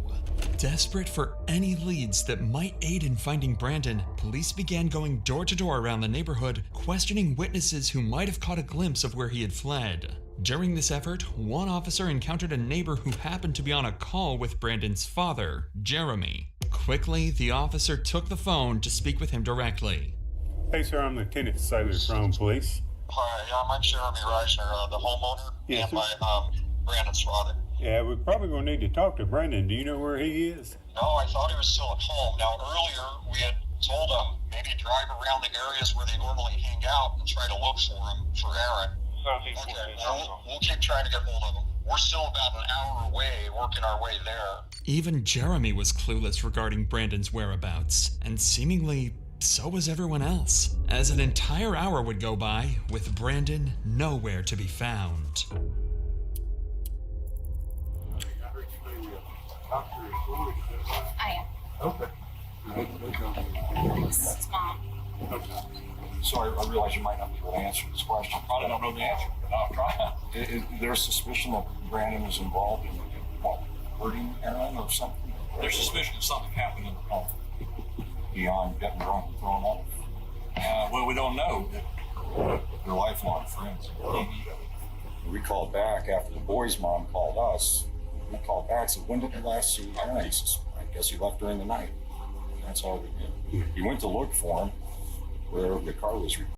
Desperate for any leads that might aid in finding Brandon, police began going door to door around the neighborhood, questioning witnesses who might have caught a glimpse of where he had fled. During this effort, one officer encountered a neighbor who happened to be on a call with Brandon's father, Jeremy. Quickly, the officer took the phone to speak with him directly. Hey, sir, I'm Lieutenant Sailor from police. Hi, I'm Jeremy Reisner, the homeowner, Yes, and my Brandon's father. Yeah, we're probably going to need to talk to Brandon. Do you know where he is? No, I thought he was still at home. Now, earlier we had told him maybe drive around the areas where they normally hang out and try to look for him, for Aaron. Okay, we'll keep trying to get hold of him. We're still about an hour away, working our way there. Even Jeremy was clueless regarding Brandon's whereabouts, and seemingly so was everyone else, as an entire hour would go by with Brandon nowhere to be found. I am. Okay. This is Mom. Okay. Sorry, I realize you might not be able to answer this question. Probably don't know the answer, but I'll try. Is there suspicion that Brandon is involved in what, hurting Aaron or something? There's suspicion that something happened in the home. Beyond getting drunk and throwing up? Well, we don't know. They're lifelong friends. We called back after the boy's mom called us. We called back and said, when did you last see Aaron? He says, I guess he left during the night. And that's all we did. He went to look for him where the car was